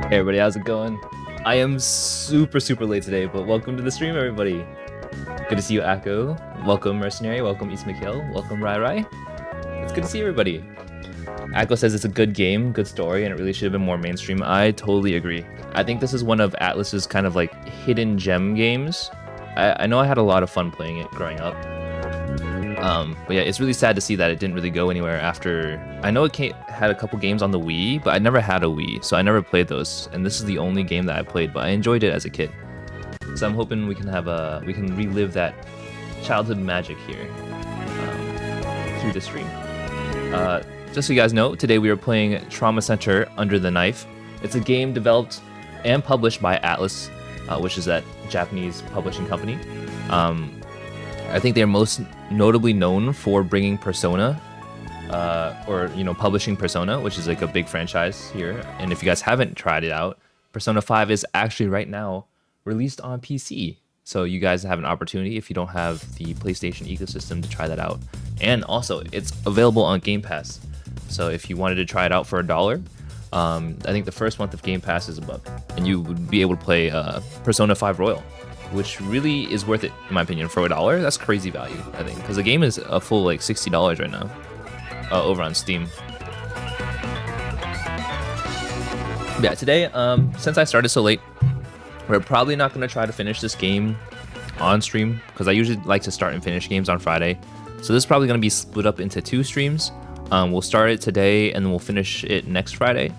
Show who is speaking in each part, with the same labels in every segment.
Speaker 1: Hey everybody, how's it going? I am super late today, but welcome to the stream, everybody. Good to see you, Akko. Welcome, Mercenary. Welcome, East Mikhail. Welcome, Rai Rai. It's good to see everybody. Akko says it's a good game, good story, and it really should have been more mainstream. I totally agree. I think this is one of Atlus's kind of like hidden gem games. I know I had a lot of fun playing it growing up. But yeah, it's really sad to see that it didn't really go anywhere after. I know it had a couple games on the Wii, but I never had a Wii, so I never played those. And this is the only game that I played, but I enjoyed it as a kid. So I'm hoping we can relive that childhood magic here through the stream. Just so you guys know, today we are playing Trauma Center Under the Knife. It's a game developed and published by Atlus, which is that Japanese publishing company. I think they're most notably known for bringing Persona, or publishing Persona, which is like a big franchise here. And if you guys haven't tried it out, Persona 5 is actually right now released on PC. So you guys have an opportunity if you don't have the PlayStation ecosystem to try that out. And also, it's available on Game Pass. So if you wanted to try it out for $1, I think the first month of Game Pass is $1, and you would be able to play Persona 5 Royal, which really is worth it, in my opinion. For $1, that's crazy value, I think, because the game is a full like $60 right now over on Steam. Yeah, today, since I started so late, we're probably not going to try to finish this game on stream, because I usually like to start and finish games on Friday. So this is probably going to be split up into 2 streams. We'll start it today, and then we'll finish it next Friday.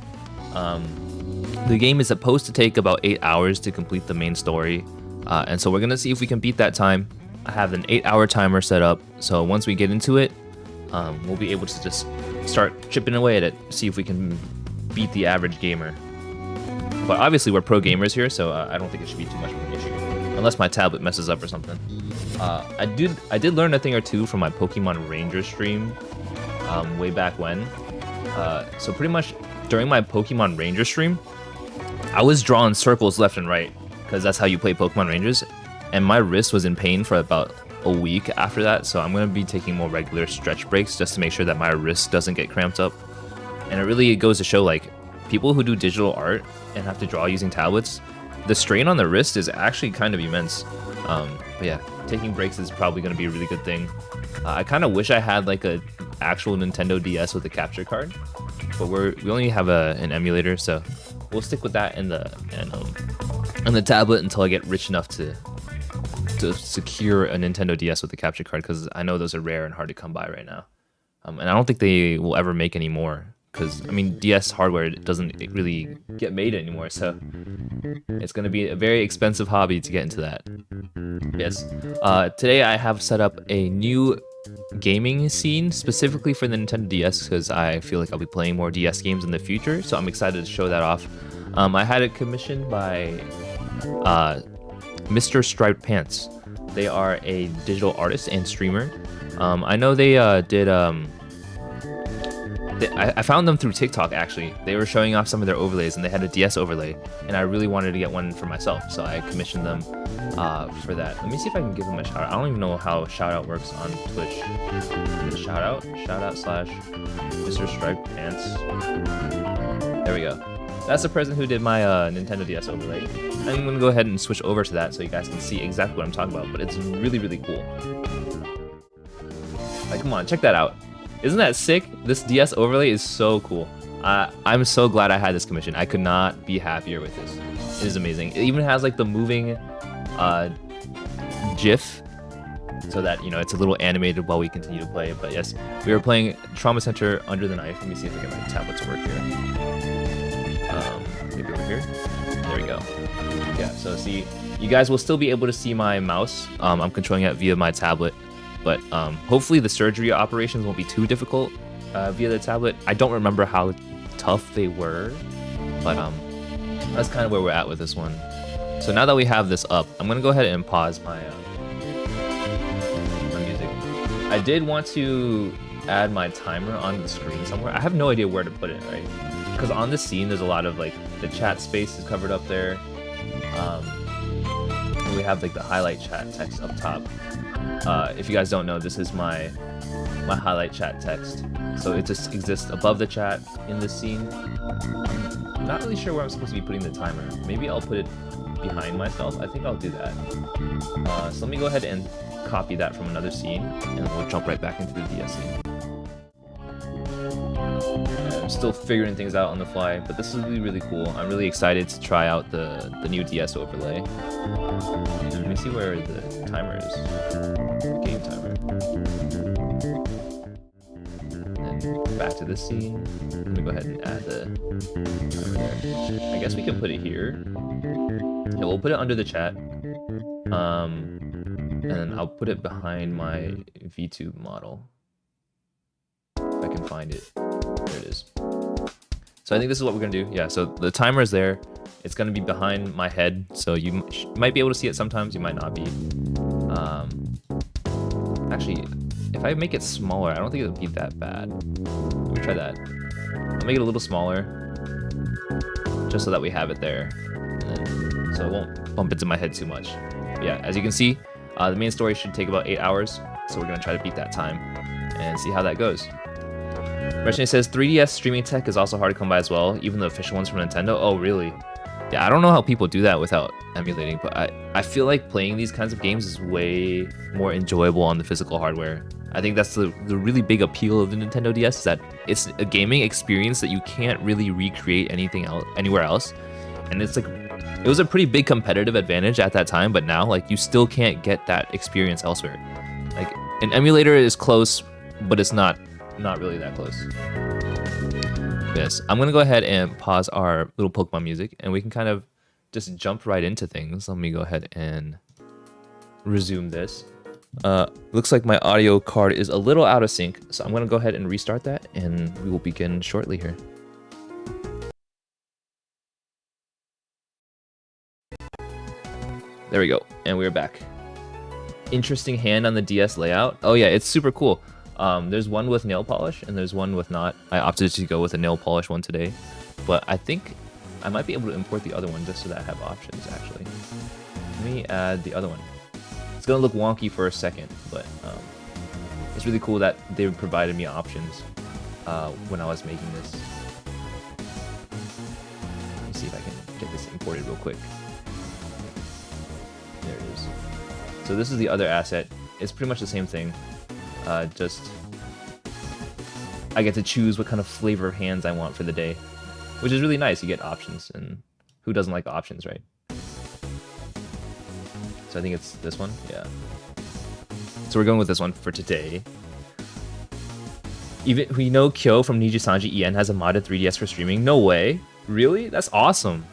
Speaker 1: The game is supposed to take about 8 hours to complete the main story. And so we're going to see if we can beat that time. I have an 8-hour timer set up, so once we get into it, we'll be able to just start chipping away at it, see if we can beat the average gamer. But obviously we're pro gamers here, so I don't think it should be too much of an issue, unless my tablet messes up or something. I did learn a thing or two from my Pokemon Ranger stream way back when. So pretty much during my Pokemon Ranger stream, I was drawing circles left and right, because that's how you play Pokemon Rangers, and my wrist was in pain for about a week after that, so I'm going to be taking more regular stretch breaks just to make sure that my wrist doesn't get cramped up. And it really goes to show, like, people who do digital art and have to draw using tablets, the strain on the wrist is actually kind of immense. But yeah, taking breaks is probably going to be a really good thing. I kind of wish I had like a actual Nintendo DS with a capture card, but we only have an emulator, so we'll stick with that in the tablet until I get rich enough to secure a Nintendo DS with a capture card, because I know those are rare and hard to come by right now. And I don't think they will ever make any more, because I mean DS hardware doesn't really get made anymore, so it's going to be a very expensive hobby to get into that. Yes. Today I have set up a new gaming scene specifically for the Nintendo DS, because I feel like I'll be playing more DS games in the future, so I'm excited to show that off. I had it commissioned by Mr. Striped Pants. They are a digital artist and streamer. I know they did. I found them through TikTok, actually. They were showing off some of their overlays, and they had a DS overlay, and I really wanted to get one for myself, so I commissioned them for that. Let me see if I can give them a shout out. I don't even know how shout out works on Twitch. Shout out / Mr. Striped Pants. There we go. That's the person who did my Nintendo DS overlay. I'm gonna go ahead and switch over to that so you guys can see exactly what I'm talking about, but it's really, really cool. Like, come on, check that out. Isn't that sick? This DS overlay is so cool. I'm so glad I had this commission. I could not be happier with this. It is amazing. It even has like the moving GIF, so that, you know, it's a little animated while we continue to play. But yes, we were playing Trauma Center Under the Knife. Let me see if I get my tablet to work here. Maybe over here. There we go. Yeah, so see, you guys will still be able to see my mouse. I'm controlling it via my tablet. But hopefully the surgery operations won't be too difficult via the tablet. I don't remember how tough they were, but that's kind of where we're at with this one. So now that we have this up, I'm gonna go ahead and pause my music. I did want to add my timer on the screen somewhere. I have no idea where to put it, right? Because on this scene, there's a lot of like the chat space is covered up there. And we have like the highlight chat text up top. If you guys don't know, this is my highlight chat text. So it just exists above the chat in this scene. I'm not really sure where I'm supposed to be putting the timer. Maybe I'll put it behind myself. I think I'll do that. So let me go ahead and copy that from another scene, and we'll jump right back into the DS scene. I'm still figuring things out on the fly, but this will be really cool. I'm really excited to try out the new DS overlay. Let me see where the timer is. Game timer. And then back to this scene. Let me go ahead and add the timer there. I guess we can put it here. Yeah, we'll put it under the chat. And then I'll put it behind my VTube model. If I can find it. There it is. So I think this is what we're gonna do. Yeah, so the timer is there. It's gonna be behind my head, so you might be able to see it sometimes, you might not be. Actually, if I make it smaller, I don't think it'll be that bad. Let me try that. I'll make it a little smaller, just so that we have it there. And then, so it won't bump into my head too much. But yeah, as you can see, the main story should take about 8 hours, so we're gonna try to beat that time and see how that goes. Merchant says 3DS streaming tech is also hard to come by as well, even the official ones from Nintendo. Oh, really? Yeah, I don't know how people do that without emulating, but I feel like playing these kinds of games is way more enjoyable on the physical hardware. I think that's the really big appeal of the Nintendo DS, is that it's a gaming experience that you can't really recreate anywhere else. And it's like, it was a pretty big competitive advantage at that time, but now like you still can't get that experience elsewhere. Like an emulator is close, but it's not really that close. Yes, I'm gonna go ahead and pause our little Pokemon music and we can kind of just jump right into things. Let me go ahead and resume this. Looks like my audio card is a little out of sync, so I'm gonna go ahead and restart that and we will begin shortly here. There we go, and we're back. Interesting hand on the DS layout. Oh yeah, it's super cool. There's one with nail polish and there's one with not. I opted to go with a nail polish one today, but I think I might be able to import the other one just so that I have options actually. Let me add the other one. It's gonna look wonky for a second, but it's really cool that they provided me options when I was making this. Let me see if I can get this imported real quick. There it is. So this is the other asset. It's pretty much the same thing. Just I get to choose what kind of flavor of hands I want for the day, which is really nice. You get options, and who doesn't like options, right? So I think it's this one, yeah. So we're going with this one for today. Even we know Kyo from Nijisanji EN has a modded 3DS for streaming. No way, really? That's awesome.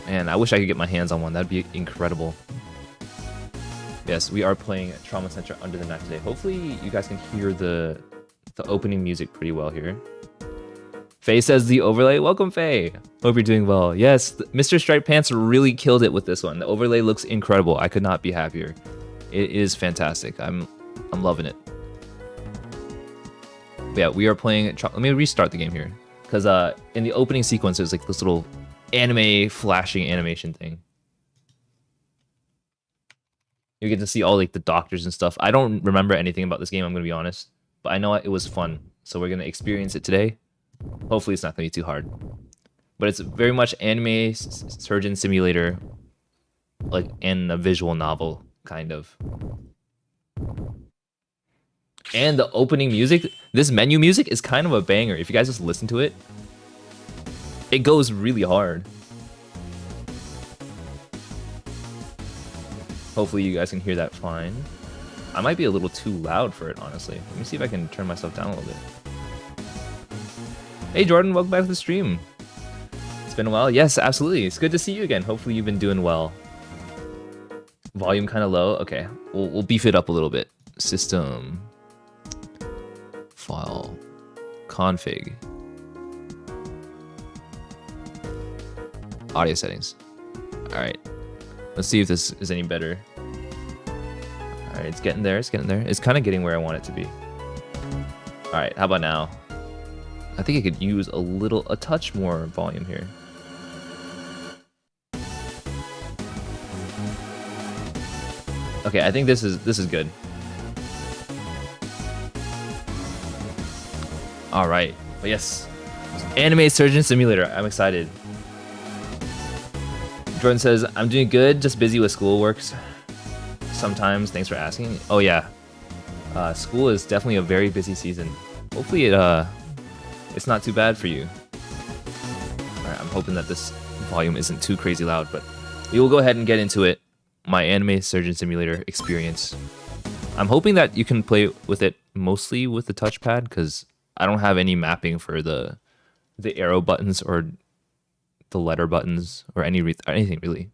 Speaker 1: Man, I wish I could get my hands on one. That'd be incredible. Yes, we are playing Trauma Center Under the Knife today. Hopefully you guys can hear the opening music pretty well here. Faye says the overlay. Welcome, Faye. Hope you're doing well. Yes, Mr. Striped Pants really killed it with this one. The overlay looks incredible. I could not be happier. It is fantastic. I'm loving it. But yeah, we are playing. Let me restart the game here, because in the opening sequence there's like this little anime flashing animation thing. You get to see all like the doctors and stuff. I don't remember anything about this game, I'm gonna be honest, but I know it was fun, so we're gonna experience it today. Hopefully it's not gonna be too hard, but it's very much anime surgeon simulator, like in a visual novel kind of. And the opening music, this menu music is kind of a banger. If you guys just listen to it, it goes really hard. Hopefully you guys can hear that fine. I might be a little too loud for it, honestly. Let me see if I can turn myself down a little bit. Hey Jordan, welcome back to the stream. It's been a while. Yes, absolutely. It's good to see you again. Hopefully you've been doing well. Volume kind of low. Okay, we'll beef it up a little bit. System. File. Config. Audio settings. All right. Let's see if this is any better. All right, it's getting there. It's getting there. It's kind of getting where I want it to be. All right, how about now? I think I could use a touch more volume here. Okay, I think this is good. All right, but yes, Anime Surgeon Simulator. I'm excited. Jordan says, I'm doing good, just busy with schoolwork sometimes. Thanks for asking. Oh yeah, school is definitely a very busy season. Hopefully it It's not too bad for you. Alright, I'm hoping that this volume isn't too crazy loud, but we will go ahead and get into it. My Anime Surgeon Simulator experience. I'm hoping that you can play with it mostly with the touchpad, because I don't have any mapping for the arrow buttons or the letter buttons or anything really.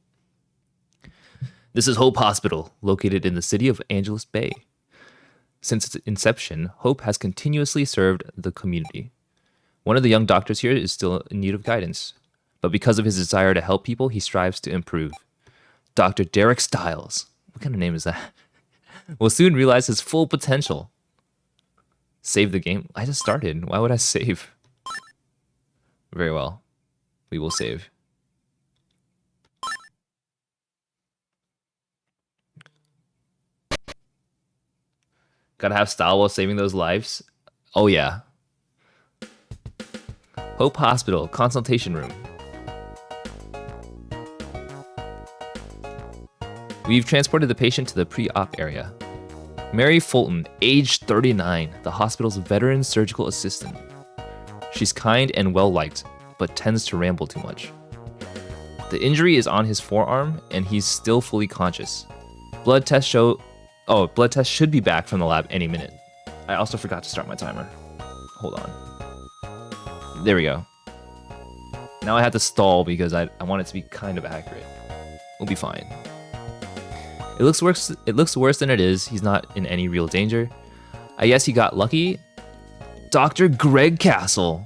Speaker 1: This is Hope Hospital, located in the city of Angeles Bay. Since its inception, Hope has continuously served the community. One of the young doctors here is still in need of guidance, but because of his desire to help people, he strives to improve. Dr. Derek Stiles, what kind of name is that? Will soon realize his full potential. Save the game? I just started. Why would I save? Very well. We will save. Gotta have style while saving those lives. Oh yeah. Hope Hospital, consultation room. We've transported the patient to the pre-op area. Mary Fulton, age 39, the hospital's veteran surgical assistant. She's kind and well-liked, but tends to ramble too much. The injury is on his forearm, and he's still fully conscious. Blood tests should be back from the lab any minute. I also forgot to start my timer. Hold on. There we go. Now I have to stall because I want it to be kind of accurate. We'll be fine. It looks worse than it is. He's not in any real danger. I guess he got lucky. Dr. Greg Castle.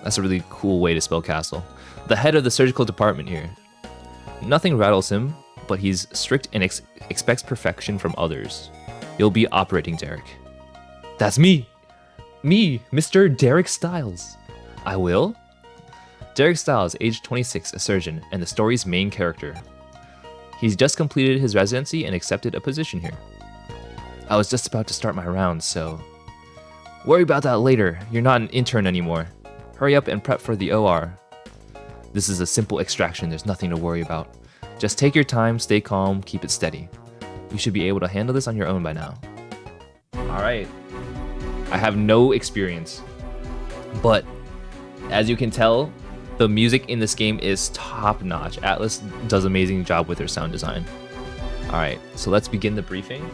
Speaker 1: That's a really cool way to spell Castle. The head of the surgical department here. Nothing rattles him, but he's strict and expects perfection from others. You'll be operating Derek. That's me! Me, Mr. Derek Stiles. I will? Derek Stiles, age 26, a surgeon, and the story's main character. He's just completed his residency and accepted a position here. I was just about to start my rounds, so... Worry about that later. You're not an intern anymore. Hurry up and prep for the OR. This is a simple extraction, there's nothing to worry about. Just take your time, stay calm, keep it steady. You should be able to handle this on your own by now. Alright. I have no experience. But, as you can tell, the music in this game is top-notch. Atlus does an amazing job with their sound design. Alright, so let's begin the briefing.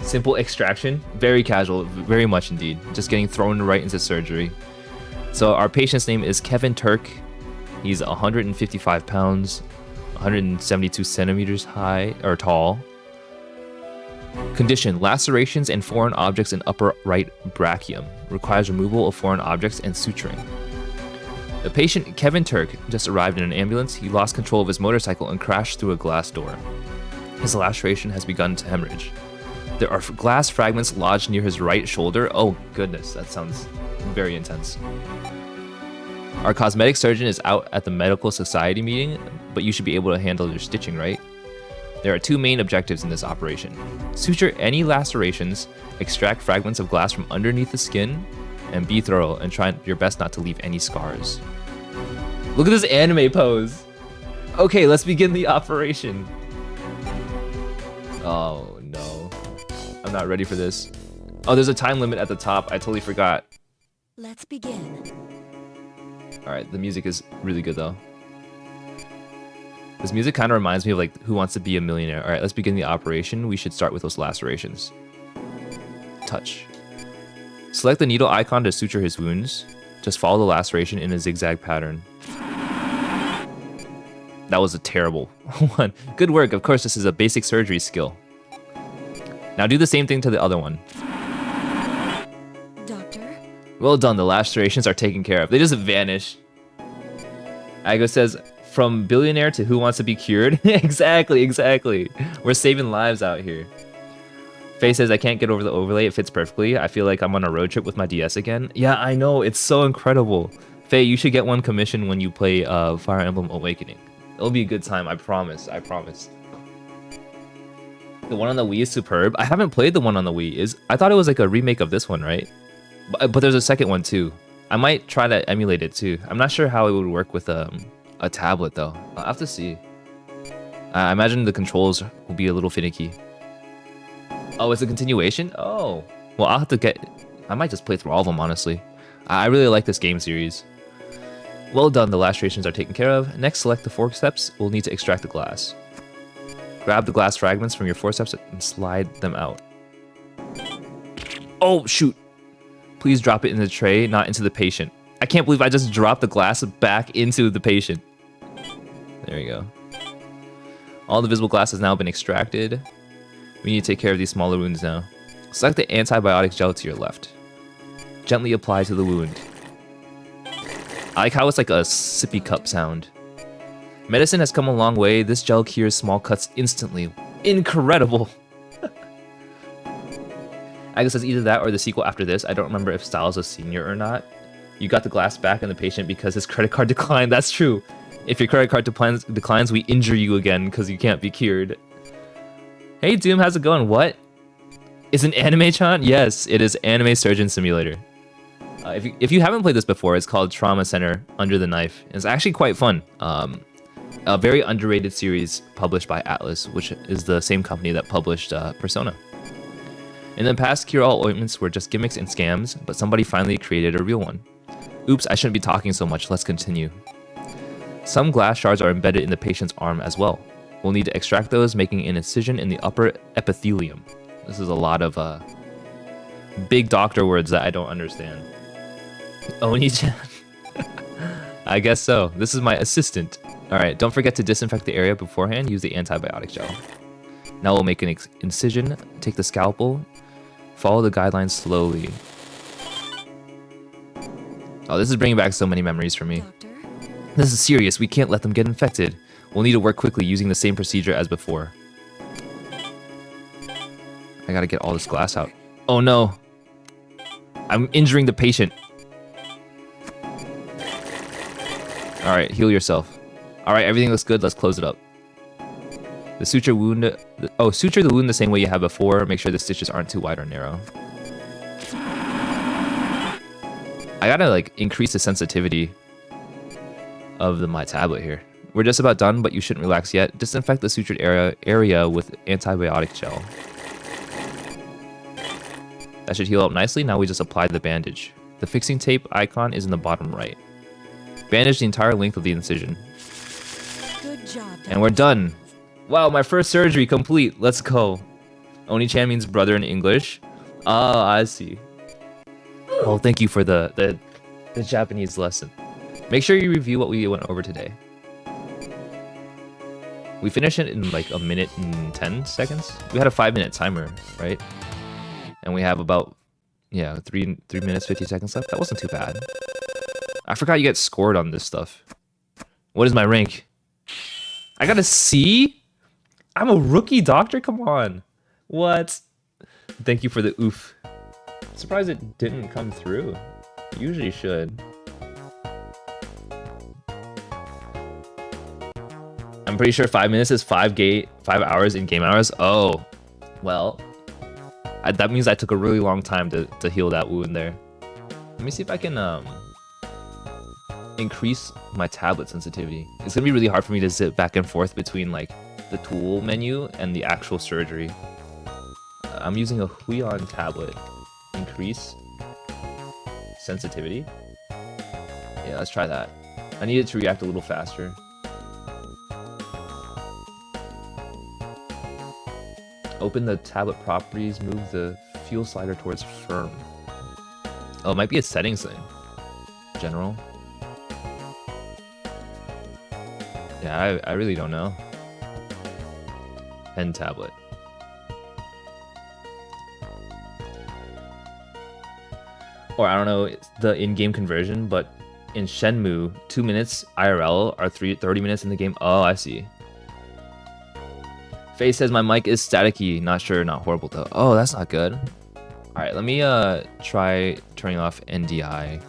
Speaker 1: Simple extraction, very casual, very much indeed. Just getting thrown right into surgery. So our patient's name is Kevin Turk. He's 155 pounds, 172 centimeters high or tall. Condition: lacerations and foreign objects in upper right brachium. Requires removal of foreign objects and suturing. The patient, Kevin Turk, just arrived in an ambulance. He lost control of his motorcycle and crashed through a glass door. His laceration has begun to hemorrhage. There are glass fragments lodged near his right shoulder. Oh goodness, that sounds very intense. Our cosmetic surgeon is out at the medical society meeting, but you should be able to handle your stitching, right? There are two main objectives in this operation. Suture any lacerations, extract fragments of glass from underneath the skin, and be thorough and try your best not to leave any scars. Look at this anime pose! Okay, let's begin the operation. Oh no. I'm not ready for this. Oh, there's a time limit at the top. I totally forgot.
Speaker 2: Let's begin.
Speaker 1: Alright, the music is really good though. This music kind of reminds me of like Who Wants to Be a Millionaire. Alright, let's begin the operation. We should start with those lacerations. Touch. Select the needle icon to suture his wounds. Just follow the laceration in a zigzag pattern. That was a terrible one. Good work. Of course, this is a basic surgery skill. Now do the same thing to the other one.
Speaker 2: Doctor?
Speaker 1: Well done. The lacerations are taken care of. They just vanish. Ago says, from billionaire to who wants to be cured? Exactly. We're saving lives out here. Faye says, I can't get over the overlay. It fits perfectly. I feel like I'm on a road trip with my DS again. Yeah, I know. It's so incredible. Faye, you should get one commission when you play Fire Emblem Awakening. It'll be a good time. I promise. The one on the Wii is superb. I haven't played the one on the Wii. I thought it was like a remake of this one, right? But there's a second one too. I might try to emulate it too. I'm not sure how it would work with a tablet though. I'll have to see. I imagine the controls will be a little finicky. Oh, it's a continuation? Oh. Well, I'll have to I might just play through all of them, honestly. I really like this game series. Well done, the lacerations are taken care of. Next, select the forceps. We'll need to extract the glass. Grab the glass fragments from your forceps and slide them out. Oh, shoot. Please drop it in the tray, not into the patient. I can't believe I just dropped the glass back into the patient. There you go. All the visible glass has now been extracted. We need to take care of these smaller wounds now. Select the antibiotic gel to your left. Gently apply to the wound. I like how it's like a sippy cup sound. Medicine has come a long way. This gel cures small cuts instantly. Incredible! I guess it's either that or the sequel after this. I don't remember if Styles was senior or not. You got the glass back on the patient because his credit card declined. That's true. If your credit card declines, we injure you again because you can't be cured. Hey Doom, how's it going? What? Is an anime-chan? Yes, it is Anime Surgeon Simulator. If you haven't played this before, it's called Trauma Center Under the Knife. It's actually quite fun. A very underrated series published by Atlus, which is the same company that published Persona. In the past, cure-all ointments were just gimmicks and scams, but somebody finally created a real one. Oops, I shouldn't be talking so much. Let's continue. Some glass shards are embedded in the patient's arm as well. We'll need to extract those, making an incision in the upper epithelium. This is a lot of big doctor words that I don't understand. Oni-chan. I guess so. This is my assistant. Alright, don't forget to disinfect the area beforehand. Use the antibiotic gel. Now we'll make an incision. Take the scalpel. Follow the guidelines slowly. Oh, this is bringing back so many memories for me.
Speaker 2: Doctor?
Speaker 1: This is serious. We can't let them get infected. We'll need to work quickly using the same procedure as before. I gotta get all this glass out. Oh no. I'm injuring the patient. Alright, heal yourself. Alright, everything looks good. Let's close it up. The suture wound... suture the wound the same way you have before. Make sure the stitches aren't too wide or narrow. I gotta, like, increase the sensitivity of my tablet here. We're just about done, but you shouldn't relax yet. Disinfect the sutured area with antibiotic gel. That should heal up nicely. Now we just apply the bandage. The fixing tape icon is in the bottom right. Bandage the entire length of the incision.
Speaker 2: Good job.
Speaker 1: And we're done. Wow, my first surgery complete. Let's go. Oni-chan means brother in English. Ah, I see. Oh, thank you for the Japanese lesson. Make sure you review what we went over today. We finished it in like a minute and 10 seconds. We had a 5-minute timer, right? And we have about, yeah, 3 minutes, 50 seconds left. That wasn't too bad. I forgot you get scored on this stuff. What is my rank? I got a C? I'm a rookie doctor? Come on. What? Thank you for the oof. Surprised it didn't come through. It usually should. I'm pretty sure 5 minutes is 5 hours in game hours. Oh, well, that means I took a really long time to heal that wound there. Let me see if I can increase my tablet sensitivity. It's gonna be really hard for me to zip back and forth between like the tool menu and the actual surgery. I'm using a Huion tablet. Increase sensitivity. Yeah, let's try that. I need it to react a little faster. Open the tablet properties, move the fuel slider towards firm. Oh, it might be a settings thing. General. Yeah, I really don't know. Pen tablet. Or I don't know the in-game conversion, but in Shenmue, 2 minutes IRL are 30 minutes in the game. Oh, I see. Face says my mic is staticky. Not sure, not horrible though. Oh, that's not good. Alright, let me try turning off NDI.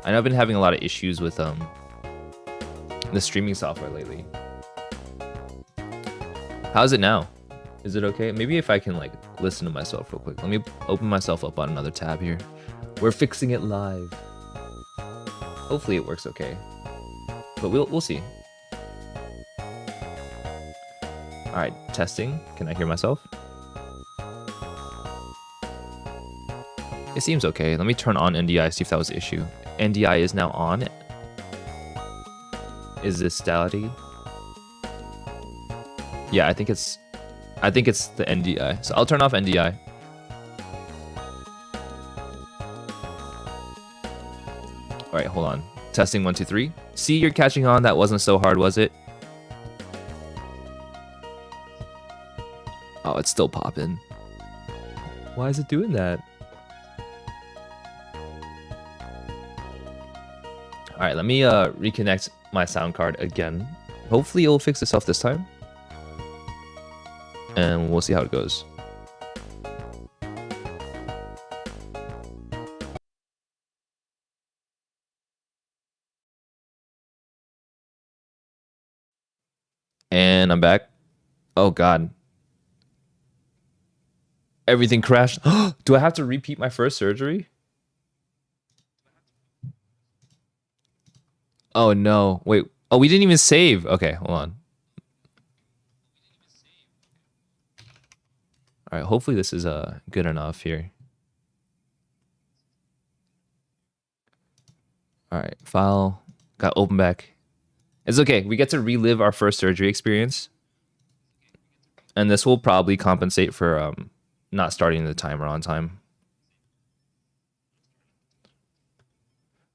Speaker 1: I know I've been having a lot of issues with the streaming software lately. How's it now? Is it okay? Maybe if I can like listen to myself real quick. Let me open myself up on another tab here. We're fixing it live. Hopefully it works okay. But we'll see. Alright, testing. Can I hear myself? It seems okay. Let me turn on NDI, see if that was the issue. NDI is now on. Is this staticky? Yeah, I think it's the NDI. So I'll turn off NDI. All right, hold on. Testing 1, 2, 3. See, you're catching on. That wasn't so hard, was it? Oh, it's still popping. Why is it doing that? All right, let me reconnect my sound card again. Hopefully it'll fix itself this time. And we'll see how it goes. And I'm back. Oh God. Everything crashed. Do I have to repeat my first surgery? Oh no. Wait. Oh, we didn't even save. Okay, hold on. All right, hopefully this is good enough here. All right, file got open back. It's okay. We get to relive our first surgery experience. And this will probably compensate for not starting the timer on time.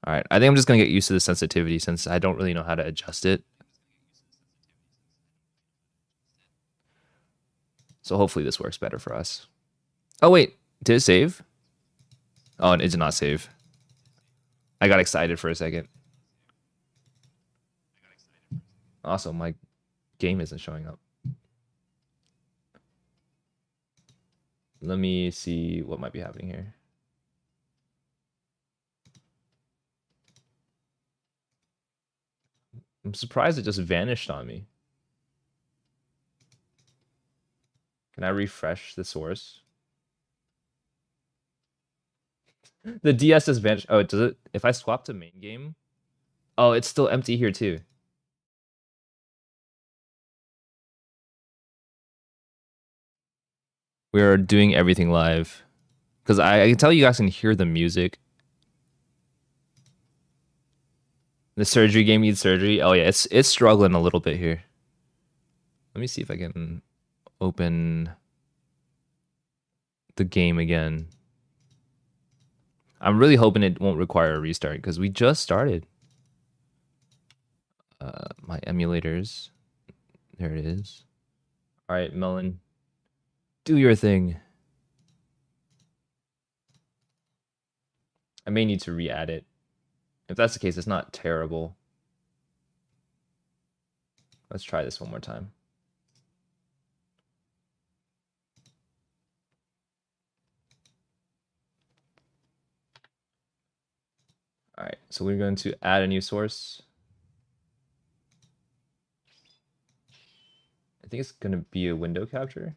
Speaker 1: All right, I think I'm just gonna get used to the sensitivity since I don't really know how to adjust it. So hopefully this works better for us. Oh wait, did it save? Oh, it did not save. I got excited for a second. Also, my game isn't showing up. Let me see what might be happening here. I'm surprised it just vanished on me. Can I refresh the source? The DS just vanished. Oh, does it? If I swap to main game? Oh, it's still empty here too. We're doing everything live. Because I can tell you guys can hear the music. The surgery game needs surgery. Oh yeah, it's struggling a little bit here. Let me see if I can open the game again. I'm really hoping it won't require a restart because we just started. My emulators. There it is. All right, Melon. Do your thing. I may need to re-add it. If that's the case, it's not terrible. Let's try this one more time. All right, so we're going to add a new source. I think it's going to be a window capture.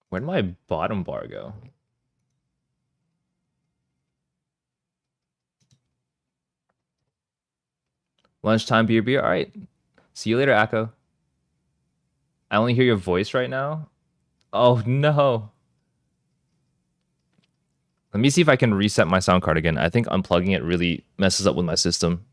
Speaker 1: Where'd my bottom bar go? Lunchtime, beer. All right. See you later, Akko. I only hear your voice right now. Oh, no. Let me see if I can reset my sound card again. I think unplugging it really messes up with my system.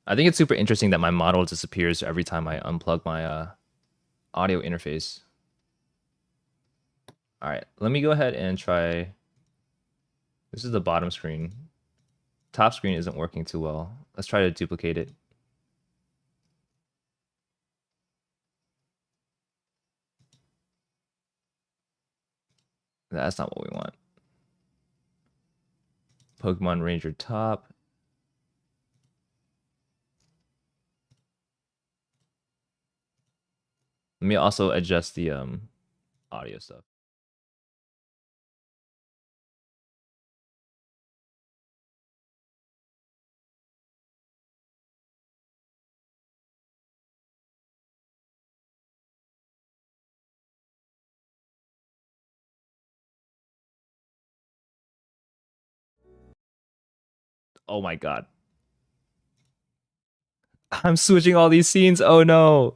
Speaker 1: I think it's super interesting that my model disappears every time I unplug my audio interface. All right, let me go ahead and try. This is the bottom screen. Top screen isn't working too well. Let's try to duplicate it. That's not what we want. Pokemon Ranger top. Let me also adjust the audio stuff. Oh my god. I'm switching all these scenes. Oh no.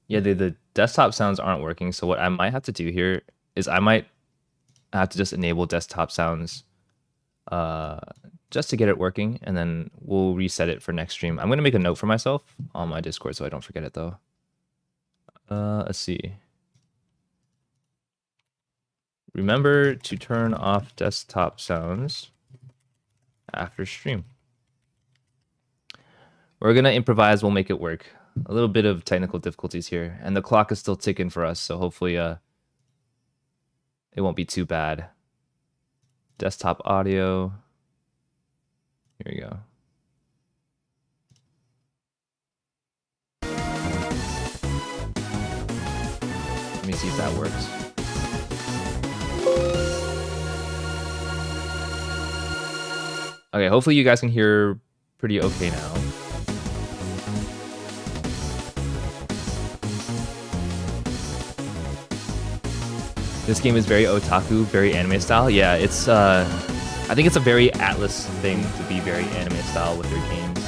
Speaker 1: Yeah, the desktop sounds aren't working. So what I might have to do here is I might have to just enable desktop sounds just to get it working, and then we'll reset it for next stream. I'm going to make a note for myself on my Discord so I don't forget it though. Let's see. Remember to turn off desktop sounds after stream. We're going to improvise. We'll make it work. A little bit of technical difficulties here, and the clock is still ticking for us, so hopefully it won't be too bad. Desktop audio. Here we go. Let me see if that works. Okay, hopefully you guys can hear pretty okay now. This game is very otaku, very anime style. Yeah, it's I think it's a very Atlus thing to be very anime style with their games.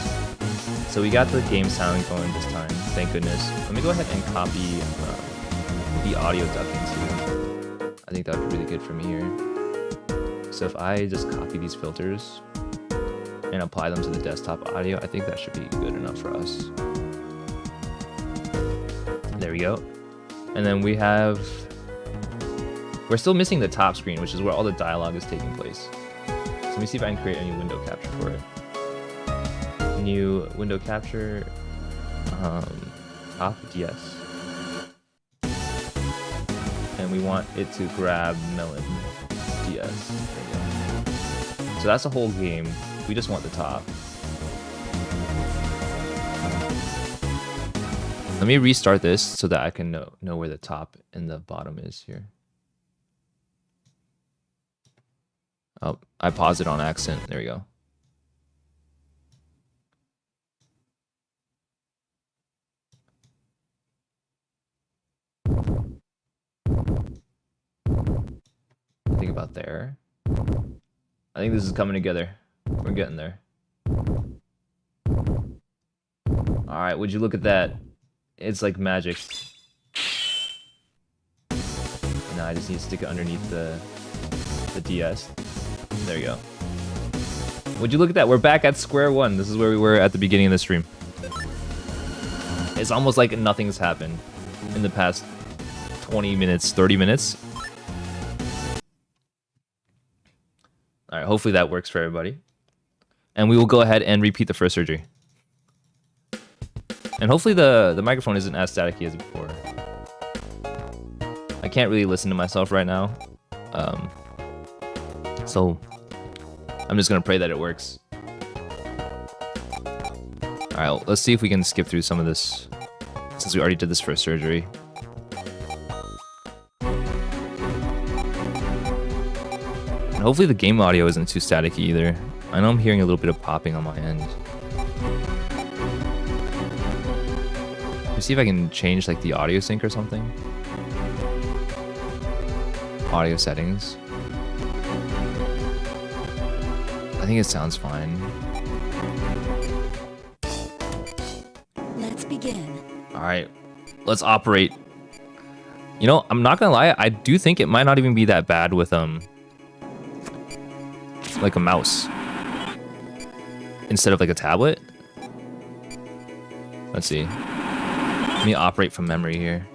Speaker 1: So we got the game sound going this time, thank goodness. Let me go ahead and copy the audio ducking too. I think that would be really good for me here. So if I just copy these filters and apply them to the desktop audio, I think that should be good enough for us. There we go. And then we're still missing the top screen, which is where all the dialogue is taking place. So let me see if I can create a new window capture for it. New window capture, top DS. And we want it to grab Melon DS. There we go. So that's the whole game. We just want the top. Let me restart this so that I can know where the top and the bottom is here. Oh, I paused it on accident. There we go. Think about there. I think this is coming together. We're getting there. All right, would you look at that? It's like magic. Now I just need to stick it underneath the DS. There you go. Would you look at that? We're back at square one. This is where we were at the beginning of the stream. It's almost like nothing's happened in the past 20 minutes, 30 minutes. All right, hopefully that works for everybody. And we will go ahead and repeat the first surgery. And hopefully the microphone isn't as staticky as before. I can't really listen to myself right now. So I'm just gonna pray that it works. All right, let's see if we can skip through some of this since we already did this first surgery. And hopefully the game audio isn't too staticky either. I know I'm hearing a little bit of popping on my end. Let me see if I can change like the audio sync or something. Audio settings. I think it sounds fine.
Speaker 2: Let's begin.
Speaker 1: All right, let's operate. You know, I'm not gonna lie, I do think it might not even be that bad with like a mouse instead of like a tablet. Let's see. Let me operate from memory here.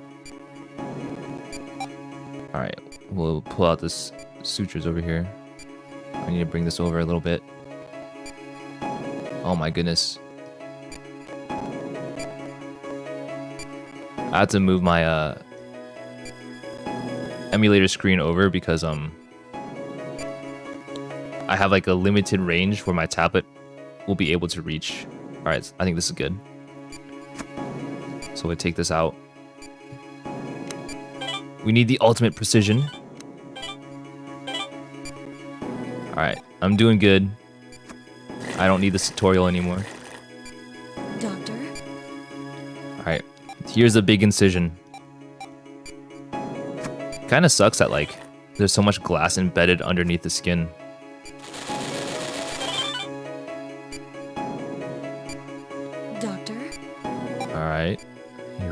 Speaker 1: All right, we'll pull out this sutures over here. I need to bring this over a little bit. Oh my goodness. I have to move my emulator screen over because I have like a limited range where my tablet will be able to reach. All right, I think this is good. So we'll take this out. We need the ultimate precision. All right, I'm doing good. I don't need this tutorial anymore.
Speaker 2: Doctor?
Speaker 1: All right, here's a big incision. Kind of sucks that like there's so much glass embedded underneath the skin.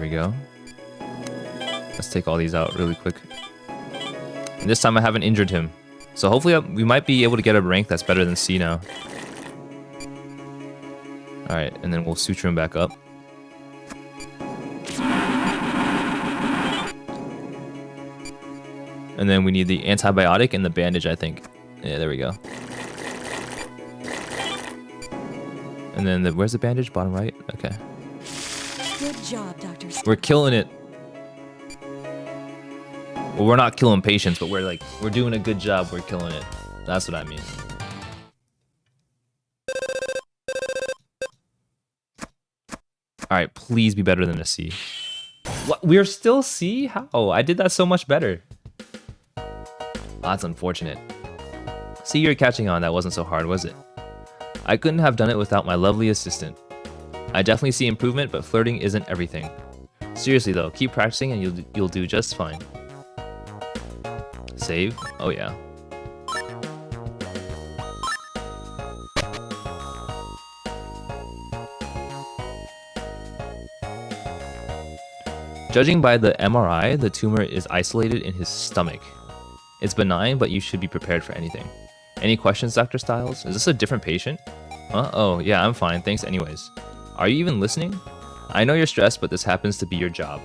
Speaker 1: we go. Let's take all these out really quick. And this time I haven't injured him. So hopefully we might be able to get a rank that's better than C now. Alright, and then we'll suture him back up. And then we need the antibiotic and the bandage, I think. Yeah, there we go. And then where's the bandage? Bottom right? Okay.
Speaker 2: Good job, Dr.
Speaker 1: We're killing it. Well, we're not killing patients, but we're doing a good job. We're killing it. That's what I mean. Alright, please be better than a C. What? We're still C? How? I did that so much better. That's unfortunate. See, you're catching on. That wasn't so hard, was it? I couldn't have done it without my lovely assistant. I definitely see improvement, but flirting isn't everything. Seriously though, keep practicing and you'll do just fine. Save? Oh yeah. Judging by the MRI, the tumor is isolated in his stomach. It's benign, but you should be prepared for anything. Any questions, Dr. Styles? Is this a different patient? Huh? Oh, yeah, I'm fine. Thanks anyways. Are you even listening? I know you're stressed, but this happens to be your job.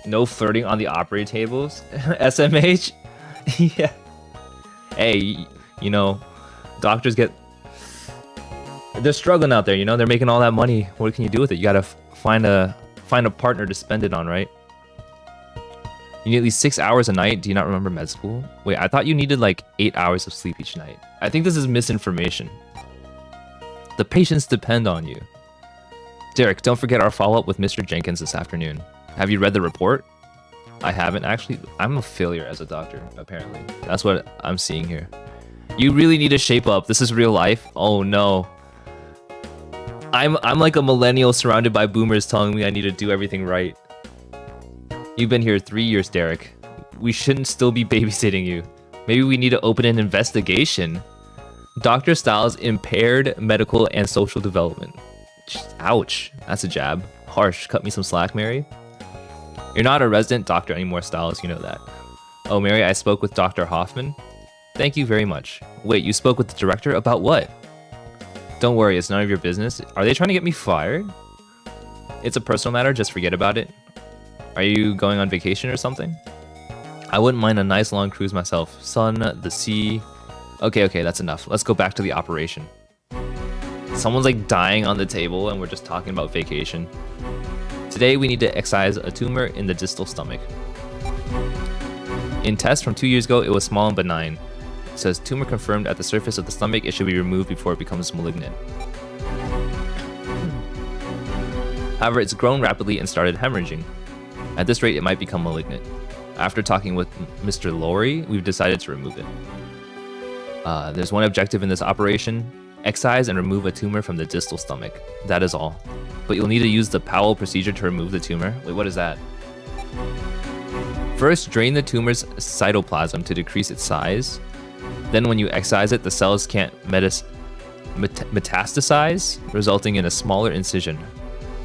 Speaker 1: No flirting on the operating tables? SMH? Yeah. Hey, you know, doctors they're struggling out there, you know? They're making all that money. What can you do with it? You gotta find a partner to spend it on, right? You need at least 6 hours a night. Do you not remember med school? Wait, I thought you needed like 8 hours of sleep each night. I think this is misinformation. The patients depend on you. Derek, don't forget our follow-up with Mr. Jenkins this afternoon. Have you read the report? I haven't actually. I'm a failure as a doctor, apparently. That's what I'm seeing here. You really need to shape up. This is real life. Oh no. I'm like a millennial surrounded by boomers telling me I need to do everything right. You've been here 3 years, Derek. We shouldn't still be babysitting you. Maybe we need to open an investigation. Dr. Styles impaired medical and social development. Ouch. That's a jab. Harsh. Cut me some slack, Mary. You're not a resident doctor anymore, Styles. You know that. Oh, Mary, I spoke with Dr. Hoffman. Thank you very much. Wait, you spoke with the director about what? Don't worry, it's none of your business. Are they trying to get me fired? It's a personal matter, just forget about it. Are you going on vacation or something? I wouldn't mind a nice long cruise myself. Sun, the sea. Okay, that's enough. Let's go back to the operation. Someone's like dying on the table and we're just talking about vacation. Today we need to excise a tumor in the distal stomach. In tests from 2 years ago, it was small and benign. It says tumor confirmed at the surface of the stomach. It should be removed before it becomes malignant. However, it's grown rapidly and started hemorrhaging. At this rate, it might become malignant. After talking with Mr. Laurie, we've decided to remove it. There's one objective in this operation: excise and remove a tumor from the distal stomach. That is all. But you'll need to use the Powell procedure to remove the tumor. Wait, what is that? First, drain the tumor's cytoplasm to decrease its size. Then when you excise it, the cells can't metastasize, resulting in a smaller incision.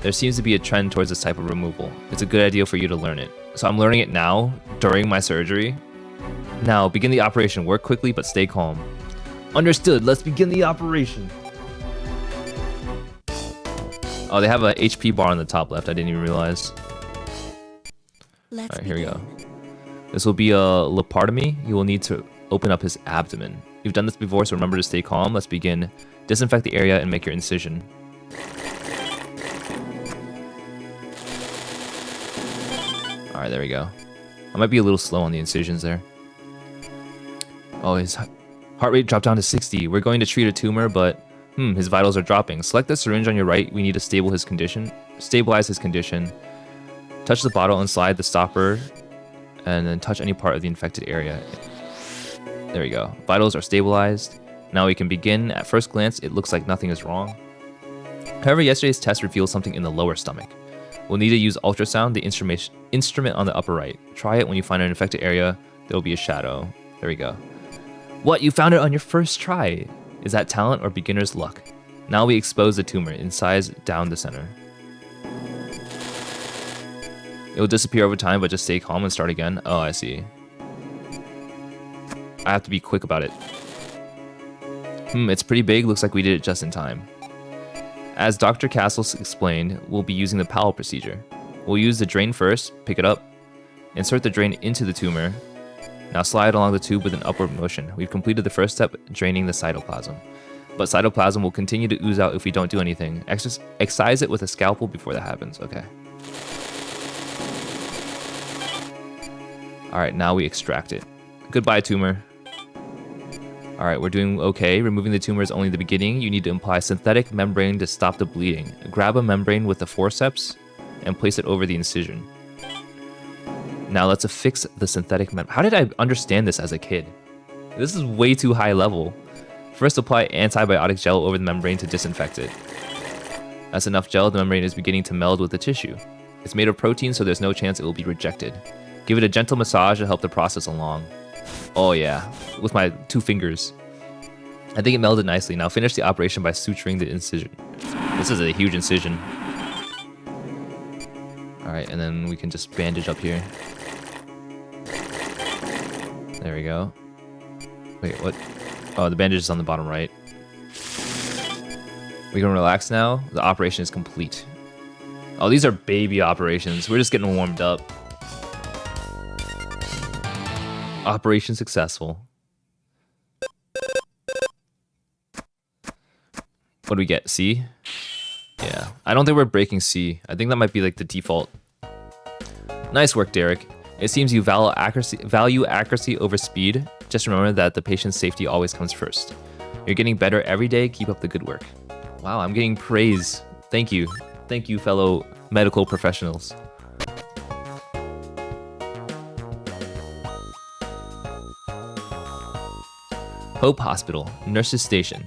Speaker 1: There seems to be a trend towards this type of removal. It's a good idea for you to learn it. So I'm learning it now, during my surgery. Now, begin the operation. Work quickly, but stay calm. Understood. Let's begin the operation. Oh, they have a HP bar on the top left. I didn't even realize. Alright, here we go. This will be a laparotomy. You will need to open up his abdomen. You've done this before, so remember to stay calm. Let's begin. Disinfect the area and make your incision. Alright, there we go. I might be a little slow on the incisions there. Oh, his heart rate dropped down to 60. We're going to treat a tumor, but his vitals are dropping. Select the syringe on your right. We need to stabilize his condition. Touch the bottle and slide the stopper, and then touch any part of the infected area. There we go. Vitals are stabilized. Now we can begin. At first glance, it looks like nothing is wrong. However, yesterday's test revealed something in the lower stomach. We'll need to use ultrasound, the instrument on the upper right. Try it when you find an infected area. There will be a shadow. There we go. What? You found it on your first try. Is that talent or beginner's luck? Now we expose the tumor, incise down the center. It will disappear over time, but just stay calm and start again. Oh, I see. I have to be quick about it. It's pretty big. Looks like we did it just in time. As Dr. Castles explained, we'll be using the Powell procedure. We'll use the drain first, pick it up, insert the drain into the tumor. Now slide along the tube with an upward motion. We've completed the first step, draining the cytoplasm. But cytoplasm will continue to ooze out if we don't do anything. Excise it with a scalpel before that happens. Okay. Alright, now we extract it. Goodbye, tumor. Alright, we're doing okay. Removing the tumor is only the beginning. You need to apply synthetic membrane to stop the bleeding. Grab a membrane with the forceps and place it over the incision. Now let's affix the synthetic membrane. How did I understand this as a kid? This is way too high level. First, apply antibiotic gel over the membrane to disinfect it. That's enough gel. The membrane is beginning to meld with the tissue. It's made of protein, so there's no chance it will be rejected. Give it a gentle massage to help the process along. Oh yeah, with my 2 fingers. I think it melded nicely. Now finish the operation by suturing the incision. This is a huge incision. Alright, and then we can just bandage up here. There we go. Wait, what? Oh, the bandage is on the bottom right. We can relax now. The operation is complete. Oh, these are baby operations. We're just getting warmed up. Operation successful. What do we get? C? Yeah. I don't think we're breaking C. I think that might be like the default. Nice work, Derek. It seems you value accuracy over speed. Just remember that the patient's safety always comes first. You're getting better every day. Keep up the good work. Wow, I'm getting praise. Thank you. Thank you, fellow medical professionals. Hope Hospital, Nurses Station.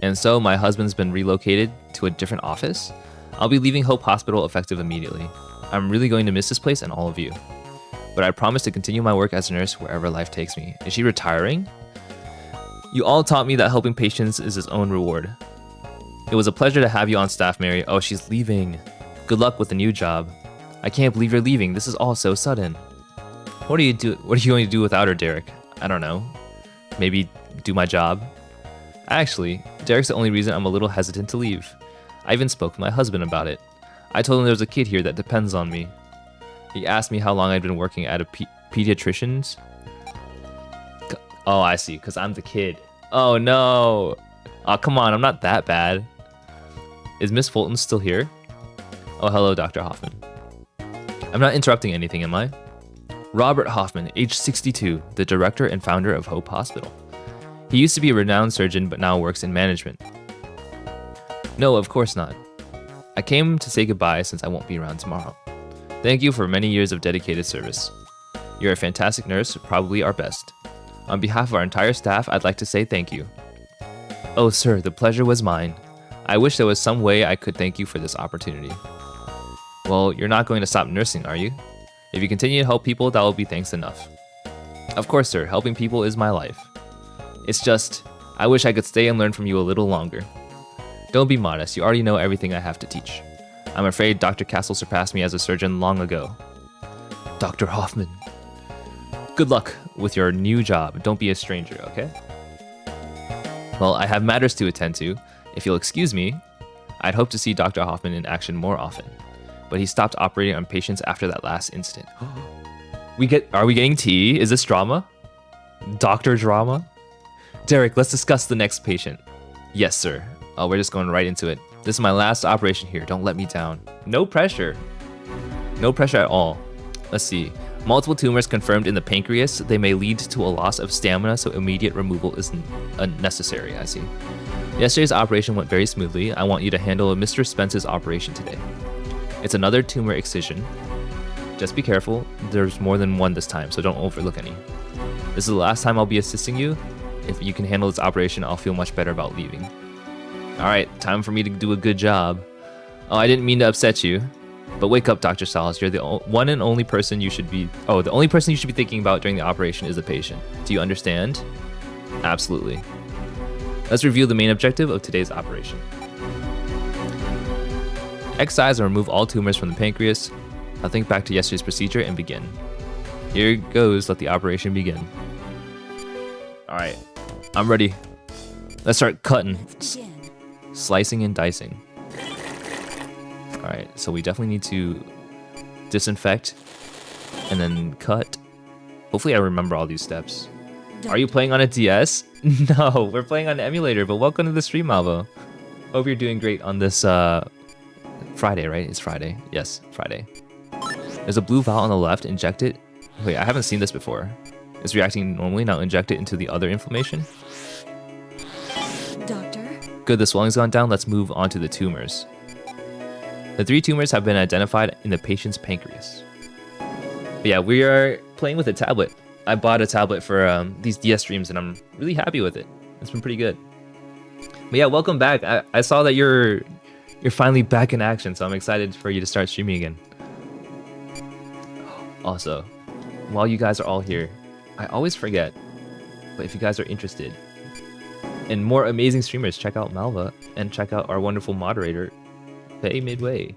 Speaker 1: And so my husband's been relocated to a different office. I'll be leaving Hope Hospital effective immediately. I'm really going to miss this place and all of you. But I promise to continue my work as a nurse wherever life takes me. Is she retiring? You all taught me that helping patients is its own reward. It was a pleasure to have you on staff, Mary. Oh, she's leaving. Good luck with the new job. I can't believe you're leaving. This is all so sudden. What are you going to do without her, Derek? I don't know. Maybe do my job? Actually, Derek's the only reason I'm a little hesitant to leave. I even spoke with my husband about it. I told him there's a kid here that depends on me. He asked me how long I'd been working at a pediatrician's. Oh, I see, because I'm the kid. Oh, no. Oh, come on, I'm not that bad. Is Miss Fulton still here? Oh, hello, Dr. Hoffman. I'm not interrupting anything, am I? Robert Hoffman, age 62, the director and founder of Hope Hospital. He used to be a renowned surgeon, but now works in management. No, of course not. I came to say goodbye since I won't be around tomorrow. Thank you for many years of dedicated service. You're a fantastic nurse, probably our best. On behalf of our entire staff, I'd like to say thank you. Oh, sir, the pleasure was mine. I wish there was some way I could thank you for this opportunity. Well, you're not going to stop nursing, are you? If you continue to help people, that will be thanks enough. Of course, sir, helping people is my life. It's just, I wish I could stay and learn from you a little longer. Don't be modest, you already know everything I have to teach. I'm afraid Dr. Castle surpassed me as a surgeon long ago. Dr. Hoffman. Good luck with your new job. Don't be a stranger, okay? Well, I have matters to attend to. If you'll excuse me, I'd hope to see Dr. Hoffman in action more often. But he stopped operating on patients after that last incident. Are we getting tea? Is this drama? Doctor drama? Derek, let's discuss the next patient. Yes, sir. Oh, we're just going right into it. This is my last operation here. Don't let me down. No pressure. No pressure at all. Let's see. Multiple tumors confirmed in the pancreas. They may lead to a loss of stamina, so immediate removal is unnecessary. I see. Yesterday's operation went very smoothly. I want you to handle Mr. Spence's operation today. It's another tumor excision. Just be careful. There's more than one this time, so don't overlook any. This is the last time I'll be assisting you. If you can handle this operation, I'll feel much better about leaving. Alright, time for me to do a good job. Oh, I didn't mean to upset you. But wake up, Dr. Salas. You're the one and only person you should be... Oh, the only person you should be thinking about during the operation is the patient. Do you understand? Absolutely. Let's review the main objective of today's operation. Excise or remove all tumors from the pancreas. I'll think back to yesterday's procedure and begin. Here goes, let the operation begin. Alright, I'm ready. Let's start cutting.
Speaker 2: Begin.
Speaker 1: Slicing and dicing. Alright, so we definitely need to disinfect and then cut. Hopefully I remember all these steps. Are you playing on a DS? No, we're playing on an emulator, but welcome to the stream, Malvo. Hope you're doing great on this Friday, right? It's Friday. Yes, Friday. There's a blue vial on the left. Inject it. Wait, I haven't seen this before. It's reacting normally. Now inject it into the other inflammation.
Speaker 2: Doctor?
Speaker 1: Good, the swelling's gone down. Let's move on to the tumors. The 3 tumors have been identified in the patient's pancreas. But yeah, we are playing with a tablet. I bought a tablet for these DS streams, and I'm really happy with it. It's been pretty good. But yeah, welcome back. I saw that you're finally back in action, so I'm excited for you to start streaming again. Also, while you guys are all here, I always forget, but if you guys are interested in more amazing streamers, check out Malva and check out our wonderful moderator, Faye Midway.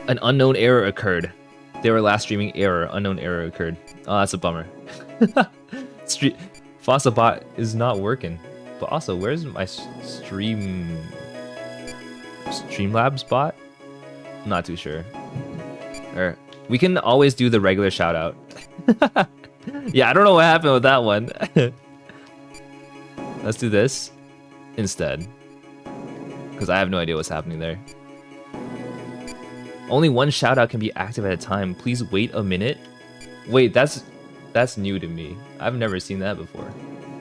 Speaker 1: An unknown error occurred. They were last streaming error. Unknown error occurred. Oh, that's a bummer. Fossabot is not working. But also, where's my streamlabs bot? I'm not too sure. We can always do the regular shout out. Yeah, I don't know what happened with that one. Let's do this instead, because I have no idea what's happening there. Only one shout out can be active at a time. Please wait a minute. Wait, that's new to me. I've never seen that before.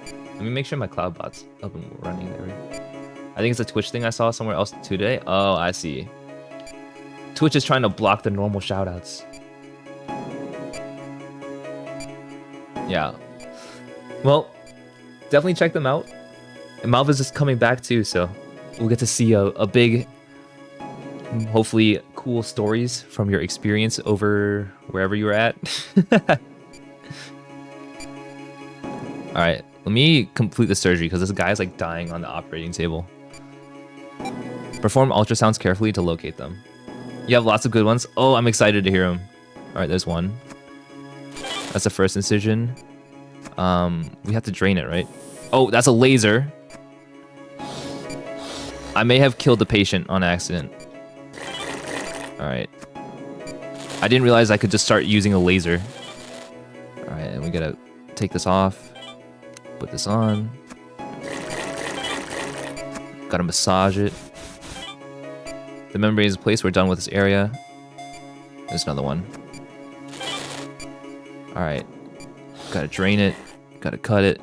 Speaker 1: Let me make sure my cloud bot's up and running there. I think it's a Twitch thing I saw somewhere else today. Oh, I see. Twitch is trying to block the normal shoutouts. Yeah. Well, definitely check them out. And Malva's just coming back too, so we'll get to see a big, hopefully cool stories from your experience over wherever you were at. Alright, let me complete the surgery because this guy's like dying on the operating table. Perform ultrasounds carefully to locate them. You have lots of good ones. Oh, I'm excited to hear them. Alright, there's one. That's the first incision. We have to drain it, right? Oh, that's a laser. I may have killed the patient on accident. Alright. I didn't realize I could just start using a laser. Alright, and we gotta take this off. Put this on. Gotta massage it. The membrane is placed. We're done with this area. There's another one. Alright. Gotta drain it. Gotta cut it.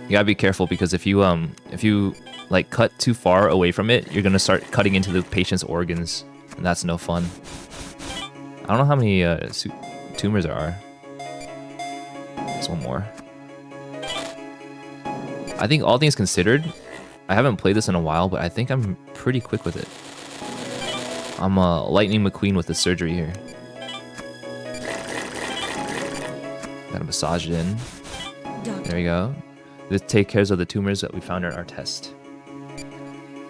Speaker 1: You gotta be careful because if you like cut too far away from it, you're gonna start cutting into the patient's organs, and that's no fun. I don't know how many tumors there are. There's one more. I think all things considered, I haven't played this in a while, but I think I'm pretty quick with it. I'm Lightning McQueen with the surgery here. Gotta massage it in. There we go. This takes care of the tumors that we found in our test.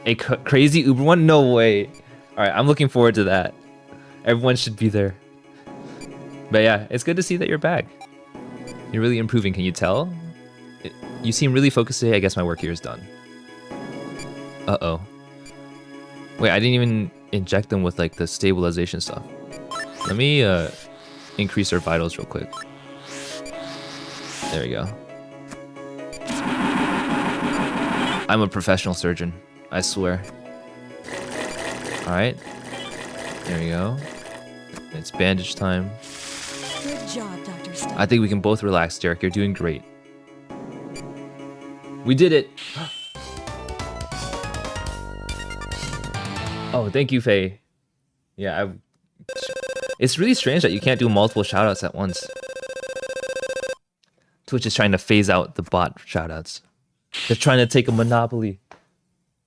Speaker 1: A crazy Uber one? No way. Alright, I'm looking forward to that. Everyone should be there. But yeah, it's good to see that you're back. You're really improving, can you tell? You seem really focused today. I guess my work here is done. Uh-oh. Wait, I didn't even inject them with like the stabilization stuff. Let me increase our vitals real quick. There we go. I'm a professional surgeon, I swear. Alright. There we go. It's bandage time.
Speaker 2: Good job, Dr. Stone.
Speaker 1: I think we can both relax, Derek. You're doing great. We did it! Oh, thank you, Faye. Yeah, it's really strange that you can't do multiple shoutouts at once. Twitch is trying to phase out the bot shoutouts. They're trying to take a monopoly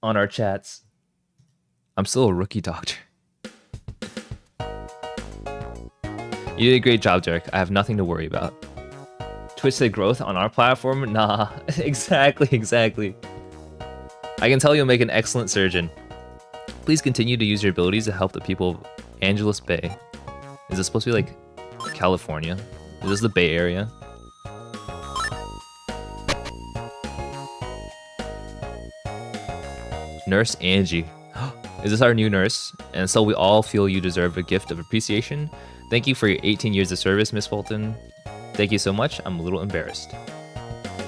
Speaker 1: on our chats. I'm still a rookie doctor. You did a great job, Derek. I have nothing to worry about. Twitch said growth on our platform? Nah, exactly. I can tell you'll make an excellent surgeon. Please continue to use your abilities to help the people of Angeles Bay. Is this supposed to be like California? Is this the Bay Area? Nurse Angie. Is this our new nurse? And so we all feel you deserve a gift of appreciation. Thank you for your 18 years of service, Miss Fulton. Thank you so much. I'm a little embarrassed.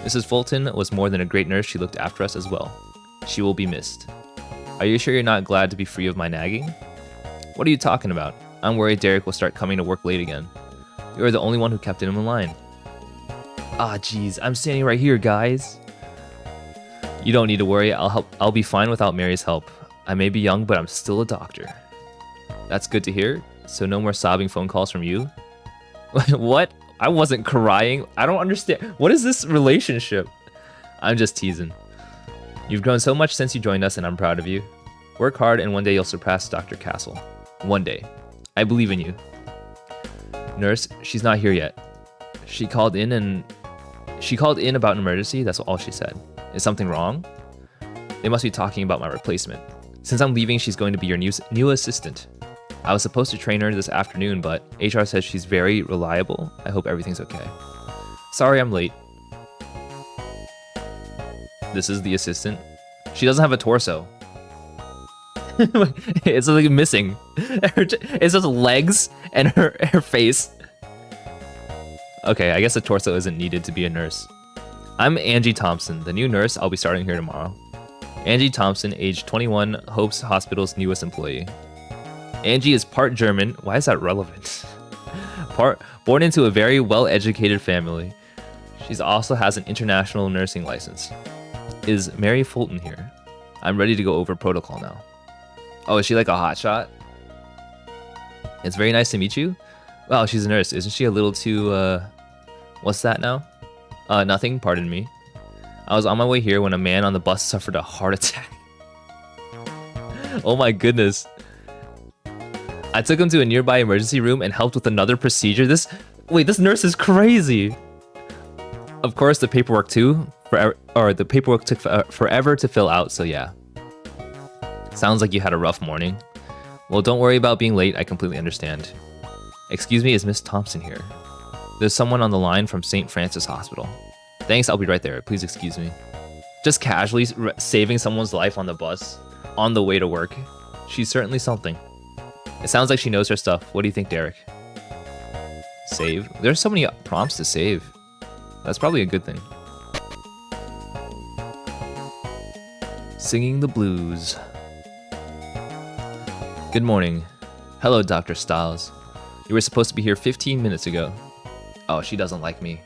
Speaker 1: Mrs. Fulton was more than a great nurse. She looked after us as well. She will be missed. Are you sure you're not glad to be free of my nagging? What are you talking about? I'm worried Derek will start coming to work late again. You're the only one who kept him in line. Ah, jeez, I'm standing right here, guys. You don't need to worry. I'll be fine without Mary's help. I may be young, but I'm still a doctor. That's good to hear. So no more sobbing phone calls from you? What? I wasn't crying. I don't understand. What is this relationship? I'm just teasing. You've grown so much since you joined us, and I'm proud of you. Work hard, and one day you'll surpass Dr. Castle. One day. I believe in you. Nurse, she's not here yet. She called in about an emergency. That's all she said. Is something wrong? They must be talking about my replacement. Since I'm leaving, she's going to be your new assistant. I was supposed to train her this afternoon, but HR says she's very reliable. I hope everything's okay. Sorry I'm late. This is the assistant. She doesn't have a torso. It's like missing. It's just legs and her face. Okay, I guess a torso isn't needed to be a nurse. I'm Angie Thompson, the new nurse. I'll be starting here tomorrow. Angie Thompson, age 21, Hope's Hospital's newest employee. Angie is part German. Why is that relevant? Born into a very well-educated family. She also has an international nursing license. Is Mary Fulton here? I'm ready to go over protocol now. Oh, is she like a hotshot? It's very nice to meet you. Wow, she's a nurse. Isn't she a little too, what's that now? Nothing, pardon me. I was on my way here when a man on the bus suffered a heart attack. Oh my goodness. I took him to a nearby emergency room and helped with another procedure. This nurse is crazy. Of course, the paperwork too. The paperwork took forever to fill out, so yeah. Sounds like you had a rough morning. Well, don't worry about being late. I completely understand. Excuse me, is Miss Thompson here? There's someone on the line from St. Francis Hospital. Thanks, I'll be right there. Please excuse me. Just casually saving someone's life on the bus, on the way to work. She's certainly something. It sounds like she knows her stuff. What do you think, Derek? Save? There's so many prompts to save. That's probably a good thing. Singing the blues. Good morning. Hello, Dr. Stiles. You were supposed to be here 15 minutes ago. Oh, she doesn't like me.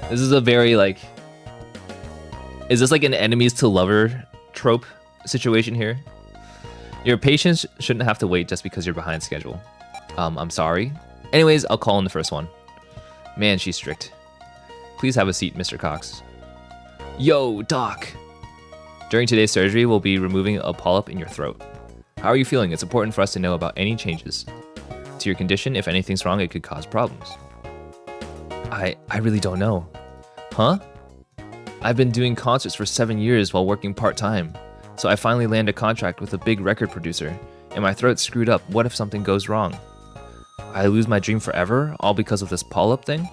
Speaker 1: This is a very, like... Is this like an enemies to lover trope situation here? Your patients shouldn't have to wait just because you're behind schedule. I'm sorry. Anyways, I'll call in the first one. Man, she's strict. Please have a seat, Mr. Cox. Yo, Doc. During today's surgery, we'll be removing a polyp in your throat. How are you feeling? It's important for us to know about any changes to your condition. If anything's wrong, it could cause problems. I really don't know. Huh? I've been doing concerts for 7 years while working part-time. So I finally land a contract with a big record producer, and my throat's screwed up. What if something goes wrong? I lose my dream forever, all because of this polyp thing?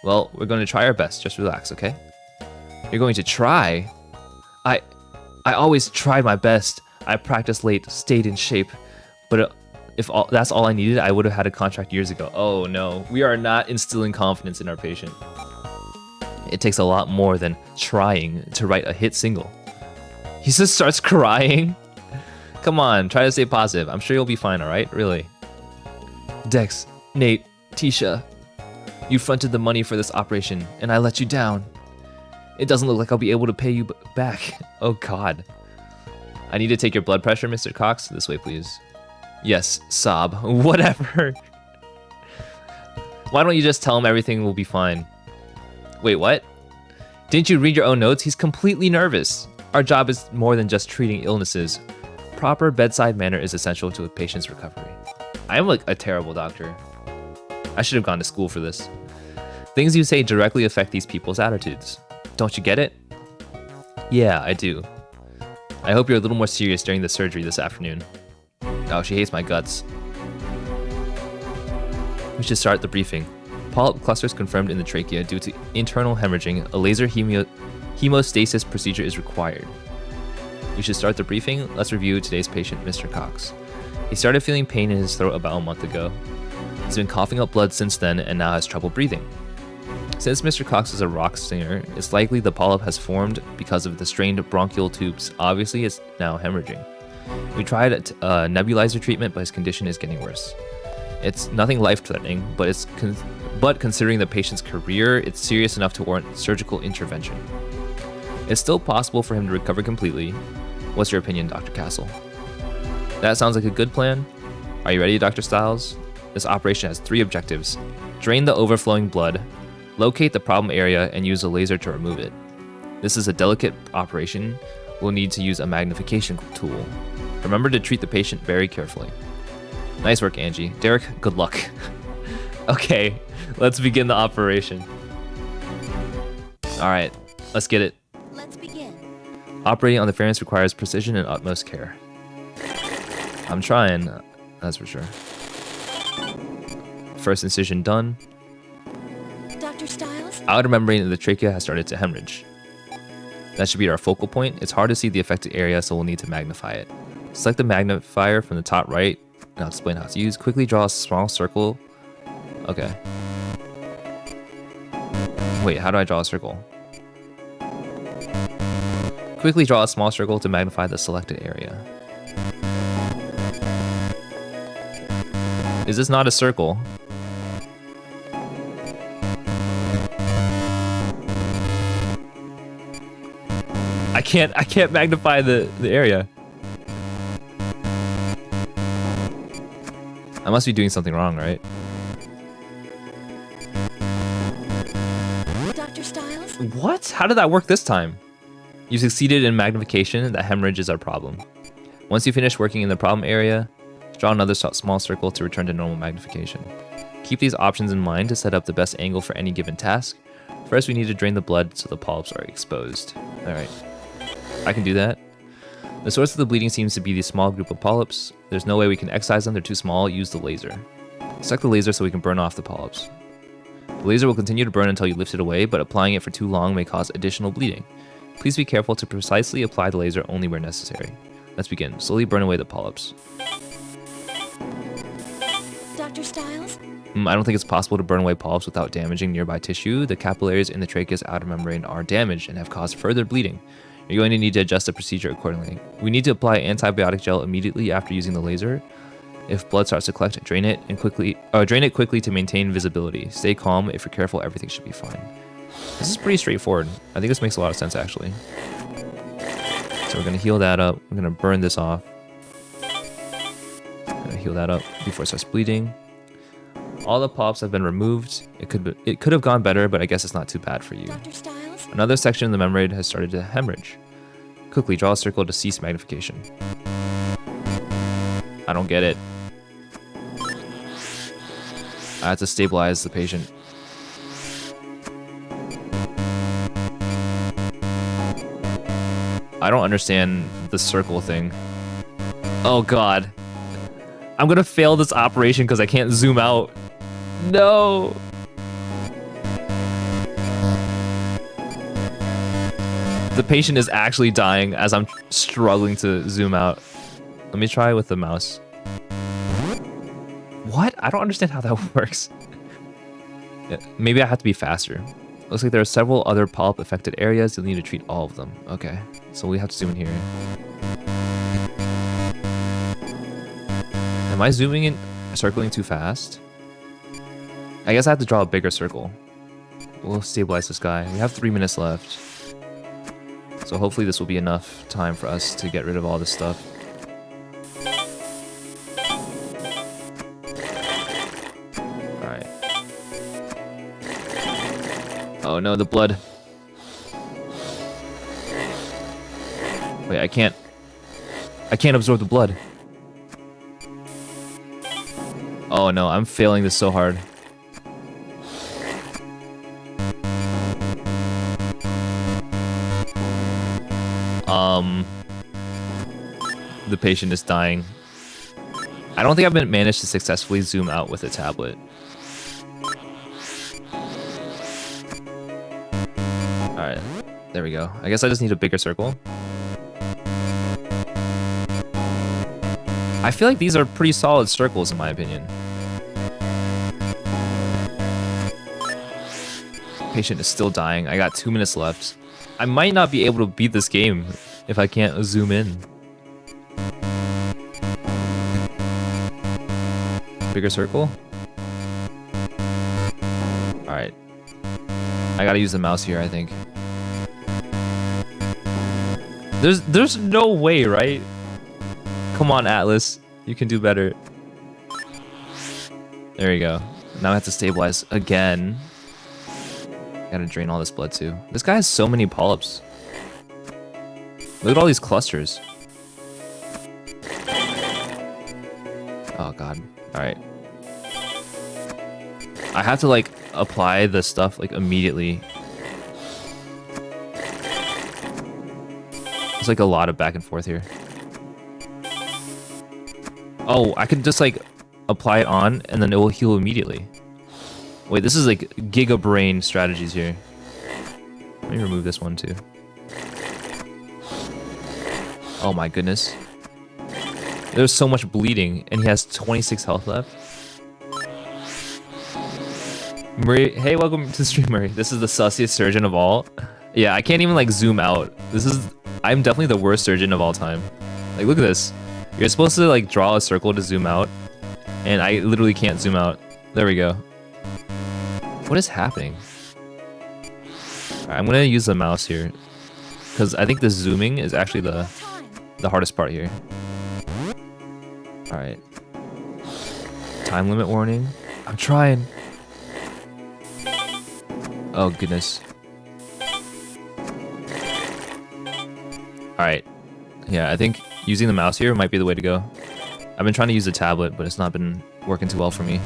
Speaker 1: Well, we're going to try our best. Just relax, okay? You're going to try? I always try my best. I practiced late, stayed in shape, but if that's all I needed, I would have had a contract years ago. Oh no, we are not instilling confidence in our patient. It takes a lot more than trying to write a hit single. He just starts crying. Come on, try to stay positive. I'm sure you'll be fine, alright? Really. Dex, Nate, Tisha, you fronted the money for this operation, and I let you down. It doesn't look like I'll be able to pay you back. Oh god. I need to take your blood pressure, Mr. Cox. This way, please. Yes, sob. Whatever. Why don't you just tell him everything will be fine? Wait, what? Didn't you read your own notes? He's completely nervous. Our job is more than just treating illnesses. Proper bedside manner is essential to a patient's recovery. I am like a terrible doctor. I should have gone to school for this. Things you say directly affect these people's attitudes. Don't you get it? Yeah, I do. I hope you're a little more serious during the surgery this afternoon. Oh, she hates my guts. We should start the briefing. Polyp clusters confirmed in the trachea due to internal hemorrhaging. A laser hemostasis procedure is required. We should start the briefing. Let's review today's patient, Mr. Cox. He started feeling pain in his throat about a month ago. He's been coughing up blood since then and now has trouble breathing. Since Mr. Cox is a rock singer, it's likely the polyp has formed because of the strained bronchial tubes. Obviously, it's now hemorrhaging. We tried a nebulizer treatment, but his condition is getting worse. It's nothing life-threatening, but considering the patient's career, it's serious enough to warrant surgical intervention. It's still possible for him to recover completely. What's your opinion, Dr. Castle? That sounds like a good plan. Are you ready, Dr. Stiles? This operation has 3 objectives. Drain the overflowing blood, locate the problem area, and use a laser to remove it. This is a delicate operation. We'll need to use a magnification tool. Remember to treat the patient very carefully. Nice work, Angie. Derek, good luck. Okay, let's begin the operation. All right, let's get it.
Speaker 2: Let's begin.
Speaker 1: Operating on the pharynx requires precision and utmost care. I'm trying, that's for sure. First incision done.
Speaker 2: Dr. Stiles?
Speaker 1: Outer membrane of the trachea has started to hemorrhage. That should be our focal point. It's hard to see the affected area, so we'll need to magnify it. Select the magnifier from the top right, and I'll explain how it's used. Quickly draw a small circle. Okay. Wait, how do I draw a circle? Quickly draw a small circle to magnify the selected area. Is this not a circle? I can't magnify the area. I must be doing something wrong, right?
Speaker 2: Dr. Stiles?
Speaker 1: What? How did that work this time? You succeeded in magnification. The hemorrhage is our problem. Once you finish working in the problem area, draw another small circle to return to normal magnification. Keep these options in mind to set up the best angle for any given task. First, we need to drain the blood so the polyps are exposed. Alright. I can do that. The source of the bleeding seems to be the small group of polyps. There's no way we can excise them, they're too small. Use the laser. Select the laser so we can burn off the polyps. The laser will continue to burn until you lift it away, but applying it for too long may cause additional bleeding. Please be careful to precisely apply the laser only where necessary. Let's begin. Slowly burn away the polyps.
Speaker 2: Dr. Stiles?
Speaker 1: I don't think it's possible to burn away polyps without damaging nearby tissue. The capillaries in the trachea's outer membrane are damaged and have caused further bleeding. You're going to need to adjust the procedure accordingly. We need to apply antibiotic gel immediately after using the laser. If blood starts to collect, drain it quickly to maintain visibility. Stay calm. If you're careful, everything should be fine. This is pretty straightforward. I think this makes a lot of sense, actually. So we're going to heal that up. We're going to burn this off. I'm going to heal that up before it starts bleeding. All the polyps have been removed. It could have gone better, but I guess it's not too bad for you.
Speaker 2: Dr. Stiles?
Speaker 1: Another section of the membrane has started to hemorrhage. Quickly draw a circle to cease magnification. I don't get it. I have to stabilize the patient. I don't understand the circle thing. Oh god. I'm gonna fail this operation because I can't zoom out. No. The patient is actually dying as I'm struggling to zoom out. Let me try with the mouse. What? I don't understand how that works. Maybe I have to be faster. Looks like there are several other polyp affected areas. You'll need to treat all of them. Okay, so we have to zoom in here. Am I zooming in, circling too fast? I guess I have to draw a bigger circle. We'll stabilize this guy. We have 3 minutes left. So hopefully this will be enough time for us to get rid of all this stuff. Alright. Oh no, the blood. Wait, I can't absorb the blood. Oh no, I'm failing this so hard. The patient is dying. I don't think I've managed to successfully zoom out with a tablet. Alright, there we go. I guess I just need a bigger circle. I feel like these are pretty solid circles in my opinion. Patient is still dying. I got 2 minutes left. I might not be able to beat this game if I can't zoom in. Bigger circle. Alright. I gotta use the mouse here, I think. There's no way, right? Come on, Atlus. You can do better. There you go. Now I have to stabilize again. Gotta drain all this blood too. This guy has so many polyps. Look at all these clusters. Oh god. Alright. I have to like apply the stuff like immediately. There's like a lot of back and forth here. Oh, I can just like apply it on and then it will heal immediately. Wait, this is like giga brain strategies here. Let me remove this one too. Oh my goodness. There's so much bleeding and he has 26 health left. Murray, hey, welcome to the stream, Murray. This is the sussiest surgeon of all. Yeah, I can't even like zoom out. I'm definitely the worst surgeon of all time. Like, look at this. You're supposed to like draw a circle to zoom out and I literally can't zoom out. There we go. What is happening? Alright, I'm gonna use the mouse here because I think the zooming is actually the hardest part here. Alright. Time limit warning. I'm trying. Oh goodness. Alright. Yeah, I think using the mouse here might be the way to go. I've been trying to use the tablet, but it's not been working too well for me.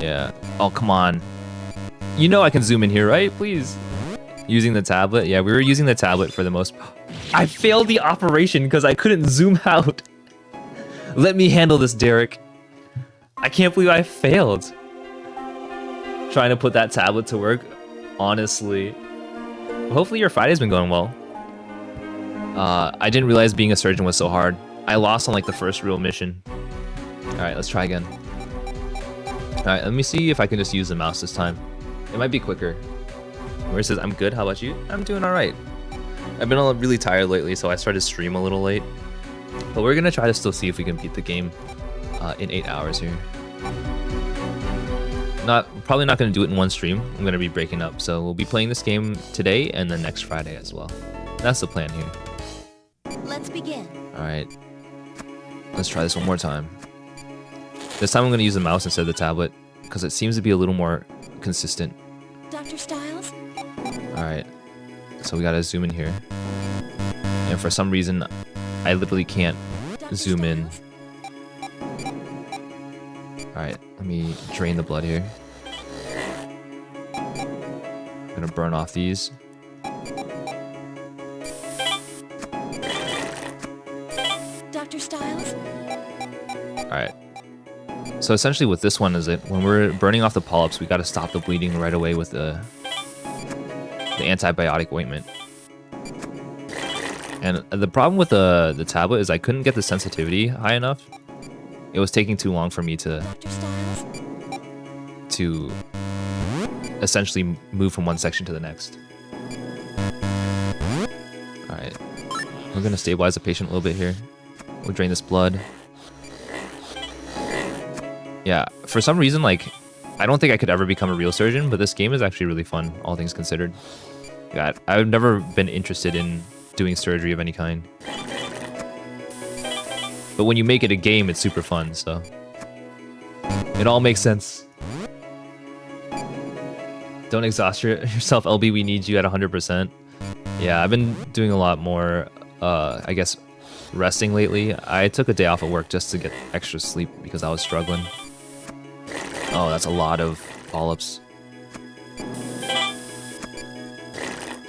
Speaker 1: Yeah. Oh, come on. You know I can zoom in here, right? Please. Using the tablet? Yeah, we were using the tablet for the most... I failed the operation because I couldn't zoom out. Let me handle this, Derek. I can't believe I failed. Trying to put that tablet to work. Honestly. Hopefully your Friday's been going well. I didn't realize being a surgeon was so hard. I lost on like the first real mission. Alright, let's try again. Alright, let me see if I can just use the mouse this time. It might be quicker. Where it says, I'm good, how about you? I'm doing alright. I've been really tired lately, so I started to stream a little late. But we're gonna try to still see if we can beat the game in 8 hours here. Probably not gonna do it in one stream. I'm gonna be breaking up, so we'll be playing this game today and then next Friday as well. That's the plan here.
Speaker 2: Let's begin.
Speaker 1: Alright. Let's try this one more time. This time I'm going to use the mouse instead of the tablet because it seems to be a little more consistent.
Speaker 2: Dr. Stiles?
Speaker 1: Alright. So we got to zoom in here. And for some reason, I literally can't zoom in. Alright, let me drain the blood here. I'm going to burn off these.
Speaker 2: Dr. Stiles?
Speaker 1: Alright. So essentially what this one is when we're burning off the polyps, we gotta stop the bleeding right away with the antibiotic ointment. And the problem with the tablet is I couldn't get the sensitivity high enough. It was taking too long for me to essentially move from one section to the next. Alright. We're gonna stabilize the patient a little bit here. We'll drain this blood. Yeah, for some reason, like, I don't think I could ever become a real surgeon, but this game is actually really fun, all things considered. God, I've never been interested in doing surgery of any kind. But when you make it a game, it's super fun, so... It all makes sense. Don't exhaust yourself, LB, we need you at 100%. Yeah, I've been doing a lot more, I guess, resting lately. I took a day off of work just to get extra sleep because I was struggling. Oh, that's a lot of polyps.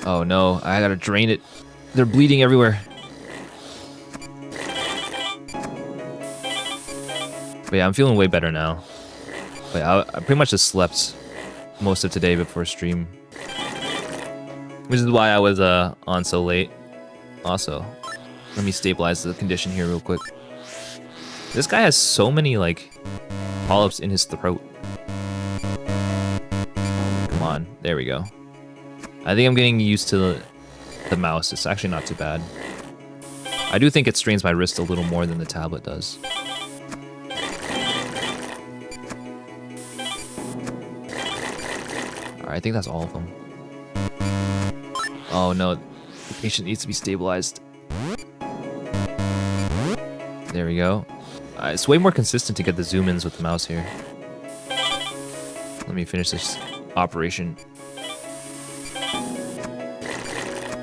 Speaker 1: Oh no, I gotta drain it. They're bleeding everywhere. But yeah, I'm feeling way better now. But yeah, I pretty much just slept most of today before stream. Which is why I was on so late. Also, let me stabilize the condition here real quick. This guy has so many like polyps in his throat. Come on, there we go. I think I'm getting used to the mouse. It's actually not too bad. I do think it strains my wrist a little more than the tablet does. Alright, I think that's all of them. Oh no, the patient needs to be stabilized. There we go. It's way more consistent to get the zoom-ins with the mouse here. Let me finish this operation.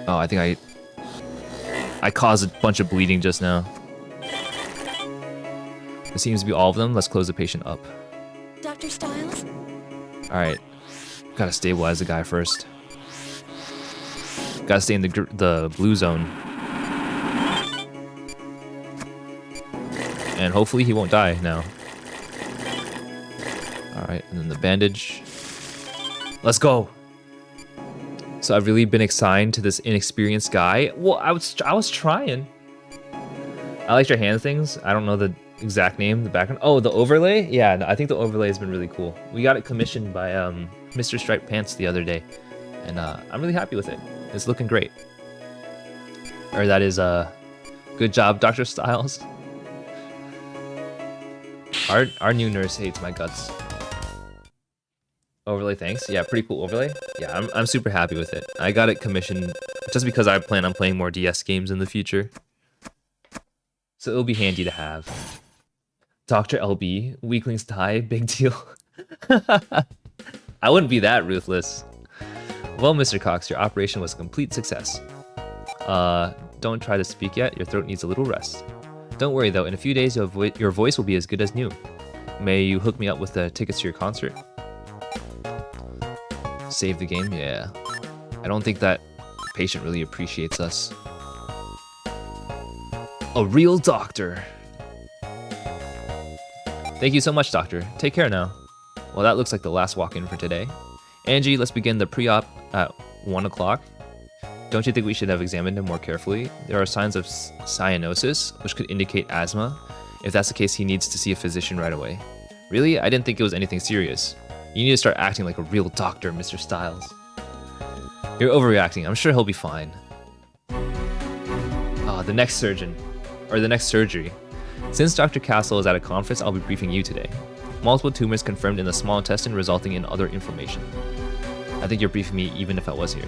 Speaker 1: Oh, I think I caused a bunch of bleeding just now. It seems to be all of them. Let's close the patient up.
Speaker 2: Dr. Stiles?
Speaker 1: Alright. Gotta stabilize the guy first. Gotta stay in the blue zone. And hopefully he won't die now. Alright, and then the bandage. Let's go! So I've really been assigned to this inexperienced guy. Well, I was trying. I liked your hand things. I don't know the exact name, the background. Oh, the overlay? Yeah, no, I think the overlay has been really cool. We got it commissioned by Mr. Striped Pants the other day. And I'm really happy with it. It's looking great. Or that is good job, Dr. Stiles. Our new nurse hates my guts. Overlay, thanks. Yeah, pretty cool overlay. Yeah, I'm super happy with it. I got it commissioned just because I plan on playing more DS games in the future. So it'll be handy to have. Dr. LB, weaklings die, big deal. I wouldn't be that ruthless. Well, Mr. Cox, your operation was a complete success. Don't try to speak yet, your throat needs a little rest. Don't worry though, in a few days your voice will be as good as new. May you hook me up with the tickets to your concert? Save the game? Yeah. I don't think that patient really appreciates us. A real doctor. Thank you so much, doctor. Take care now. Well, that looks like the last walk-in for today. Angie, let's begin the pre-op at 1 o'clock. Don't you think we should have examined him more carefully? There are signs of cyanosis, which could indicate asthma. If that's the case, he needs to see a physician right away. Really? I didn't think it was anything serious. You need to start acting like a real doctor, Mr. Stiles. You're overreacting. I'm sure he'll be fine. The next surgeon. Or the next surgery. Since Dr. Castle is at a conference, I'll be briefing you today. Multiple tumors confirmed in the small intestine resulting in other inflammation. I think you're briefing me even if I was here.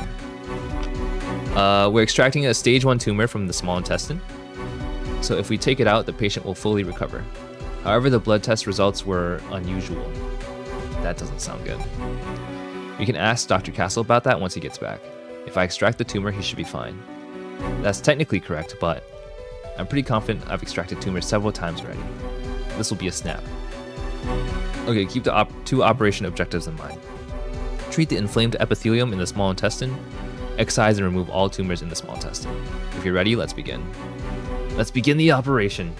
Speaker 1: We're extracting a stage 1 tumor from the small intestine. So if we take it out, the patient will fully recover. However, the blood test results were unusual. That doesn't sound good. We can ask Dr. Castle about that once he gets back. If I extract the tumor, he should be fine. That's technically correct, but I'm pretty confident I've extracted tumors several times already. This will be a snap. Okay, keep the two operation objectives in mind. Treat the inflamed epithelium in the small intestine. Excise and remove all tumors in the small intestine. If you're ready, let's begin. Let's begin the operation.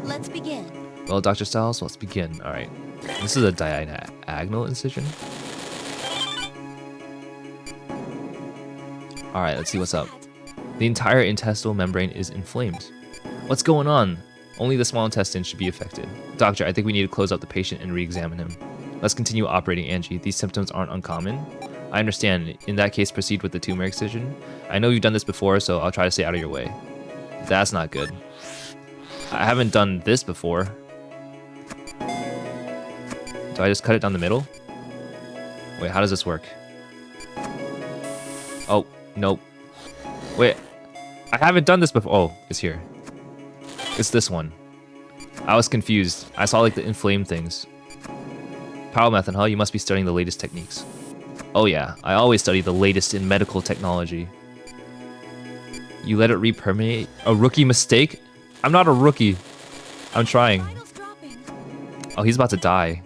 Speaker 2: Let's begin.
Speaker 1: Well, Dr. Stiles, let's begin. All right. This is a diagonal incision. All right, let's see what's up. The entire intestinal membrane is inflamed. What's going on? Only the small intestine should be affected. Doctor, I think we need to close out the patient and re-examine him. Let's continue operating, Angie. These symptoms aren't uncommon. I understand. In that case, proceed with the tumor excision. I know you've done this before, so I'll try to stay out of your way. That's not good. I haven't done this before. Do I just cut it down the middle? Wait, how does this work? Oh, nope. Wait, I haven't done this before. Oh, it's here. It's this one. I was confused. I saw like the inflamed things. Power method, huh? You must be studying the latest techniques. Oh yeah, I always study the latest in medical technology. You let it re-permeate? A rookie mistake? I'm not a rookie. I'm trying. Oh, he's about to die.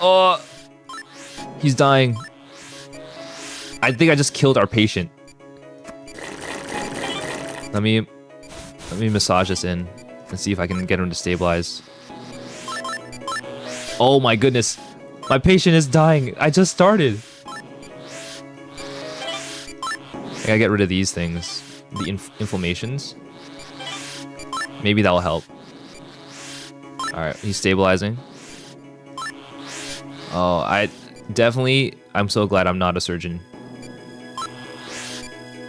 Speaker 1: Oh, he's dying. I think I just killed our patient. Let me massage this in and see if I can get him to stabilize. Oh my goodness. My patient is dying. I just started. I gotta get rid of these things. The inflammations. Maybe that'll help. Alright, he's stabilizing. Oh, I'm so glad I'm not a surgeon.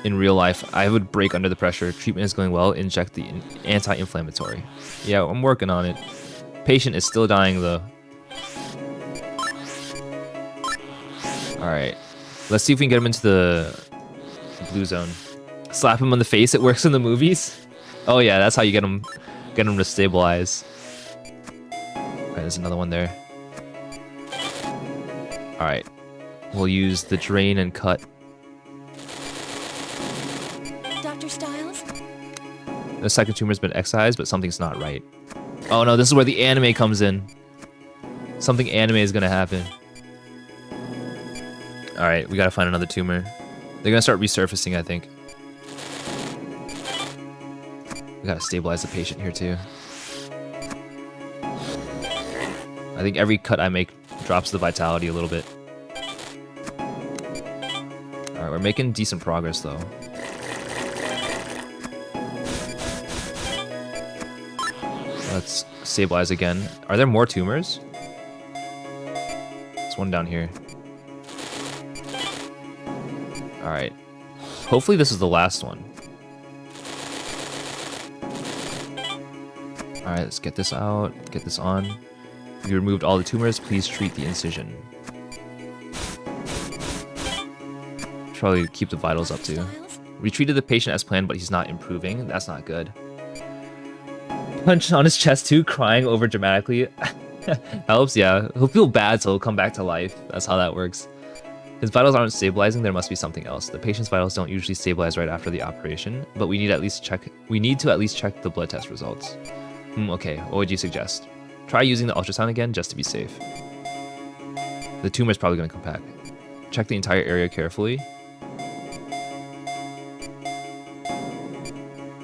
Speaker 1: In real life, I would break under the pressure. Treatment is going well. Inject the anti-inflammatory. Yeah, I'm working on it. Patient is still dying though. Alright. Let's see if we can get him into the blue zone. Slap him on the face. It works in the movies. Oh yeah, that's how you get him to stabilize. Alright, there's another one there. Alright. We'll use the drain and cut.
Speaker 2: Dr. Stiles?
Speaker 1: The second tumor's been excised, but something's not right. Oh no, this is where the anime comes in. Something anime is gonna happen. Alright, we gotta find another tumor. They're gonna start resurfacing, I think. We gotta stabilize the patient here too. I think every cut I make drops the vitality a little bit. Alright, we're making decent progress though. Let's stabilize again. Are there more tumors? There's one down here. Alright. Hopefully this is the last one. Alright, let's get this out. Get this on. You removed all the tumors. Please treat the incision. Probably keep the vitals up too. We treated the patient as planned, but he's not improving. That's not good. Punch on his chest too, crying over dramatically. Helps, yeah. He'll feel bad, so he'll come back to life. That's how that works. His vitals aren't stabilizing. There must be something else. The patient's vitals don't usually stabilize right after the operation, but we need to at least check the blood test results. Okay, what would you suggest? Try using the ultrasound again just to be safe. The tumor's probably going to come back. Check the entire area carefully.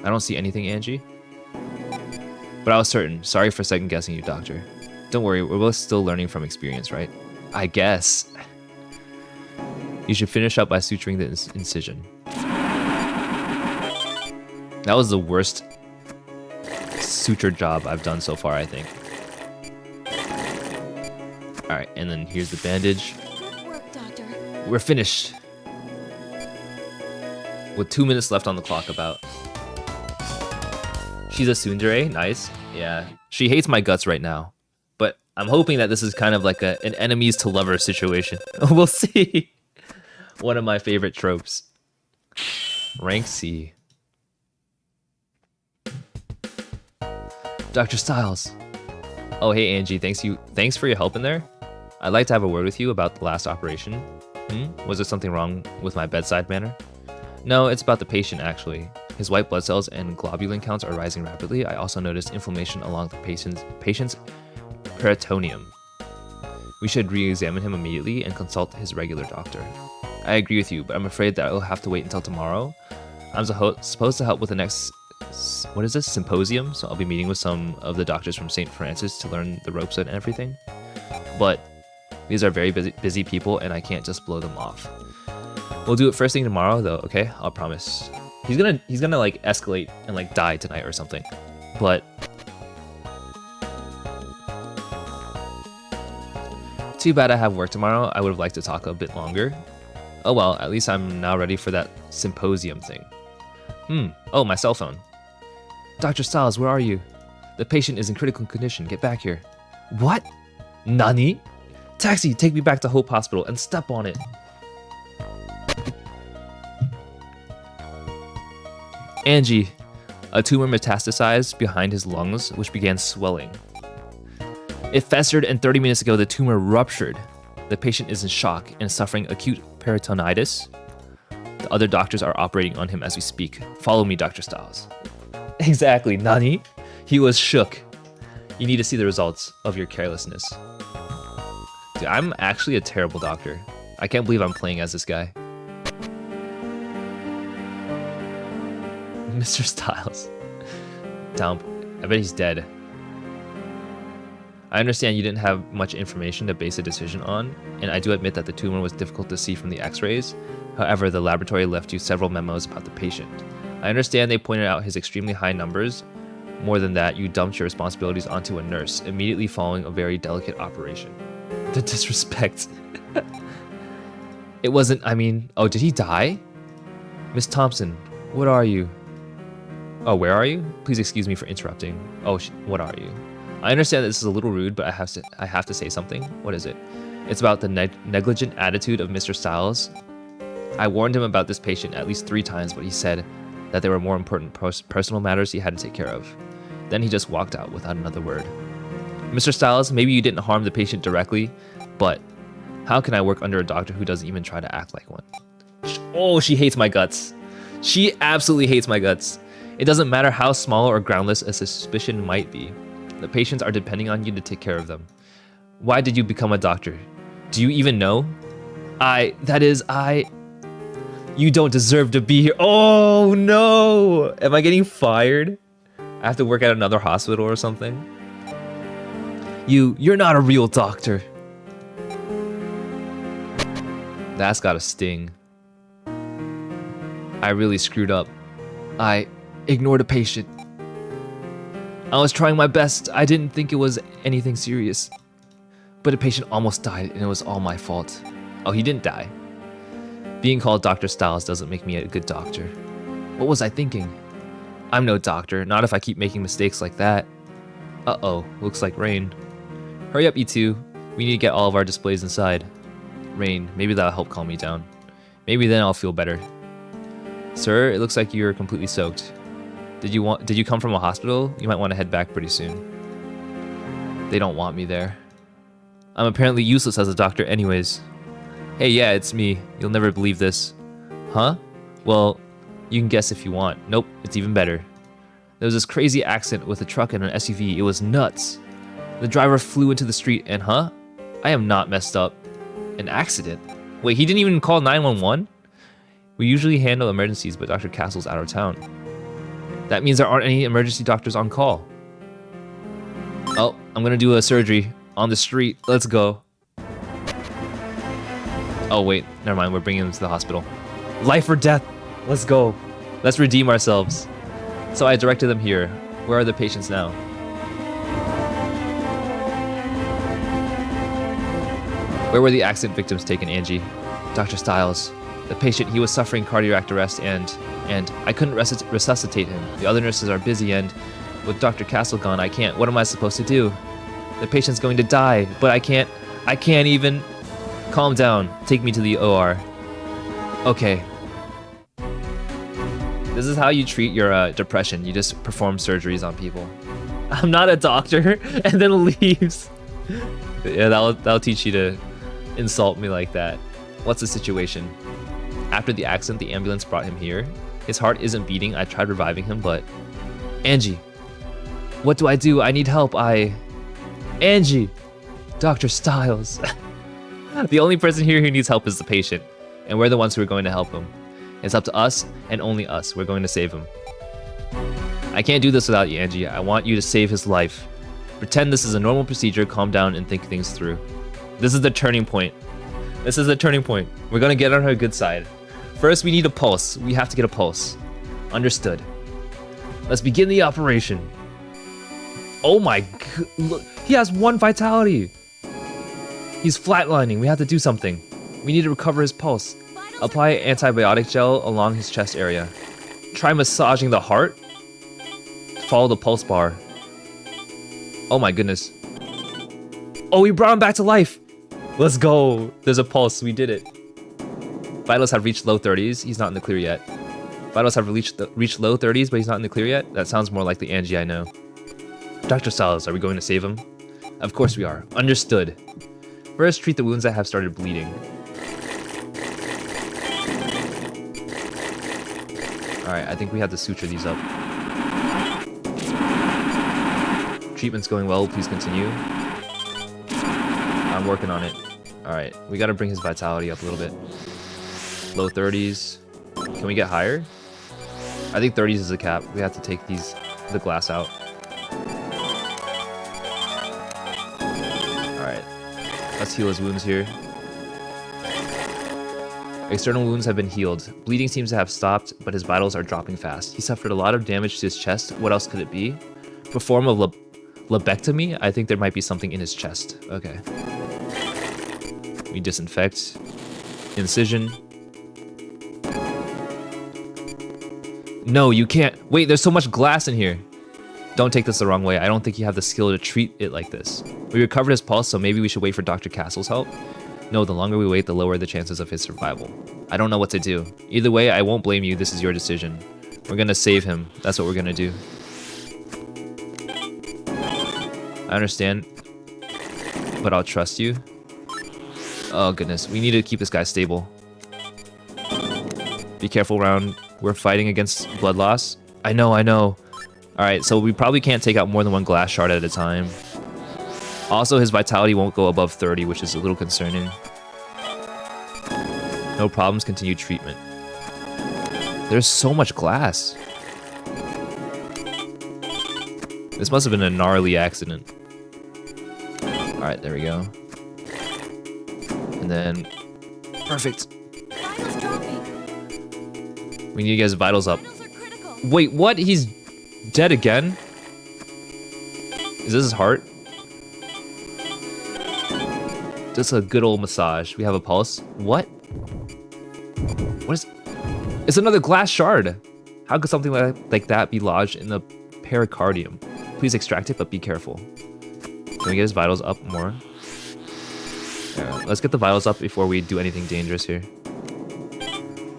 Speaker 1: I don't see anything, Angie. But I was certain. Sorry for second guessing you, doctor. Don't worry, we're both still learning from experience, right? I guess. You should finish up by suturing the incision. That was the worst suture job I've done so far, I think. Alright, and then here's the bandage.
Speaker 2: Good work, Doctor.
Speaker 1: We're finished. With 2 minutes left on the clock about. She's a tsundere, nice. Yeah, she hates my guts right now. But I'm hoping that this is kind of like an enemies to lover situation. We'll see. One of my favorite tropes. Rank C. Dr. Stiles. Oh, hey Angie, thanks for your help in there. I'd like to have a word with you about the last operation. Was there something wrong with my bedside manner? No, it's about the patient actually. His white blood cells and globulin counts are rising rapidly. I also noticed inflammation along the patient's peritoneum. We should re-examine him immediately and consult his regular doctor. I agree with you, but I'm afraid that I'll have to wait until tomorrow. I'm supposed to help with the next, what is this, symposium? So I'll be meeting with some of the doctors from St. Francis to learn the ropes and everything. But these are very busy people and I can't just blow them off. We'll do it first thing tomorrow though, okay? I'll promise. He's gonna like escalate and like die tonight or something. But too bad I have work tomorrow. I would have liked to talk a bit longer. Oh well, at least I'm now ready for that symposium thing. Oh, my cell phone. Dr. Stiles, where are you? The patient is in critical condition. Get back here. What? Nani? Taxi, take me back to Hope Hospital and step on it. Angie, a tumor metastasized behind his lungs, which began swelling. It festered and 30 minutes ago the tumor ruptured. The patient is in shock and suffering acute peritonitis. The other doctors are operating on him as we speak. Follow me, Dr. Stiles. Exactly, Nani? He was shook. You need to see the results of your carelessness. Dude, I'm actually a terrible doctor. I can't believe I'm playing as this guy. Mr. Styles. Down. I bet he's dead. I understand you didn't have much information to base a decision on, and I do admit that the tumor was difficult to see from the x-rays. However, the laboratory left you several memos about the patient. I understand they pointed out his extremely high numbers. More than that, you dumped your responsibilities onto a nurse, immediately following a very delicate operation. The disrespect. It wasn't, I mean, oh, did he die? Miss Thompson, what are you? Oh, where are you? Please excuse me for interrupting. Oh, what are you? I understand that this is a little rude, but I have to say something. What is it? It's about the negligent attitude of Mr. Styles. I warned him about this patient at least 3 times, but he said that there were more important personal matters he had to take care of. Then he just walked out without another word. Mr. Styles, maybe you didn't harm the patient directly, but how can I work under a doctor who doesn't even try to act like one? Oh, she hates my guts. She absolutely hates my guts. It doesn't matter how small or groundless a suspicion might be. The patients are depending on you to take care of them. Why did you become a doctor? Do you even know? You don't deserve to be here. Oh no! Am I getting fired? I have to work at another hospital or something? You're not a real doctor. That's gotta sting. I really screwed up. I ignored a patient. I was trying my best. I didn't think it was anything serious. But a patient almost died and it was all my fault. Oh, he didn't die. Being called Dr. Styles doesn't make me a good doctor. What was I thinking? I'm no doctor, not if I keep making mistakes like that. Uh-oh, looks like rain. Hurry up, E2. We need to get all of our displays inside. Rain, maybe that'll help calm me down. Maybe then I'll feel better. Sir, it looks like you're completely soaked. Did you come from a hospital? You might want to head back pretty soon. They don't want me there. I'm apparently useless as a doctor anyways. Hey, yeah, it's me. You'll never believe this. Huh? Well, you can guess if you want. Nope, it's even better. There was this crazy accident with a truck and an SUV. It was nuts. The driver flew into the street and I am not messed up. An accident? Wait, he didn't even call 911? We usually handle emergencies, but Dr. Castle's out of town. That means there aren't any emergency doctors on call. Oh, I'm gonna do a surgery on the street. Let's go. Oh wait, never mind, we're bringing him to the hospital. Life or death, let's go. Let's redeem ourselves. So I directed them here. Where are the patients now? Where were the accident victims taken, Angie? Dr. Styles. The patient, he was suffering cardiac arrest and I couldn't resuscitate him. The other nurses are busy and with Dr. Castle gone, I can't. What am I supposed to do? The patient's going to die, but I can't even. Calm down. Take me to the OR. Okay. This is how you treat your depression. You just perform surgeries on people. I'm not a doctor, and then leaves. Yeah, that'll teach you to insult me like that. What's the situation? After the accident, the ambulance brought him here. His heart isn't beating. I tried reviving him, but... Angie. What do? I need help. Angie. Dr. Styles. The only person here who needs help is the patient, and we're the ones who are going to help him. It's up to us, and only us. We're going to save him. I can't do this without you, Angie. I want you to save his life. Pretend this is a normal procedure, calm down, and think things through. This is the turning point. This is the turning point. We're gonna get on her good side. First, we need a pulse. We have to get a pulse. Understood. Let's begin the operation. Oh my god, look, he has 1 vitality. He's flatlining. We have to do something. We need to recover his pulse. Apply antibiotic gel along his chest area. Try massaging the heart. Follow the pulse bar. Oh my goodness. Oh, we brought him back to life. Let's go. There's a pulse. We did it. Vitals have reached low 30s. He's not in the clear yet. Vitals have reached low 30s, but he's not in the clear yet. That sounds more like the Angie I know. Dr. Styles, are we going to save him? Of course we are. Understood. First, treat the wounds that have started bleeding. Alright, I think we have to suture these up. Treatment's going well, please continue. I'm working on it. Alright, we gotta bring his vitality up a little bit. Low 30s. Can we get higher? I think 30s is the cap. We have to take the glass out. Alright. Let's heal his wounds here. External wounds have been healed. Bleeding seems to have stopped, but his vitals are dropping fast. He suffered a lot of damage to his chest. What else could it be? Perform a lobectomy? I think there might be something in his chest. Okay. We disinfect. Incision. No, you can't. Wait, there's so much glass in here. Don't take this the wrong way. I don't think you have the skill to treat it like this. We recovered his pulse, so maybe we should wait for Dr. Castle's help. No, the longer we wait, the lower the chances of his survival. I don't know what to do. Either way, I won't blame you. This is your decision. We're gonna save him. That's what we're gonna do. I understand, but I'll trust you. Oh goodness, we need to keep this guy stable. Be careful around. We're fighting against blood loss. I know. Alright, so we probably can't take out more than one glass shard at a time. Also, his vitality won't go above 30, which is a little concerning. No problems, continue treatment. There's so much glass. This must have been a gnarly accident. Alright, there we go. And then... Perfect.
Speaker 2: Vitals dropping.
Speaker 1: We need to get his vitals up.
Speaker 2: Vitals are critical.
Speaker 1: Wait, what? He's dead again? Is this his heart? Just a good old massage. We have a pulse. What? What is... It's another glass shard. How could something like that be lodged in the pericardium? Please extract it, but be careful. Can we get his vitals up more? Yeah, let's get the vitals up before we do anything dangerous here.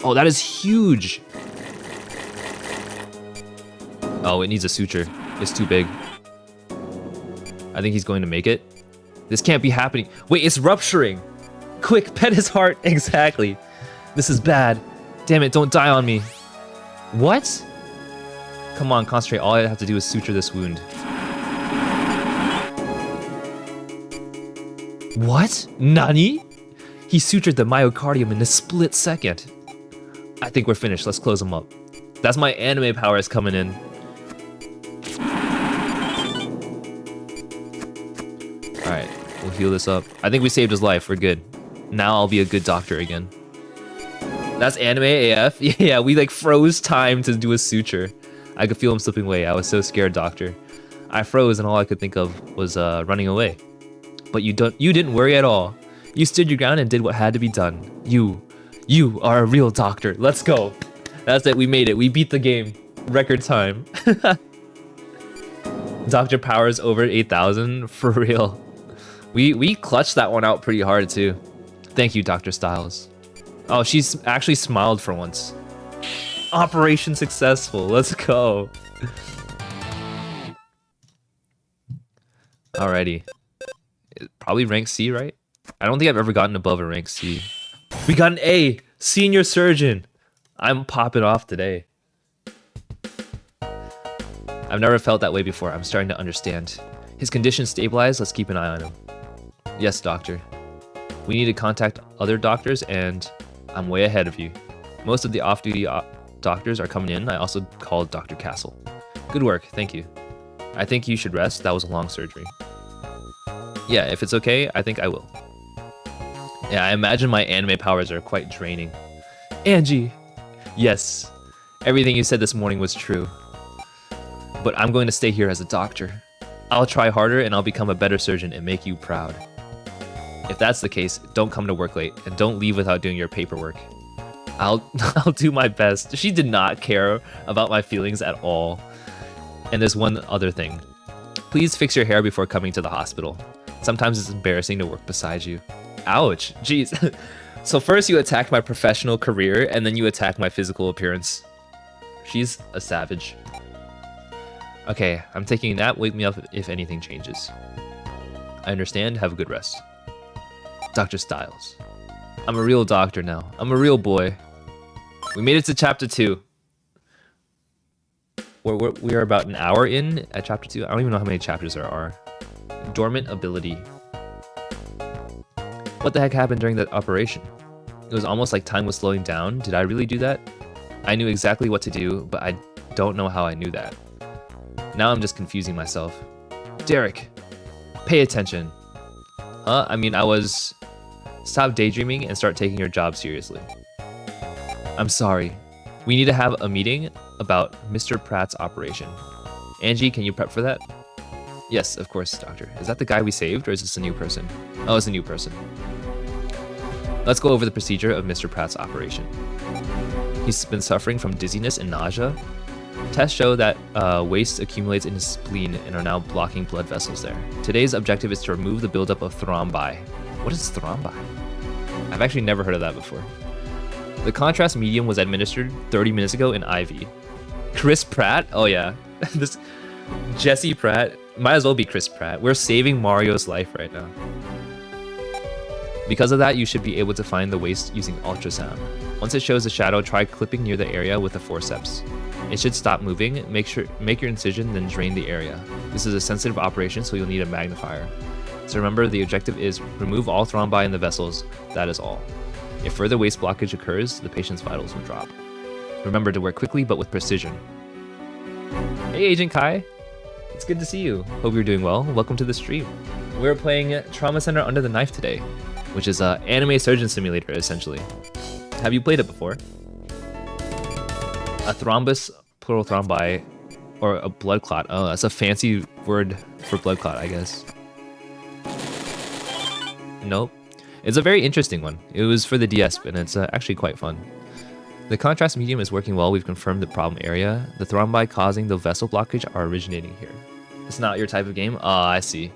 Speaker 1: Oh, that is huge. Oh, it needs a suture. It's too big. I think he's going to make it. This can't be happening. Wait, it's rupturing. Quick, pet his heart. Exactly. This is bad. Damn it, don't die on me. What? Come on, concentrate. All I have to do is suture this wound. What? Nani? He sutured the myocardium in a split second. I think we're finished. Let's close him up. That's my anime powers coming in. Alright, we'll heal this up. I think we saved his life. We're good. Now I'll be a good doctor again. That's anime AF? Yeah, we like froze time to do a suture. I could feel him slipping away. I was so scared, doctor. I froze and all I could think of was running away. But you didn't worry at all. You stood your ground and did what had to be done. You are a real doctor. Let's go. That's it. We made it. We beat the game. Record time. Dr. Powers over 8,000 for real. We clutched that one out pretty hard too. Thank you, Dr. Styles. Oh, she's actually smiled for once. Operation successful. Let's go. Alrighty. Probably rank C, right? I don't think I've ever gotten above a rank C. We got an A! Senior surgeon! I'm popping off today. I've never felt that way before. I'm starting to understand. His condition stabilized. Let's keep an eye on him. Yes, doctor. We need to contact other doctors, and I'm way ahead of you. Most of the off-duty doctors are coming in. I also called Dr. Castle. Good work. Thank you. I think you should rest. That was a long surgery. Yeah, if it's okay, I think I will. Yeah, I imagine my anime powers are quite draining. Angie! Yes, everything you said this morning was true. But I'm going to stay here as a doctor. I'll try harder and I'll become a better surgeon and make you proud. If that's the case, don't come to work late and don't leave without doing your paperwork. I'll do my best. She did not care about my feelings at all. And there's one other thing. Please fix your hair before coming to the hospital. Sometimes it's embarrassing to work beside you. Ouch. Jeez. So first you attacked my professional career, and then you attack my physical appearance. She's a savage. Okay, I'm taking a nap. Wake me up if anything changes. I understand. Have a good rest. Dr. Styles. I'm a real doctor now. I'm a real boy. We made it to chapter 2. We're about an hour in at chapter 2. I don't even know how many chapters there are. Dormant ability. What the heck happened during that operation? It was almost like time was slowing down. Did I really do that? I knew exactly what to do, but I don't know how I knew that. Now I'm just confusing myself. Derek, pay attention. Huh? I mean, Stop daydreaming and start taking your job seriously. I'm sorry. We need to have a meeting about Mr. Pratt's operation. Angie, can you prep for that? Yes, of course, Doctor. Is that the guy we saved, or is this a new person? Oh, it's a new person. Let's go over the procedure of Mr. Pratt's operation. He's been suffering from dizziness and nausea. Tests show that waste accumulates in his spleen and are now blocking blood vessels there. Today's objective is to remove the buildup of thrombi. What is thrombi? I've actually never heard of that before. The contrast medium was administered 30 minutes ago in IV. Chris Pratt? Oh yeah. This Jesse Pratt might as well be Chris Pratt. We're saving Mario's life right now. Because of that, you should be able to find the waste using ultrasound. Once it shows a shadow, try clipping near the area with a forceps. It should stop moving. Make your incision, then drain the area. This is a sensitive operation, so you'll need a magnifier. So remember, the objective is remove all thrombi in the vessels. That is all. If further waste blockage occurs, the patient's vitals will drop. Remember to work quickly but with precision. Hey Agent Kai, it's good to see you. Hope you're doing well. Welcome to the stream. We're playing Trauma Center Under the Knife today, which is an anime surgeon simulator essentially. Have you played it before? A thrombus, plural thrombi, or a blood clot. Oh, that's a fancy word for blood clot, I guess. Nope. It's a very interesting one. It was for the DS, and it's actually quite fun. The contrast medium is working well. We've confirmed the problem area. The thrombi causing the vessel blockage are originating here. It's not your type of game? Oh, I see.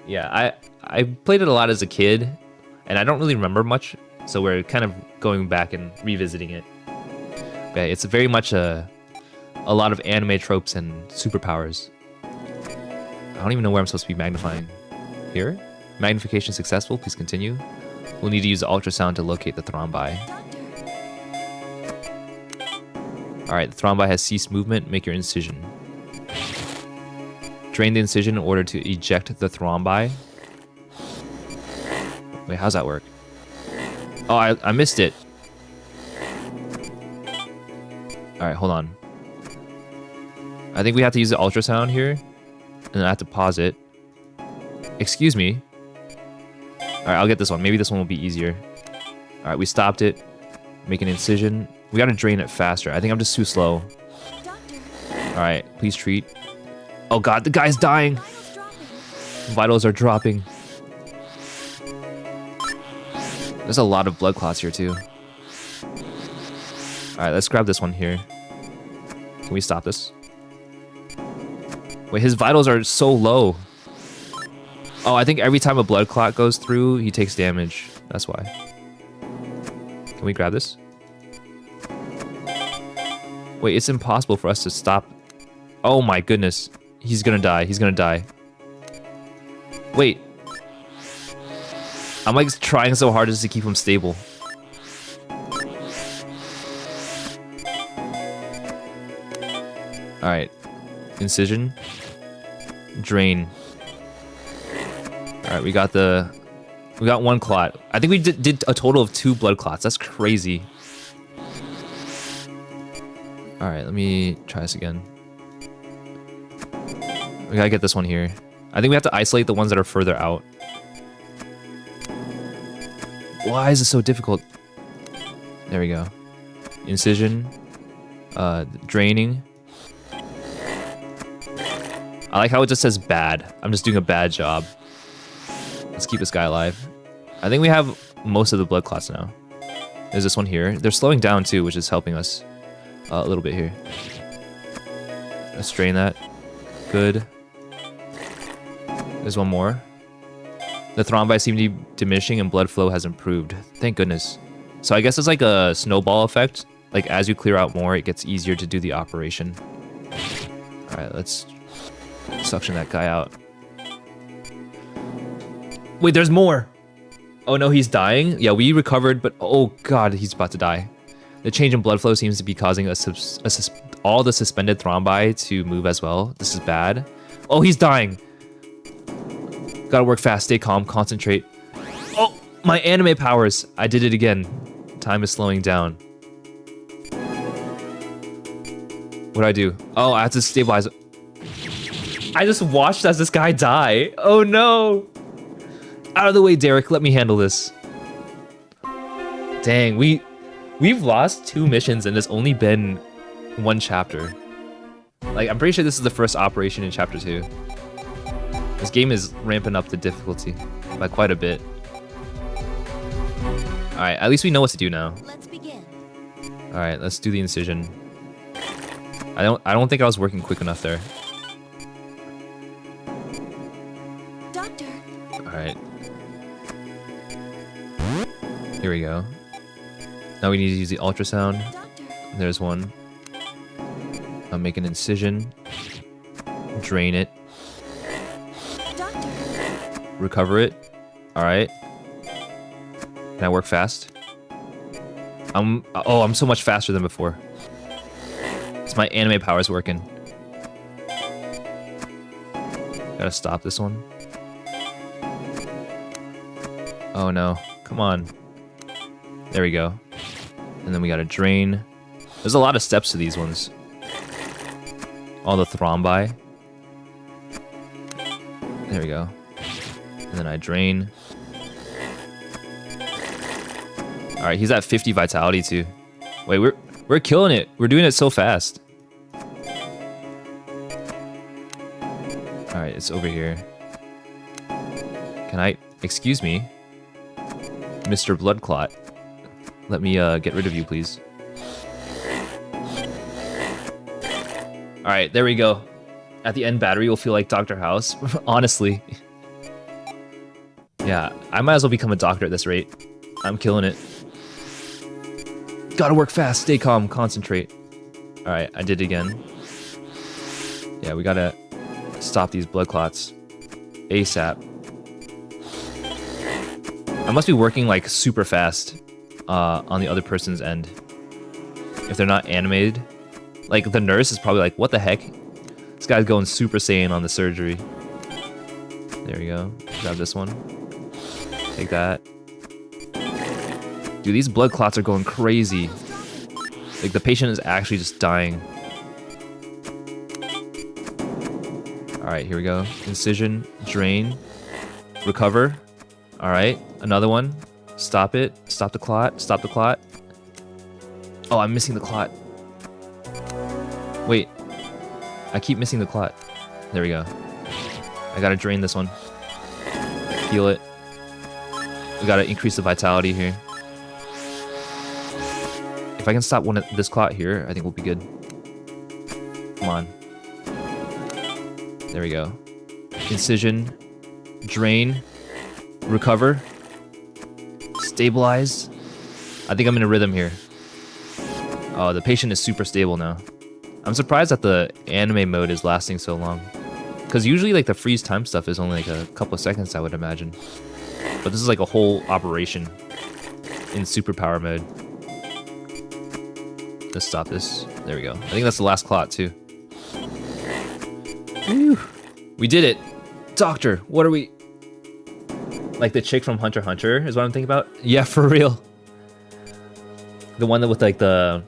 Speaker 1: Yeah, I played it a lot as a kid, and I don't really remember much, so we're kind of going back and revisiting it. But it's very much a lot of anime tropes and superpowers. I don't even know where I'm supposed to be magnifying. Here? Magnification successful, please continue. We'll need to use the ultrasound to locate the thrombi. Alright, the thrombi has ceased movement. Make your incision. Drain the incision in order to eject the thrombi. Wait, how's that work? Oh, I missed it. Alright, hold on. I think we have to use the ultrasound here. And I have to pause it. Excuse me. Alright, I'll get this one. Maybe this one will be easier. Alright, we stopped it. Make an incision. We gotta drain it faster. I think I'm just too slow. Alright, please treat. Oh god, the guy's dying! Vitals are dropping. There's a lot of blood clots here too. Alright, let's grab this one here. Can we stop this? Wait, his vitals are so low. Oh, I think every time a blood clot goes through, he takes damage. That's why. Can we grab this? Wait, it's impossible for us to stop. Oh my goodness. He's gonna die. He's gonna die. Wait. I'm like trying so hard just to keep him stable. Alright. Incision. Drain. Alright, we got one clot. I think we did a total of 2 blood clots. That's crazy. Alright, let me try this again. We gotta get this one here. I think we have to isolate the ones that are further out. Why is it so difficult? There we go. Incision. Draining. I like how it just says bad. I'm just doing a bad job. Let's keep this guy alive. I think we have most of the blood clots now. There's this one here. They're slowing down too, which is helping us a little bit here. Let's drain that. Good. There's one more. The thrombi seem to be diminishing and blood flow has improved. Thank goodness. So I guess it's like a snowball effect. Like as you clear out more, it gets easier to do the operation. Alright, let's suction that guy out. Wait, there's more! Oh no, he's dying? Yeah, we recovered, but oh god, he's about to die. The change in blood flow seems to be causing all the suspended thrombi to move as well. This is bad. Oh, he's dying! Gotta work fast, stay calm, concentrate. Oh, my anime powers! I did it again. Time is slowing down. What do I do? Oh, I have to stabilize. I just watched as this guy die. Oh no! Out of the way, Derek. Let me handle this. Dang, we've lost 2 missions and it's only been 1 chapter. Like, I'm pretty sure this is the first operation in chapter 2. This game is ramping up the difficulty by quite a bit. All right, at least we know what to do now.
Speaker 2: Let's begin.
Speaker 1: All right, let's do the incision. I don't think I was working quick enough there.
Speaker 2: Doctor.
Speaker 1: All right. Here we go. Now we need to use the ultrasound.
Speaker 2: Doctor.
Speaker 1: There's one. I'll make an incision. Drain it.
Speaker 2: Doctor.
Speaker 1: Recover it. All right. Can I work fast? I'm so much faster than before. It's my anime powers working. Gotta stop this one. Oh no, come on. There we go. And then we gotta drain. There's a lot of steps to these ones. All the thrombi. There we go. And then I drain. All right, he's at 50 vitality too. Wait, we're killing it. We're doing it so fast. All right, it's over here. Can I, excuse me, Mr. Blood Clot? Let me get rid of you, please. All right, there we go. At the end, battery will feel like Dr. House. Honestly. Yeah, I might as well become a doctor at this rate. I'm killing it. Gotta work fast, stay calm, concentrate. All right, I did it again. Yeah, we gotta stop these blood clots ASAP. I must be working like super fast on the other person's end. If they're not animated. Like the nurse is probably like, what the heck? This guy's going Super Saiyan on the surgery. There we go. Grab this one. Take that. Dude, these blood clots are going crazy. Like the patient is actually just dying. All right, here we go. Incision, drain, recover. All right, another one. Stop it. Stop the clot. Stop the clot. Oh, I'm missing the clot. Wait, I keep missing the clot. There we go. I gotta drain this one. Heal it. We gotta increase the vitality here. If I can stop one of this clot here, I think we'll be good. Come on. There we go. Incision, drain, recover, stabilize. I think I'm in a rhythm here. Oh, the patient is super stable now. I'm surprised that the anime mode is lasting so long. Because usually like the freeze time stuff is only like a couple of seconds, I would imagine. But this is like a whole operation in superpower mode. Let's stop this. There we go. I think that's the last clot too. Whew. We did it. Doctor, what are we... Like the chick from Hunter x Hunter is what I'm thinking about? Yeah, for real. The one that with like the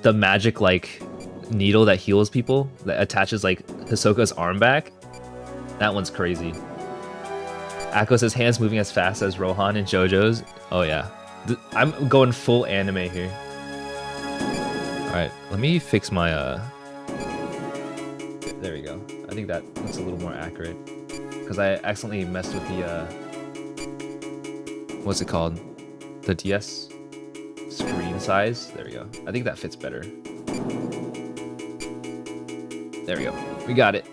Speaker 1: magic like needle that heals people, that attaches like Hisoka's arm back. That one's crazy. Akko says hands moving as fast as Rohan and JoJo's. Oh yeah. I'm going full anime here. Alright, let me fix my there we go. I think that looks a little more accurate. Because I accidentally messed with the what's it called? The DS screen size. There we go. I think that fits better. There we go. We got it.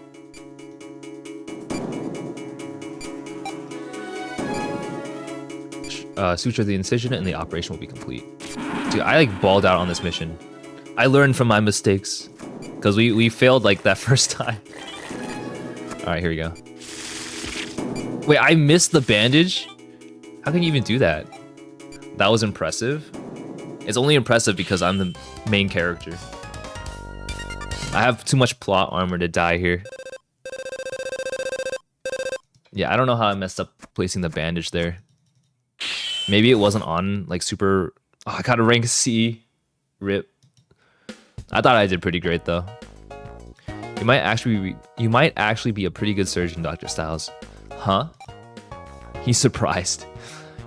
Speaker 1: Suture the incision and the operation will be complete. Dude, I like balled out on this mission. I learned from my mistakes. Because we failed like that first time. Alright, here we go. Wait, I missed the bandage? How can you even do that? That was impressive. It's only impressive because I'm the main character. I have too much plot armor to die here. Yeah, I don't know how I messed up placing the bandage there. Maybe it wasn't on like super... Oh, I got a rank C. RIP. I thought I did pretty great though. You might actually be a pretty good surgeon, Dr. Styles. Huh? He's surprised.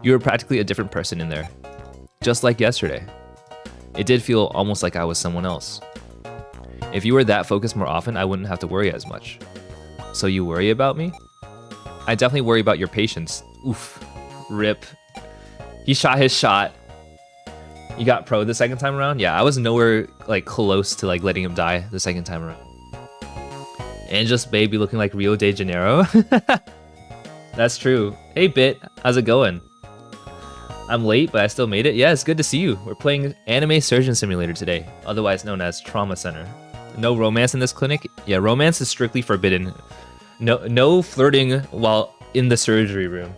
Speaker 1: You were practically a different person in there. Just like yesterday. It did feel almost like I was someone else. If you were that focused more often, I wouldn't have to worry as much. So you worry about me? I definitely worry about your patients. Oof. Rip. He shot his shot. You got pro the second time around? Yeah, I was nowhere like close to like letting him die the second time around. And just baby looking like Rio de Janeiro. That's true. Hey Bit, how's it going? I'm late, but I still made it. Yeah, it's good to see you. We're playing Anime Surgeon Simulator today, otherwise known as Trauma Center. No romance in this clinic? Yeah, romance is strictly forbidden. No flirting while in the surgery room.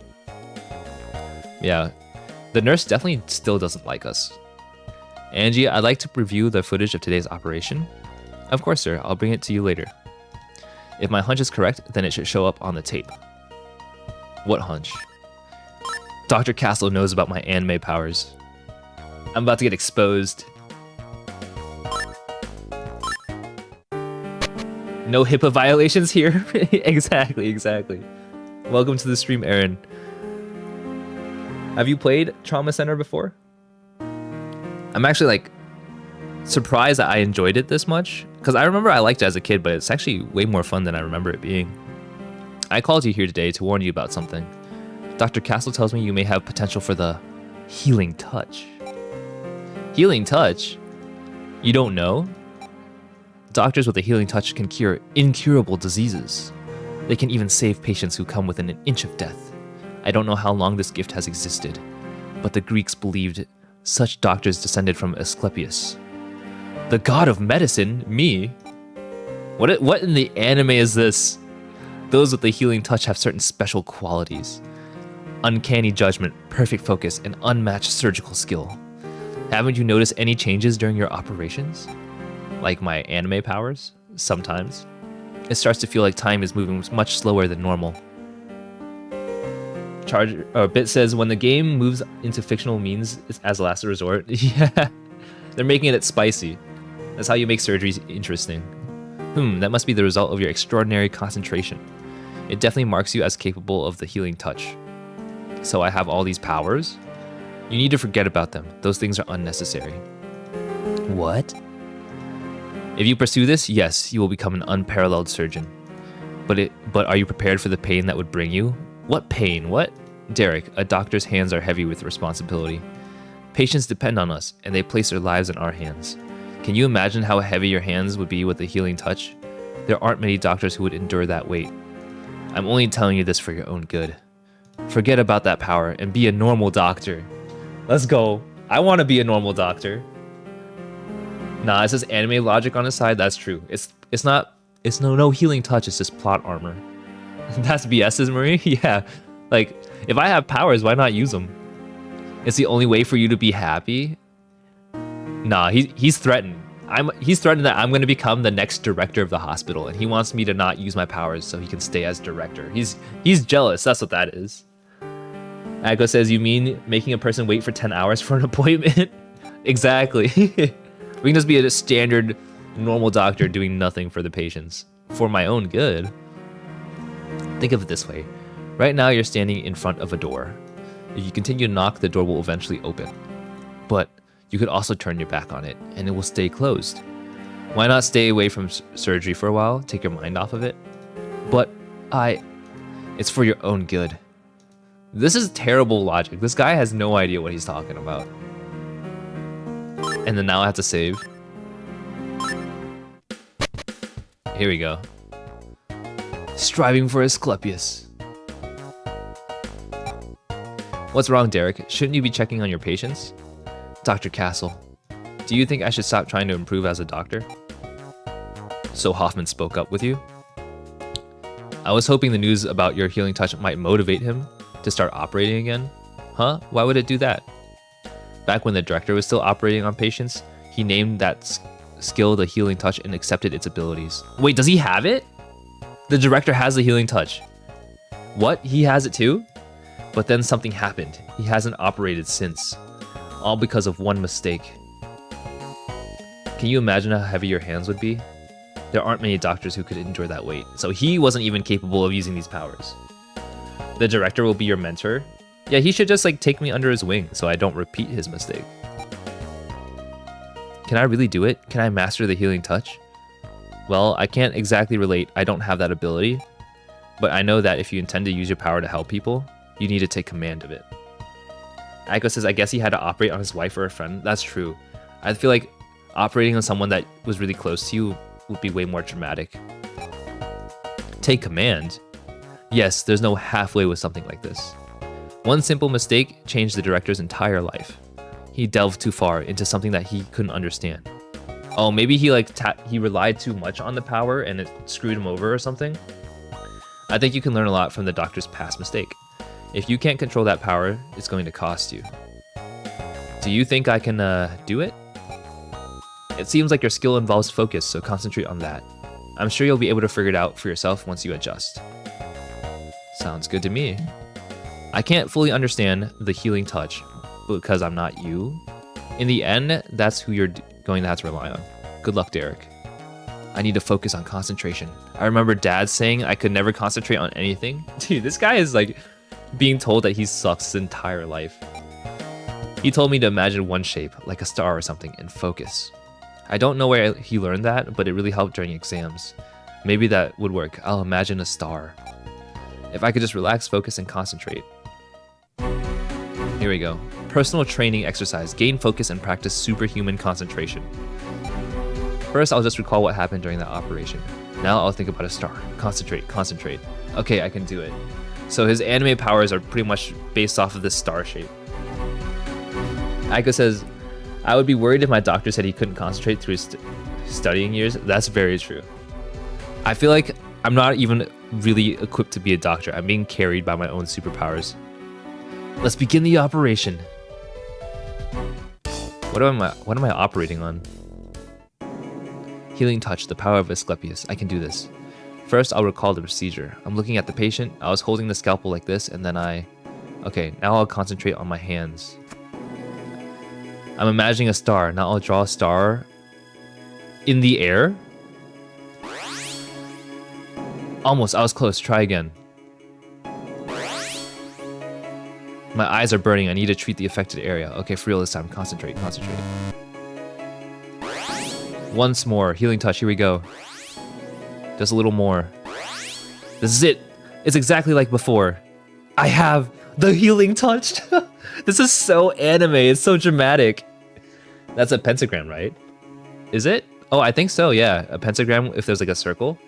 Speaker 1: Yeah, the nurse definitely still doesn't like us. Angie, I'd like to review the footage of today's operation. Of course, sir. I'll bring it to you later. If my hunch is correct, then it should show up on the tape. What hunch? Dr. Castle knows about my anime powers. I'm about to get exposed. No HIPAA violations here? Exactly. Welcome to the stream, Aaron. Have you played Trauma Center before? I'm actually like surprised that I enjoyed it this much, because I remember I liked it as a kid, but it's actually way more fun than I remember it being. I called you here today to warn you about something. Dr. Castle tells me you may have potential for the healing touch. Healing touch? You don't know? Doctors with a healing touch can cure incurable diseases. They can even save patients who come within an inch of death. I don't know how long this gift has existed, but the Greeks believed such doctors descended from Asclepius. The god of medicine? Me? What in the anime is this? Those with the healing touch have certain special qualities. Uncanny judgment, perfect focus, and unmatched surgical skill. Haven't you noticed any changes during your operations? Like my anime powers? Sometimes. It starts to feel like time is moving much slower than normal. Bit says, when the game moves into fictional means it's as a last resort. Yeah, they're making it spicy. That's how you make surgeries interesting. That must be the result of your extraordinary concentration. It definitely marks you as capable of the healing touch. So I have all these powers? You need to forget about them. Those things are unnecessary. What? If you pursue this, yes, you will become an unparalleled surgeon. But are you prepared for the pain that would bring you? What pain? What? Derek, a doctor's hands are heavy with responsibility. Patients depend on us, and they place their lives in our hands. Can you imagine how heavy your hands would be with a healing touch? There aren't many doctors who would endure that weight. I'm only telling you this for your own good. Forget about that power and be a normal doctor. Let's go. I want to be a normal doctor. Nah, it says anime logic on the side. That's true. It's no healing touch. It's just plot armor. That's BS, says Marie. Yeah, like if I have powers, why not use them? It's the only way for you to be happy. Nah, he's threatened. He's threatened that I'm going to become the next director of the hospital, and he wants me to not use my powers so he can stay as director. He's jealous. That's what that is. Aggo says, you mean making a person wait for 10 hours for an appointment? Exactly. We can just be a standard, normal doctor doing nothing for the patients. For my own good. Think of it this way. Right now you're standing in front of a door. If you continue to knock, the door will eventually open. But you could also turn your back on it, and it will stay closed. Why not stay away from surgery for a while, take your mind off of it? But it's for your own good. This is terrible logic. This guy has no idea what he's talking about. And then now I have to save. Here we go. Striving for Asclepius. What's wrong, Derek? Shouldn't you be checking on your patients? Dr. Castle, do you think I should stop trying to improve as a doctor? So Hoffman spoke up with you? I was hoping the news about your healing touch might motivate him to start operating again. Huh? Why would it do that? Back when the director was still operating on patients, he named that skill the healing touch and accepted its abilities. Wait, does he have it? The director has the healing touch. What? He has it too? But then something happened. He hasn't operated since. All because of one mistake. Can you imagine how heavy your hands would be? There aren't many doctors who could endure that weight, so he wasn't even capable of using these powers. The director will be your mentor. Yeah, he should just like take me under his wing so I don't repeat his mistake. Can I really do it? Can I master the healing touch? Well, I can't exactly relate. I don't have that ability, but I know that if you intend to use your power to help people, you need to take command of it. Aiko says, I guess he had to operate on his wife or a friend. That's true. I feel like operating on someone that was really close to you would be way more dramatic. Take command? Yes, there's no halfway with something like this. One simple mistake changed the director's entire life. He delved too far into something that he couldn't understand. Oh, maybe he he relied too much on the power and it screwed him over or something? I think you can learn a lot from the doctor's past mistake. If you can't control that power, it's going to cost you. Do you think I can do it? It seems like your skill involves focus, so concentrate on that. I'm sure you'll be able to figure it out for yourself once you adjust. Sounds good to me. I can't fully understand the healing touch because I'm not you. In the end, that's who you're going to have to rely on. Good luck, Derek. I need to focus on concentration. I remember Dad saying I could never concentrate on anything. Dude, this guy is like being told that he sucks his entire life. He told me to imagine one shape, like a star or something, and focus. I don't know where he learned that, but it really helped during exams. Maybe that would work. I'll imagine a star. If I could just relax, focus, and concentrate. Here we go. Personal training exercise. Gain focus and practice superhuman concentration. First, I'll just recall what happened during that operation. Now I'll think about a star. Concentrate, concentrate. Okay, I can do it. So his anime powers are pretty much based off of this star shape. Aiko says, I would be worried if my doctor said he couldn't concentrate through his studying years. That's very true. I feel like I'm not even really equipped to be a doctor. I'm being carried by my own superpowers. Let's begin the operation. What am I operating on? Healing touch, the power of Asclepius. I can do this. First, I'll recall the procedure. I'm looking at the patient. I was holding the scalpel like this, and then okay, now I'll concentrate on my hands. I'm imagining a star. Now I'll draw a star in the air. Almost, I was close. Try again. My eyes are burning. I need to treat the affected area. Okay, for real this time. Concentrate, concentrate. Once more. Healing touch. Here we go. Just a little more. This is it. It's exactly like before. I have the healing touch. This is so anime. It's so dramatic. That's a pentagram, right? Is it? Oh, I think so, yeah. A pentagram if there's like a circle.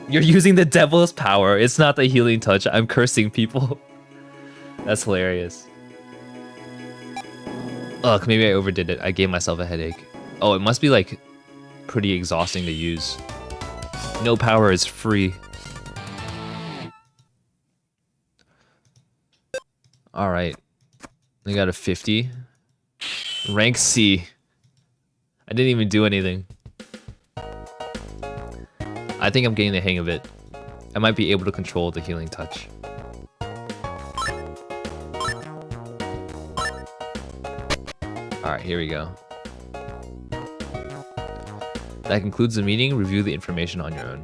Speaker 1: You're using the devil's power. It's not the healing touch. I'm cursing people. That's hilarious. Ugh, maybe I overdid it. I gave myself a headache. Oh, it must be like pretty exhausting to use. No power is free. Alright. I got a 50. Rank C. I didn't even do anything. I think I'm getting the hang of it. I might be able to control the healing touch. Alright, here we go. That concludes the meeting. Review the information on your own.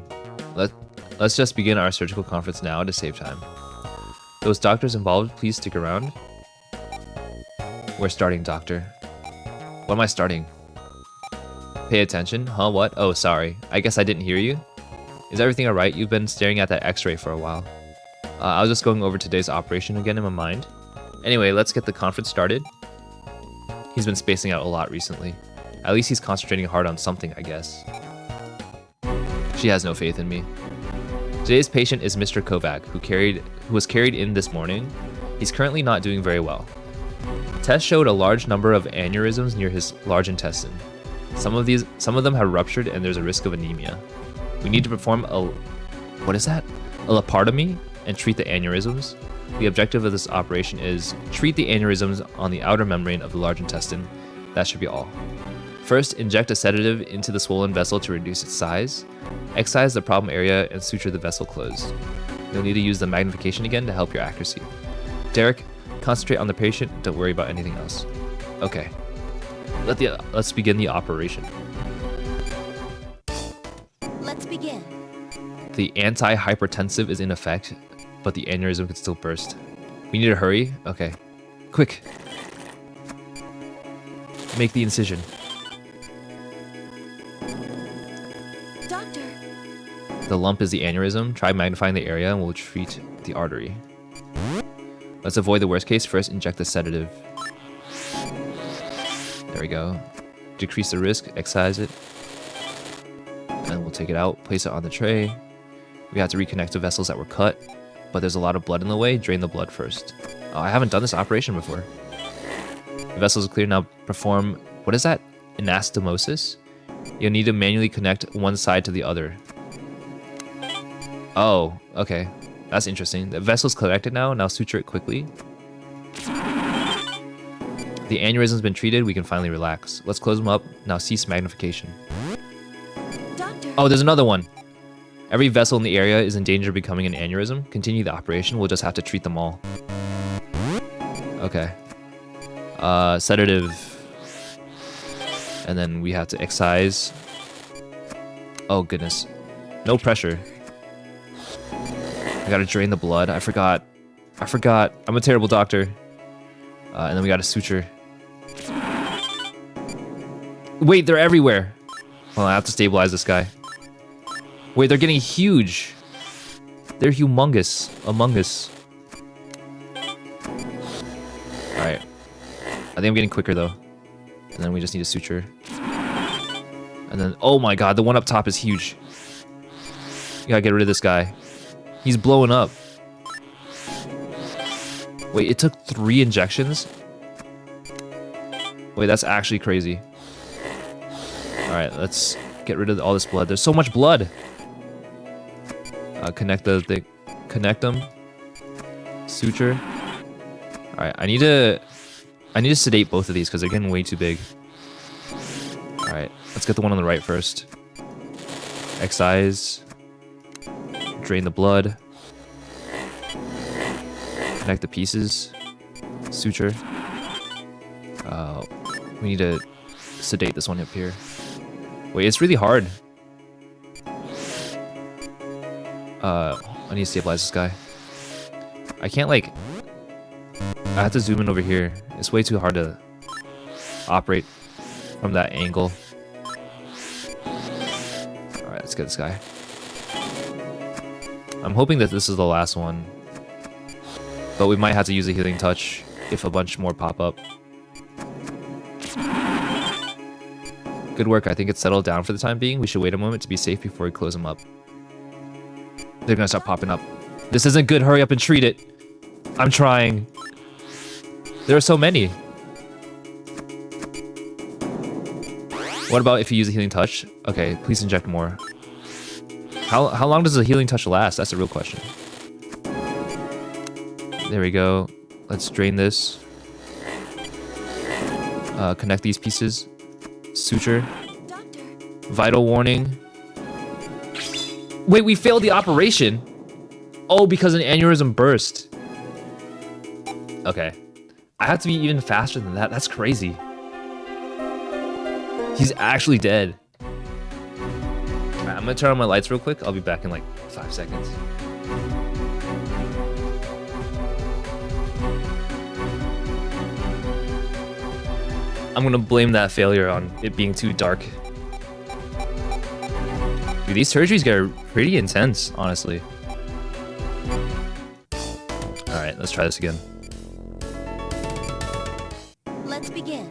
Speaker 1: Let's just begin our surgical conference now to save time. Those doctors involved, please stick around. We're starting, doctor. What am I starting? Pay attention? Huh, what? Oh, sorry. I guess I didn't hear you. Is everything alright? You've been staring at that x-ray for a while. I was just going over today's operation again in my mind. Anyway, let's get the conference started. He's been spacing out a lot recently. At least he's concentrating hard on something, I guess. She has no faith in me. Today's patient is Mr. Kovac, who was carried in this morning. He's currently not doing very well. Tests showed a large number of aneurysms near his large intestine. Some of them have ruptured and there's a risk of anemia. We need to perform a laparotomy and treat the aneurysms. The objective of this operation is treat the aneurysms on the outer membrane of the large intestine. That should be all. First, inject a sedative into the swollen vessel to reduce its size. Excise the problem area and suture the vessel closed. You'll need to use the magnification again to help your accuracy. Derek, concentrate on the patient. Don't worry about anything else. Okay. Let's begin the operation. The anti-hypertensive is in effect, but the aneurysm could still burst. We need to hurry? Okay. Quick. Make the incision.
Speaker 2: Doctor.
Speaker 1: The lump is the aneurysm. Try magnifying the area and we'll treat the artery. Let's avoid the worst case. First, inject the sedative. There we go. Decrease the risk. Excise it. And we'll take it out. Place it on the tray. We have to reconnect the vessels that were cut. But there's a lot of blood in the way. Drain the blood first. Oh, I haven't done this operation before. The vessels are clear. Now perform... What is that? Anastomosis? You'll need to manually connect one side to the other. Oh, okay. That's interesting. The vessel's connected now. Now suture it quickly. The aneurysm's been treated. We can finally relax. Let's close them up. Now cease magnification.
Speaker 2: Doctor.
Speaker 1: Oh, there's another one. Every vessel in the area is in danger of becoming an aneurysm. Continue the operation. We'll just have to treat them all. Okay. Sedative. And then we have to excise. Oh, goodness. No pressure. I gotta drain the blood. I forgot. I'm a terrible doctor. And then we gotta suture. Wait, they're everywhere. Well, I have to stabilize this guy. Wait, they're getting huge. They're humongous among us. Alright. I think I'm getting quicker though. And then we just need to suture. And then, oh my god, the one up top is huge. You gotta get rid of this guy. He's blowing up. Wait, it took 3 injections? Wait, that's actually crazy. Alright, let's get rid of all this blood. There's so much blood! Connect them. Suture. Alright, I need to sedate both of these because they're getting way too big. Alright, let's get the one on the right first. Excise. Drain the blood. Connect the pieces. Suture. We need to sedate this one up here. Wait, it's really hard. I need to stabilize this guy. I can't like... I have to zoom in over here. It's way too hard to operate from that angle. Alright, let's get this guy. I'm hoping that this is the last one. But we might have to use a healing touch if a bunch more pop up. Good work. I think it's settled down for the time being. We should wait a moment to be safe before we close them up. They're gonna start popping up. This isn't good. Hurry up and treat it. I'm trying. There are so many. What about if you use a healing touch? Okay, please inject more. How long does a healing touch last? That's a real question. There we go. Let's drain this. Connect these pieces. Suture.
Speaker 2: Doctor.
Speaker 1: Vital warning. Wait, we failed the operation? Oh, because an aneurysm burst. Okay. I have to be even faster than that. That's crazy. He's actually dead. Alright, I'm gonna turn on my lights real quick. I'll be back in like 5 seconds. I'm gonna blame that failure on it being too dark. Dude, these surgeries get pretty intense, honestly. Alright, let's try this again.
Speaker 2: Let's begin.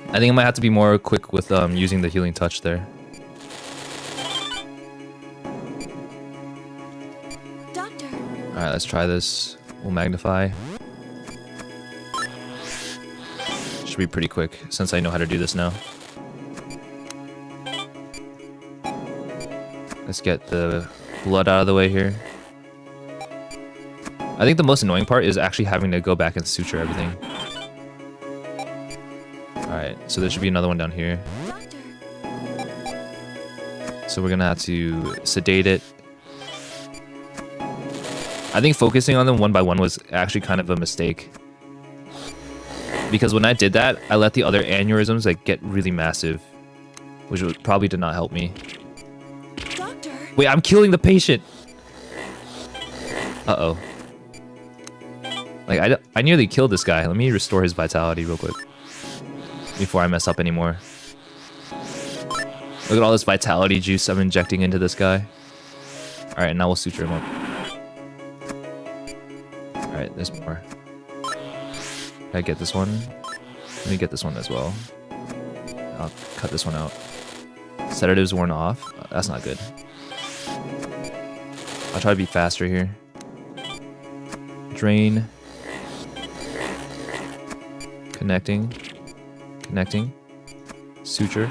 Speaker 1: I think I might have to be more quick with using the healing touch there.
Speaker 2: Doctor.
Speaker 1: Alright, let's try this. We'll magnify. Should be pretty quick since I know how to do this now. Let's get the blood out of the way here. I think the most annoying part is actually having to go back and suture everything. Alright, so there should be another one down here.
Speaker 2: Doctor.
Speaker 1: So we're gonna have to sedate it. I think focusing on them one by one was actually kind of a mistake. Because when I did that, I let the other aneurysms like get really massive. Which probably did not help me.
Speaker 2: Doctor.
Speaker 1: Wait, I'm killing the patient. Uh-oh. Like, I nearly killed this guy. Let me restore his vitality real quick before I mess up anymore. Look at all this vitality juice I'm injecting into this guy. Alright, now we'll suture him up. Alright, there's more. Can I get this one? Let me get this one as well. I'll cut this one out. Sedative's worn off. That's not good. I'll try to be faster here. Drain. Connecting. Connecting. Suture.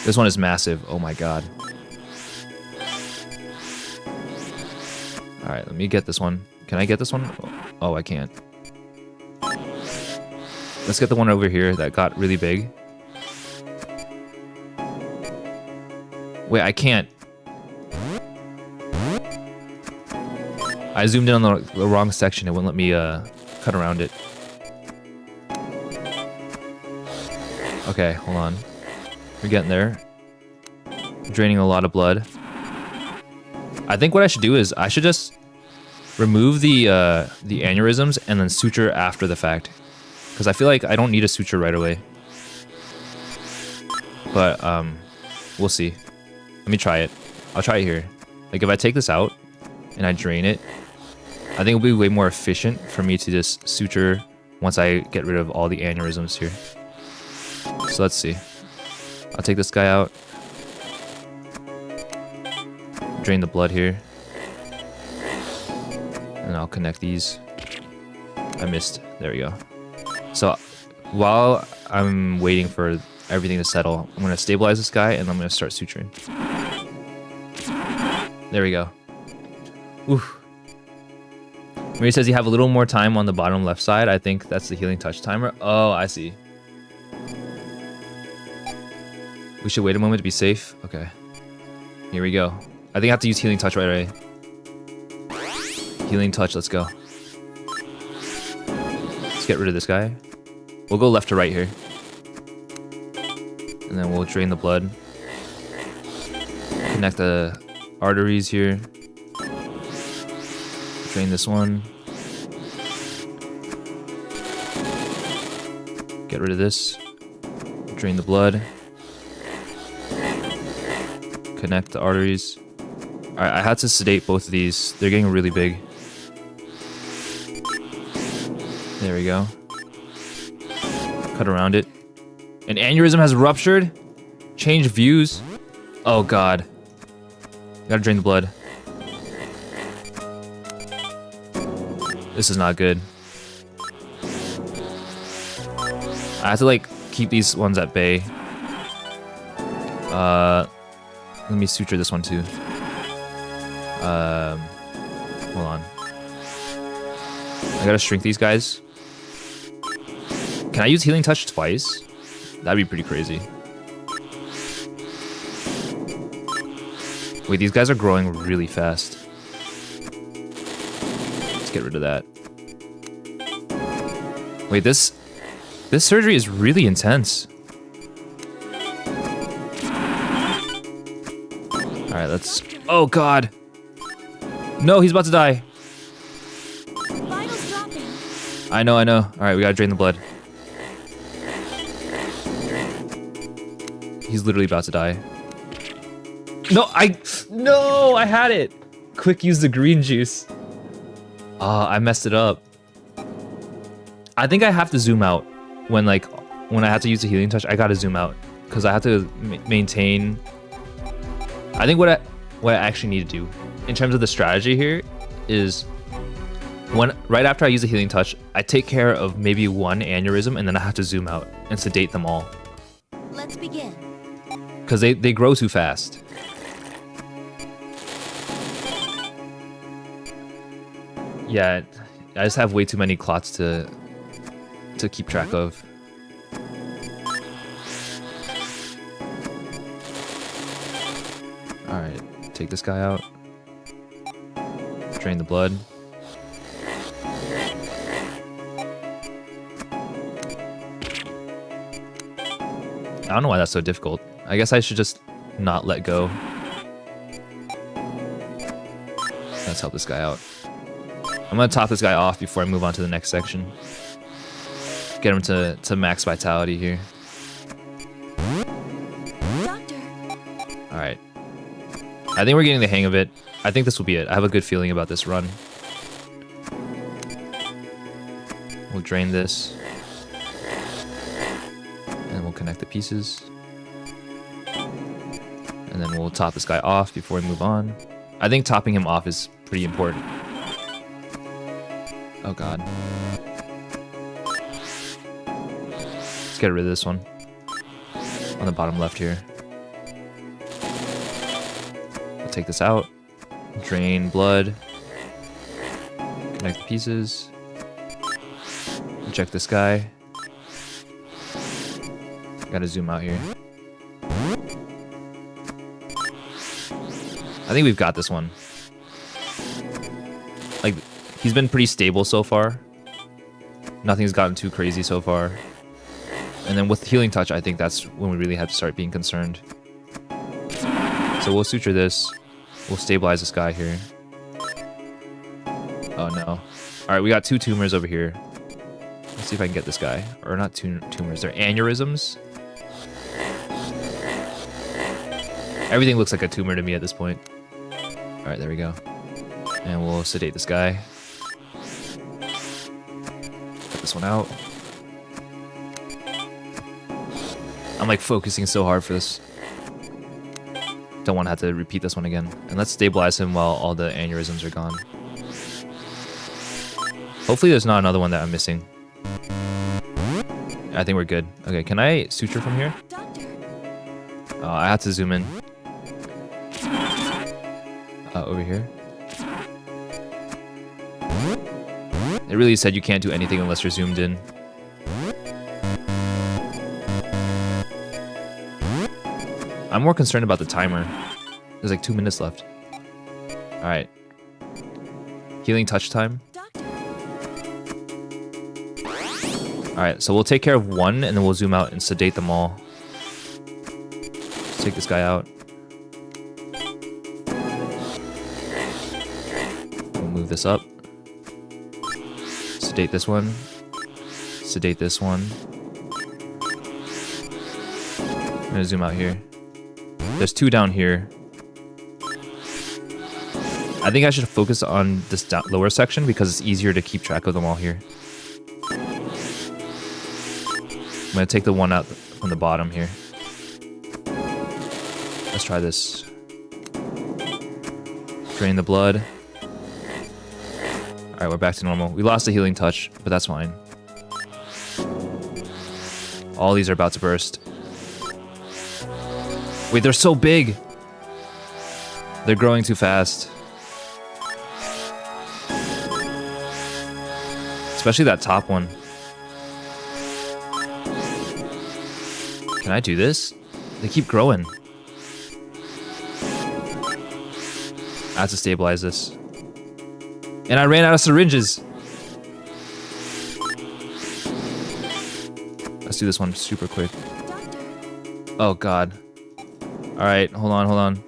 Speaker 1: This one is massive. Oh my god. Alright, let me get this one. Can I get this one? Oh, I can't. Let's get the one over here that got really big. Wait, I can't. I zoomed in on the wrong section. It wouldn't let me cut around it. Okay, hold on. We're getting there. Draining a lot of blood. I think what I should do is I should just remove the aneurysms and then suture after the fact. Because I feel like I don't need a suture right away. But we'll see. Let me try it. I'll try it here. Like if I take this out and I drain it, I think it'll be way more efficient for me to just suture once I get rid of all the aneurysms here. So let's see. I'll take this guy out. Drain the blood here. And I'll connect these. I missed. There we go. So while I'm waiting for everything to settle, I'm going to stabilize this guy and I'm going to start suturing. There we go. Oof. Marie says you have a little more time on the bottom left side. I think that's the healing touch timer. Oh, I see. We should wait a moment to be safe. Okay. Here we go. I think I have to use healing touch right away. Healing touch, let's go. Let's get rid of this guy. We'll go left to right here. And then we'll drain the blood. Connect the arteries here. Drain this one. Get rid of this. Drain the blood. Connect the arteries. Alright, I had to sedate both of these. They're getting really big. There we go. Cut around it. An aneurysm has ruptured. Change views. Oh god. Gotta drain the blood. This is not good. I have to like keep these ones at bay. Let me suture this one too. Hold on. I gotta shrink these guys. Can I use healing touch twice? That'd be pretty crazy. Wait, these guys are growing really fast. Let's get rid of that. Wait, this surgery is really intense. Alright, let's... Oh god! No, he's about to die.
Speaker 2: Vitals dropping.
Speaker 1: I know. Alright, we gotta drain the blood. He's literally about to die. No, I had it! Quick, use the green juice. I messed it up. I think I have to zoom out when I have to use the healing touch. I gotta zoom out because I have to maintain. I think what I actually need to do in terms of the strategy here is right after I use the healing touch, I take care of maybe one aneurysm and then I have to zoom out and sedate them all.
Speaker 2: Let's begin.
Speaker 1: Because they grow too fast. Yeah, I just have way too many clots to keep track of. Alright, take this guy out. Drain the blood. I don't know why that's so difficult. I guess I should just not let go. Let's help this guy out. I'm gonna top this guy off before I move on to the next section. Get him to max vitality here.
Speaker 2: Doctor.
Speaker 1: Alright. I think we're getting the hang of it. I think this will be it. I have a good feeling about this run. We'll drain this. And we'll connect the pieces. And then we'll top this guy off before we move on. I think topping him off is pretty important. Oh god. Let's get rid of this one. On the bottom left here. We'll take this out. Drain blood. Connect the pieces. Check this guy. Gotta zoom out here. I think we've got this one. Like, he's been pretty stable so far. Nothing's gotten too crazy so far. And then with Healing Touch, I think that's when we really have to start being concerned. So we'll suture this. We'll stabilize this guy here. Oh no. Alright, we got 2 tumors over here. Let's see if I can get this guy. Or not tumors, they're aneurysms. Everything looks like a tumor to me at this point. Alright, there we go. And we'll sedate this guy. Cut this one out. I'm like focusing so hard for this. Don't want to have to repeat this one again. And let's stabilize him while all the aneurysms are gone. Hopefully there's not another one that I'm missing. I think we're good. Okay, can I suture from here? I have to zoom in. Over here. It really said you can't do anything unless you're zoomed in. I'm more concerned about the timer. There's like 2 minutes left. Alright. Healing touch time. Alright, so we'll take care of one and then we'll zoom out and sedate them all. Let's take this guy out. We'll move this up. Sedate this one. Sedate this one. I'm gonna zoom out here. There's 2 down here. I think I should focus on this lower section because it's easier to keep track of them all here. I'm gonna take the one out from the bottom here. Let's try this. Drain the blood. Alright, we're back to normal. We lost the healing touch, but that's fine. All these are about to burst. Wait, they're so big! They're growing too fast. Especially that top one. Can I do this? They keep growing. I have to stabilize this. And I ran out of syringes. Let's do this one super quick. Oh god. Alright, hold on, hold on.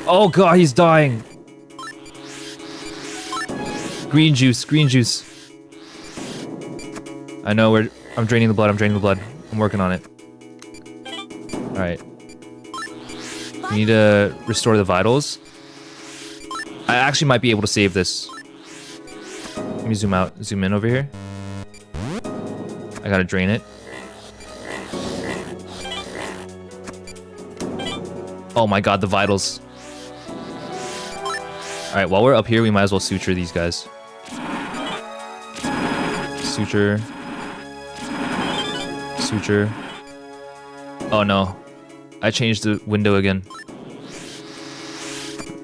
Speaker 1: Oh god, he's dying. Green juice, green juice. I know I'm draining the blood, I'm draining the blood. I'm working on it. Alright. We need to restore the vitals. I actually might be able to save this. Let me zoom out, zoom in over here. I gotta drain it. Oh my god, the vitals. Alright, while we're up here, we might as well suture these guys. Suture. Suture. Oh no. I changed the window again.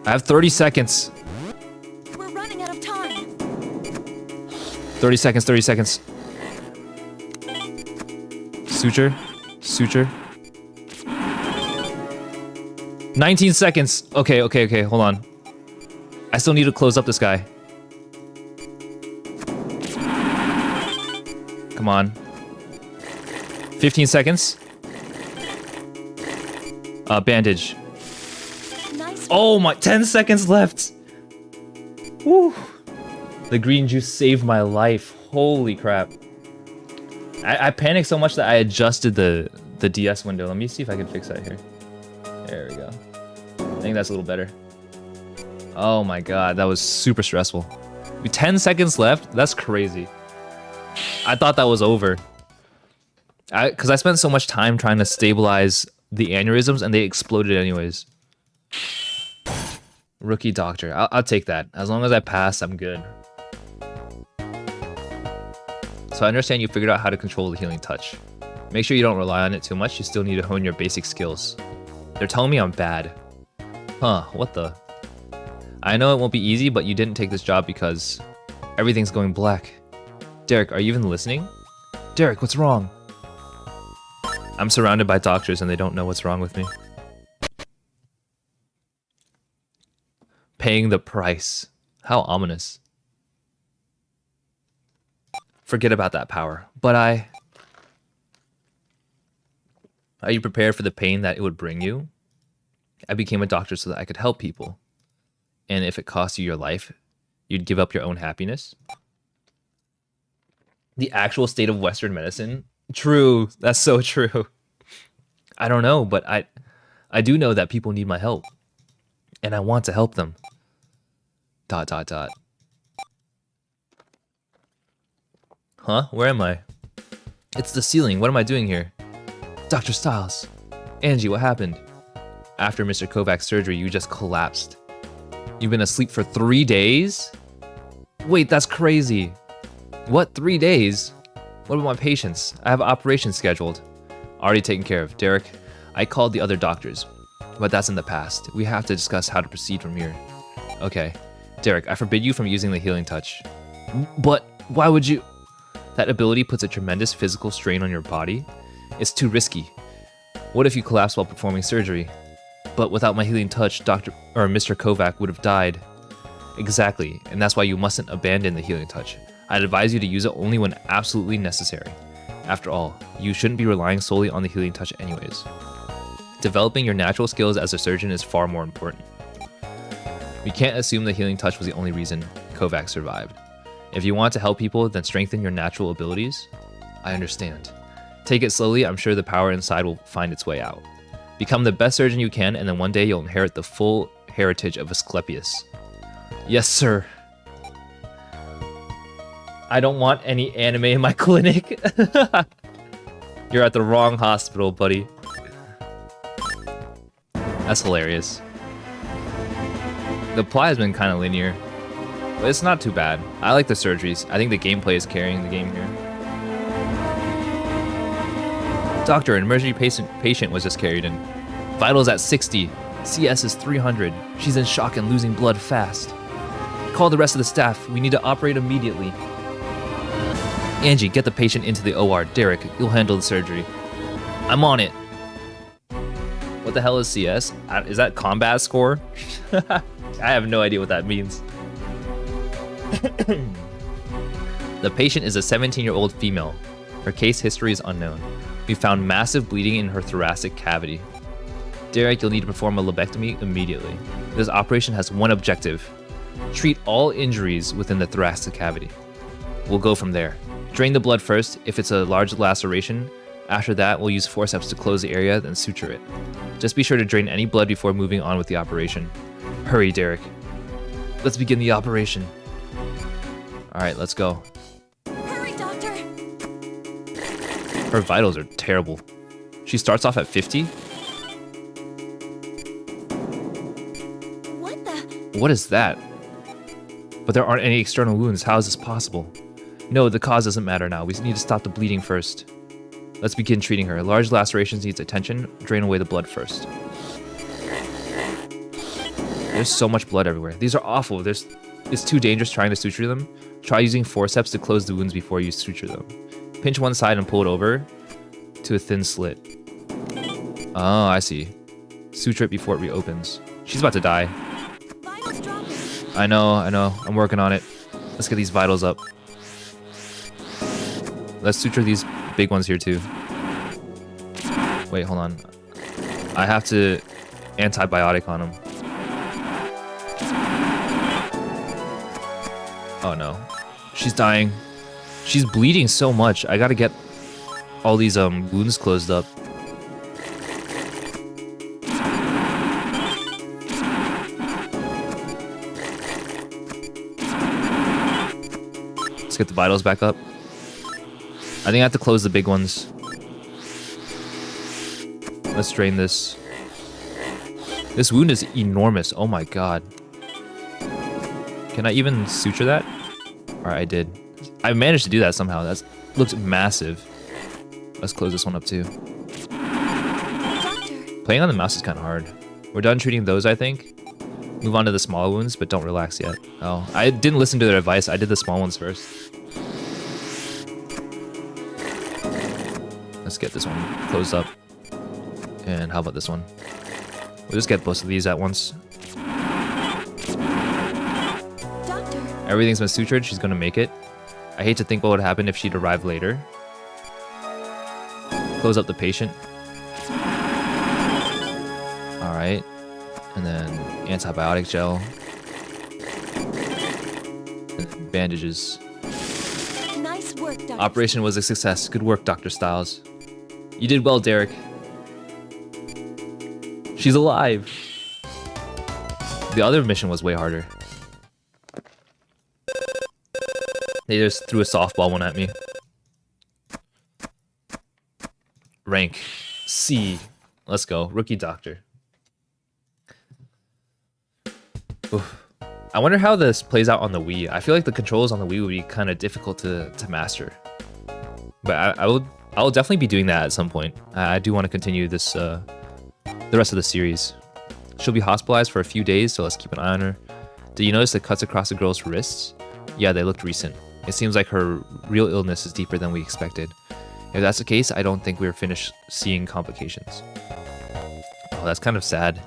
Speaker 1: I have 30 seconds.
Speaker 2: We're running out of time.
Speaker 1: 30 seconds, 30 seconds. Suture. Suture. 19 seconds. Okay, okay, okay, hold on. I still need to close up this guy. Come on. 15 seconds. Bandage.
Speaker 2: Nice.
Speaker 1: Oh my, 10 seconds left. Woo. The green juice saved my life. Holy crap. I panicked so much that I adjusted the DS window. Let me see if I can fix that here. There we go. I think that's a little better. Oh my god, that was super stressful. 10 seconds left? That's crazy. I thought that was over. Because I spent so much time trying to stabilize the aneurysms and they exploded anyways. Rookie doctor. I'll take that. As long as I pass, I'm good. So I understand you figured out how to control the healing touch. Make sure you don't rely on it too much. You still need to hone your basic skills. They're telling me I'm bad. Huh, what the? I know it won't be easy, but you didn't take this job because everything's going black. Derek, are you even listening? Derek, what's wrong? I'm surrounded by doctors and they don't know what's wrong with me. Paying the price. How ominous. Forget about that power. But Are you prepared for the pain that it would bring you? I became a doctor so that I could help people. And if it cost you your life, you'd give up your own happiness? The actual state of Western medicine? True. That's so true. I don't know, but I do know that people need my help. And I want to help them. ... Huh? Where am I? It's the ceiling. What am I doing here? Dr. Styles. Angie, what happened? After Mr. Kovac's surgery, you just collapsed. You've been asleep for 3 days? Wait, that's crazy. What, 3 days? What about my patients? I have operations scheduled. Already taken care of. Derek, I called the other doctors, but that's in the past. We have to discuss how to proceed from here. Okay. Derek, I forbid you from using the healing touch. But why would you? That ability puts a tremendous physical strain on your body. It's too risky. What if you collapse while performing surgery? But without my healing touch, Mr. Kovac would have died. Exactly, and that's why you mustn't abandon the healing touch. I'd advise you to use it only when absolutely necessary. After all, you shouldn't be relying solely on the healing touch anyways. Developing your natural skills as a surgeon is far more important. We can't assume the healing touch was the only reason Kovac survived. If you want to help people, then strengthen your natural abilities. I understand. Take it slowly, I'm sure the power inside will find its way out. Become the best surgeon you can, and then one day you'll inherit the full heritage of Asclepius. Yes, sir. I don't want any anime in my clinic. You're at the wrong hospital, buddy. That's hilarious. The plot has been kind of linear, but it's not too bad. I like the surgeries. I think the gameplay is carrying the game here. Doctor, an emergency patient was just carried in. Vitals at 60. CS is 300. She's in shock and losing blood fast. Call the rest of the staff. We need to operate immediately. Angie, get the patient into the OR. Derek, you'll handle the surgery. I'm on it. What the hell is CS? Is that combat score? I have no idea what that means. The patient is a 17-year-old female. Her case history is unknown. We found massive bleeding in her thoracic cavity. Derek, you'll need to perform a lobectomy immediately. This operation has one objective. Treat all injuries within the thoracic cavity. We'll go from there. Drain the blood first if it's a large laceration. After that, we'll use forceps to close the area, then suture it. Just be sure to drain any blood before moving on with the operation. Hurry, Derek. Let's begin the operation. Alright, let's go.
Speaker 2: Hurry, doctor.
Speaker 1: Her vitals are terrible. She starts off at 50?
Speaker 2: What the?
Speaker 1: What is that? But there aren't any external wounds. How is this possible? No, the cause doesn't matter now. We need to stop the bleeding first. Let's begin treating her. Large lacerations needs attention. Drain away the blood first. There's so much blood everywhere. These are awful. It's too dangerous trying to suture them. Try using forceps to close the wounds before you suture them. Pinch one side and pull it over to a thin slit. Oh, I see. Suture it before it reopens. She's about to die.
Speaker 2: Vitals dropping.
Speaker 1: I know. I'm working on it. Let's get these vitals up. Let's suture these big ones here too. Wait, hold on. I have to antibiotic on him. Oh no. She's dying. She's bleeding so much. I gotta get all these wounds closed up. Let's get the vitals back up. I think I have to close the big ones. Let's drain this. This wound is enormous. Oh my god. Can I even suture that? Alright, I did. I managed to do that somehow. That looks massive. Let's close this one up too.
Speaker 2: Doctor.
Speaker 1: Playing on the mouse is kind of hard. We're done treating those, I think. Move on to the small wounds, but don't relax yet. Oh, I didn't listen to their advice. I did the small ones first. Let's get this one closed up. And how about this one? We'll just get both of these at once.
Speaker 2: Doctor.
Speaker 1: Everything's been sutured. She's gonna make it. I hate to think what would happen if she'd arrived later. Close up the patient. Alright. And then antibiotic gel. Bandages.
Speaker 2: Nice work, Doctor.
Speaker 1: Operation was a success. Good work, Dr. Styles. You did well, Derek. She's alive. The other mission was way harder. They just threw a softball one at me. Rank C. Let's go. Rookie doctor. Oof. I wonder how this plays out on the Wii. I feel like the controls on the Wii would be kind of difficult to master. But I'll definitely be doing that at some point. I do want to continue this the rest of the series. She'll be hospitalized for a few days, so let's keep an eye on her. Did you notice the cuts across the girl's wrists? Yeah, they looked recent. It seems like her real illness is deeper than we expected. If that's the case, I don't think we're finished seeing complications. Oh, that's kind of sad.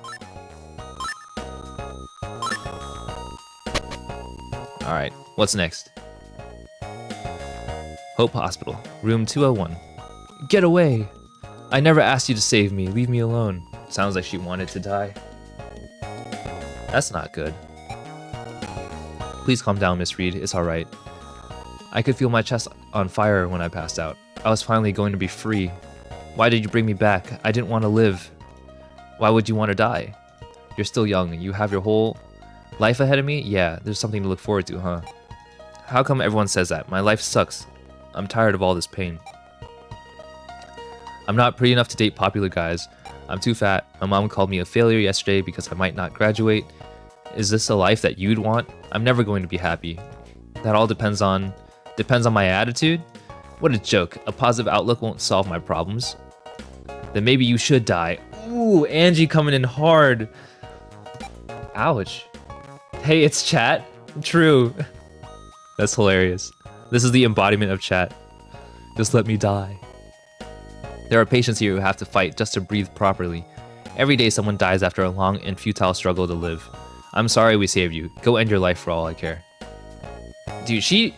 Speaker 1: Alright, what's next? Hope Hospital, room 201. Get away! I never asked you to save me, leave me alone. Sounds like she wanted to die. That's not good. Please calm down, Miss Reed, it's alright. I could feel my chest on fire when I passed out. I was finally going to be free. Why did you bring me back? I didn't want to live. Why would you want to die? You're still young, you have your whole life ahead of me? Yeah, there's something to look forward to, huh? How come everyone says that? My life sucks. I'm tired of all this pain. I'm not pretty enough to date popular guys. I'm too fat. My mom called me a failure yesterday because I might not graduate. Is this a life that you'd want? I'm never going to be happy. That all depends on my attitude? What a joke. A positive outlook won't solve my problems. Then maybe you should die. Ooh, Angie coming in hard. Ouch. Hey, it's chat. True. That's hilarious. This is the embodiment of chat. Just let me die. There are patients here who have to fight just to breathe properly. Every day someone dies after a long and futile struggle to live. I'm sorry we saved you. Go end your life for all I care. Dude, she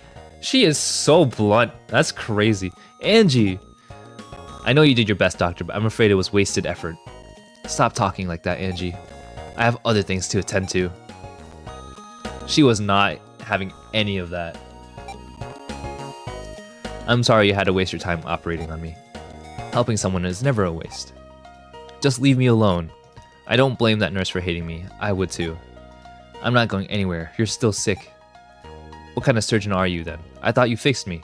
Speaker 1: is so blunt. That's crazy. Angie! I know you did your best, doctor, but I'm afraid it was wasted effort. Stop talking like that, Angie. I have other things to attend to. She was not having any of that. I'm sorry you had to waste your time operating on me. Helping someone is never a waste. Just leave me alone. I don't blame that nurse for hating me. I would too. I'm not going anywhere. You're still sick. What kind of surgeon are you then? I thought you fixed me.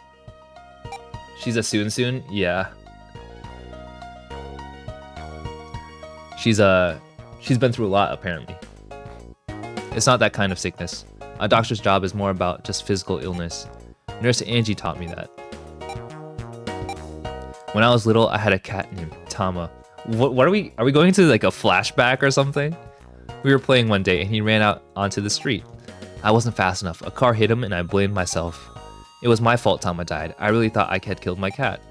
Speaker 1: She's a soon? Yeah. She's been through a lot apparently. It's not that kind of sickness. A doctor's job is more about just physical illness. Nurse Angie taught me that. When I was little, I had a cat named Tama. What are we going to like a flashback or something? We were playing one day and he ran out onto the street. I wasn't fast enough. A car hit him and I blamed myself. It was my fault Tama died. I really thought I had killed my cat.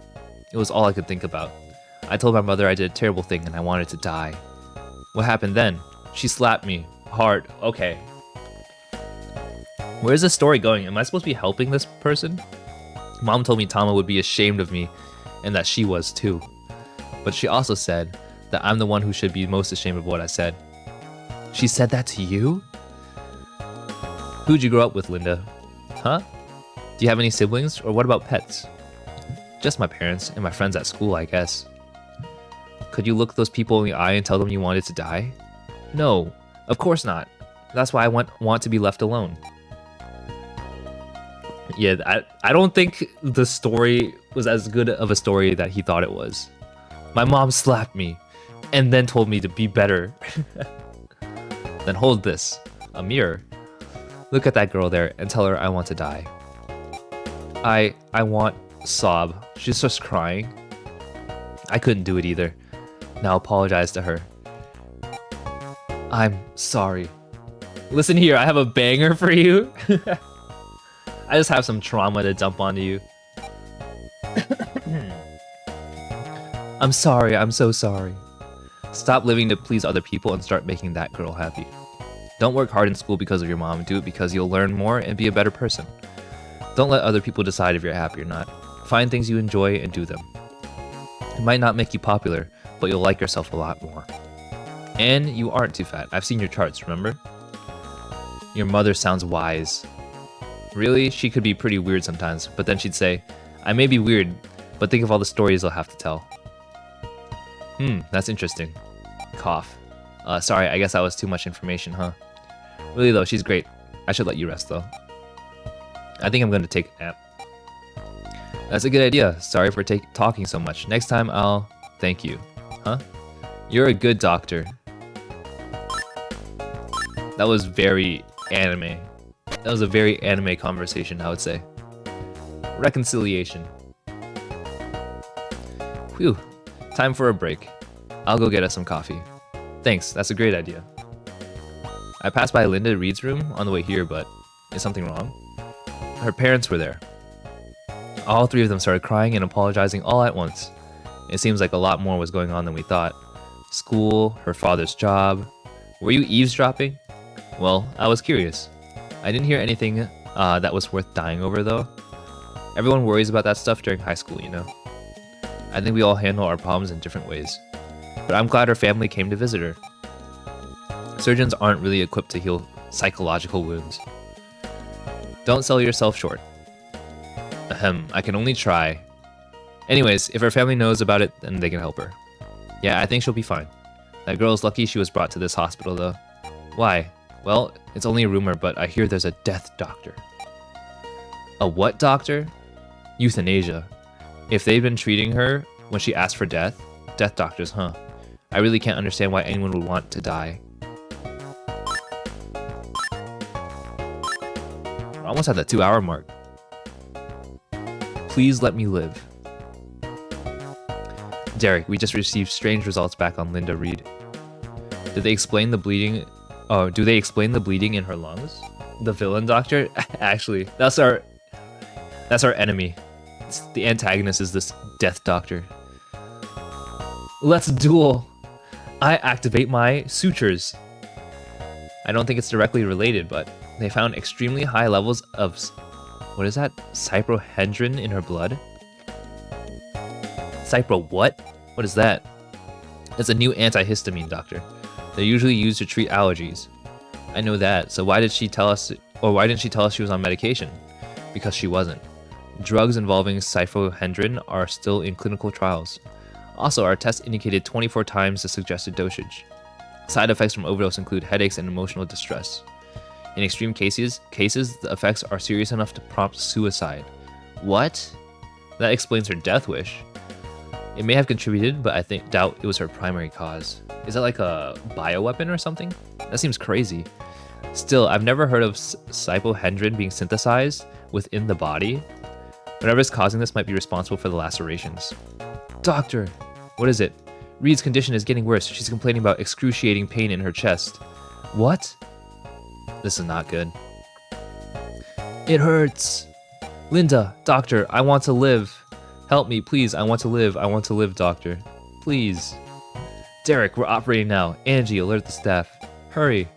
Speaker 1: It was all I could think about. I told my mother I did a terrible thing and I wanted to die. What happened then? She slapped me. Hard. Okay. Where's the story going? Am I supposed to be helping this person? Mom told me Tama would be ashamed of me and that she was too. But she also said that I'm the one who should be most ashamed of what I said. She said that to you? Who'd you grow up with, Linda? Huh? Do you have any siblings, or what about pets? Just my parents and my friends at school, I guess. Could you look those people in the eye and tell them you wanted to die? No, of course not. That's why I want to be left alone. Yeah, I don't think the story was as good of a story that he thought it was. My mom slapped me and then told me to be better. Then hold this, a mirror. Look at that girl there and tell her I want to die. I want, sob. She starts crying. I couldn't do it either. Now apologize to her. I'm sorry. Listen here, I have a banger for you. I just have some trauma to dump onto you. I'm sorry, I'm so sorry. Stop living to please other people and start making that girl happy. Don't work hard in school because of your mom. Do it because you'll learn more and be a better person. Don't let other people decide if you're happy or not. Find things you enjoy and do them. It might not make you popular, but you'll like yourself a lot more. And you aren't too fat. I've seen your charts, remember? Your mother sounds wise. Really? She could be pretty weird sometimes, but then she'd say, I may be weird, but think of all the stories I'll have to tell. That's interesting. Cough. Sorry, I guess that was too much information, huh? Really though, she's great. I should let you rest though. I think I'm gonna take a nap. That's a good idea. Sorry for talking so much. Next time I'll thank you. Huh? You're a good doctor. That was very anime. That was a very anime conversation, I would say. Reconciliation. Whew. Time for a break. I'll go get us some coffee. Thanks, that's a great idea. I passed by Linda Reed's room on the way here, but is something wrong? Her parents were there. All three of them started crying and apologizing all at once. It seems like a lot more was going on than we thought. School, her father's job. Were you eavesdropping? Well, I was curious. I didn't hear anything that was worth dying over though. Everyone worries about that stuff during high school, you know. I think we all handle our problems in different ways. But I'm glad her family came to visit her. Surgeons aren't really equipped to heal psychological wounds. Don't sell yourself short. Ahem, I can only try. Anyways, if her family knows about it, then they can help her. Yeah, I think she'll be fine. That girl's lucky she was brought to this hospital though. Why? Well, it's only a rumor, but I hear there's a death doctor. A what doctor? Euthanasia. If they've been treating her when she asked for death doctors, huh? I really can't understand why anyone would want to die. We're almost at the 2-hour mark. Please let me live. Derek, we just received strange results back on Linda Reed. Did they explain the bleeding? Oh, do they explain the bleeding in her lungs? The villain doctor? Actually, that's our enemy. The antagonist is this death doctor. Let's duel. I activate my sutures. I don't think it's directly related, but they found extremely high levels of, what is that? Cyprohedrin in her blood? Cypro what? What is that? It's a new antihistamine, doctor. They're usually used to treat allergies. I know that, so why did she tell us, or why didn't she tell us she was on medication? Because she wasn't. Drugs involving cyprohedrin are still in clinical trials. Also, our test indicated 24 times the suggested dosage. Side effects from overdose include headaches and emotional distress. In extreme cases, the effects are serious enough to prompt suicide. What? That explains her death wish. It may have contributed, but I doubt it was her primary cause. Is that like a bioweapon or something? That seems crazy. Still, I've never heard of cyprohedrin being synthesized within the body. Whatever's causing this might be responsible for the lacerations. Doctor! What is it? Reed's condition is getting worse. She's complaining about excruciating pain in her chest. What? This is not good. It hurts! Linda, doctor, I want to live. Help me, please. I want to live. I want to live, doctor. Please. Derek, we're operating now. Angie, alert the staff. Hurry.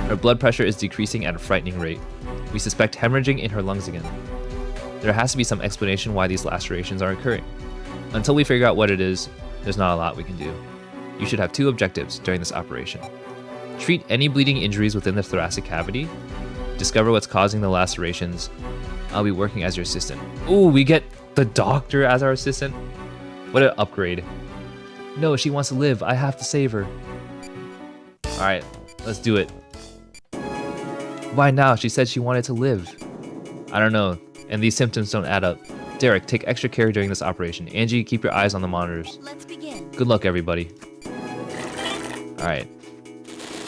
Speaker 1: Her blood pressure is decreasing at a frightening rate. We suspect hemorrhaging in her lungs again. There has to be some explanation why these lacerations are occurring. Until we figure out what it is, there's not a lot we can do. You should have 2 objectives during this operation. Treat any bleeding injuries within the thoracic cavity. Discover what's causing the lacerations. I'll be working as your assistant. Ooh, we get the doctor as our assistant? What an upgrade. No, she wants to live. I have to save her. Alright, let's do it. Why now? She said she wanted to live. I don't know, and these symptoms don't add up. Derek, take extra care during this operation. Angie, keep your eyes on the monitors.
Speaker 2: Let's begin.
Speaker 1: Good luck, everybody. Alright.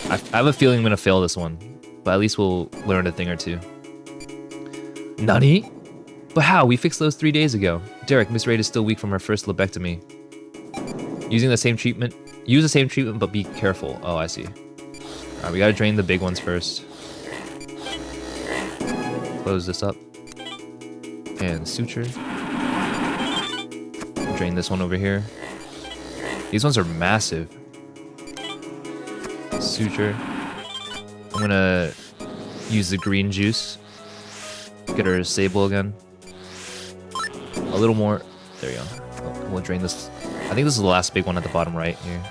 Speaker 1: I have a feeling I'm gonna fail this one, but at least we'll learn a thing or two. Nani? But how? We fixed those 3 days ago. Derek, Miss Raid is still weak from her first lobectomy. Use the same treatment, but be careful. Oh, I see. Alright, we gotta drain the big ones first. Close this up. And suture. Drain this one over here. These ones are massive. Suture. I'm gonna use the green juice. Get her stable again. A little more. There we go. We'll drain this. I think this is the last big one at the bottom right here.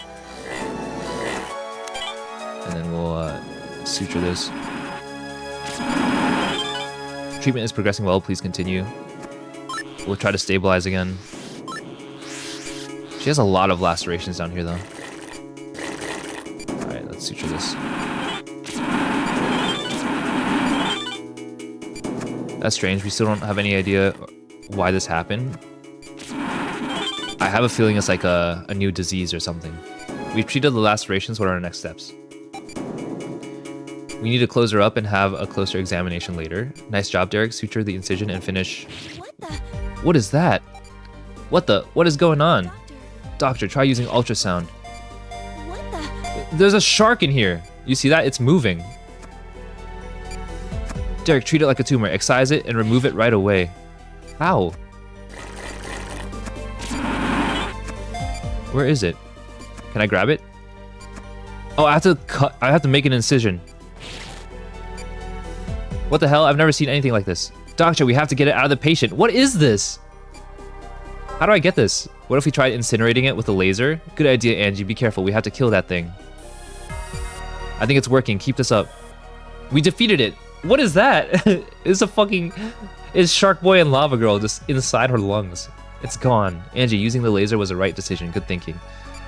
Speaker 1: And then we'll suture this. Treatment is progressing well. Please continue. We'll try to stabilize again. She has a lot of lacerations down here, though. Alright, let's suture this. That's strange. We still don't have any idea why this happened. I have a feeling it's like a new disease or something. We've treated the lacerations. What are our next steps? We need to close her up and have a closer examination later. Nice job, Derek. Suture the incision and finish.
Speaker 2: What the?
Speaker 1: What is that? What is going on?
Speaker 2: Doctor,
Speaker 1: Doctor, try using ultrasound.
Speaker 2: what the?
Speaker 1: There's a shark in here. You see that? It's moving. Derek, treat it like a tumor. Excise it and remove it right away. How? Where is it? Can I grab it? Oh, I have to make an incision. What the hell? I've never seen anything like this. Doctor, we have to get it out of the patient. What is this? How do I get this? What if we tried incinerating it with a laser? Good idea, Angie. Be careful. We have to kill that thing. I think it's working. Keep this up. We defeated it. What is that? It's Shark Boy and Lava Girl just inside her lungs. It's gone. Angie, using the laser was the right decision. Good thinking.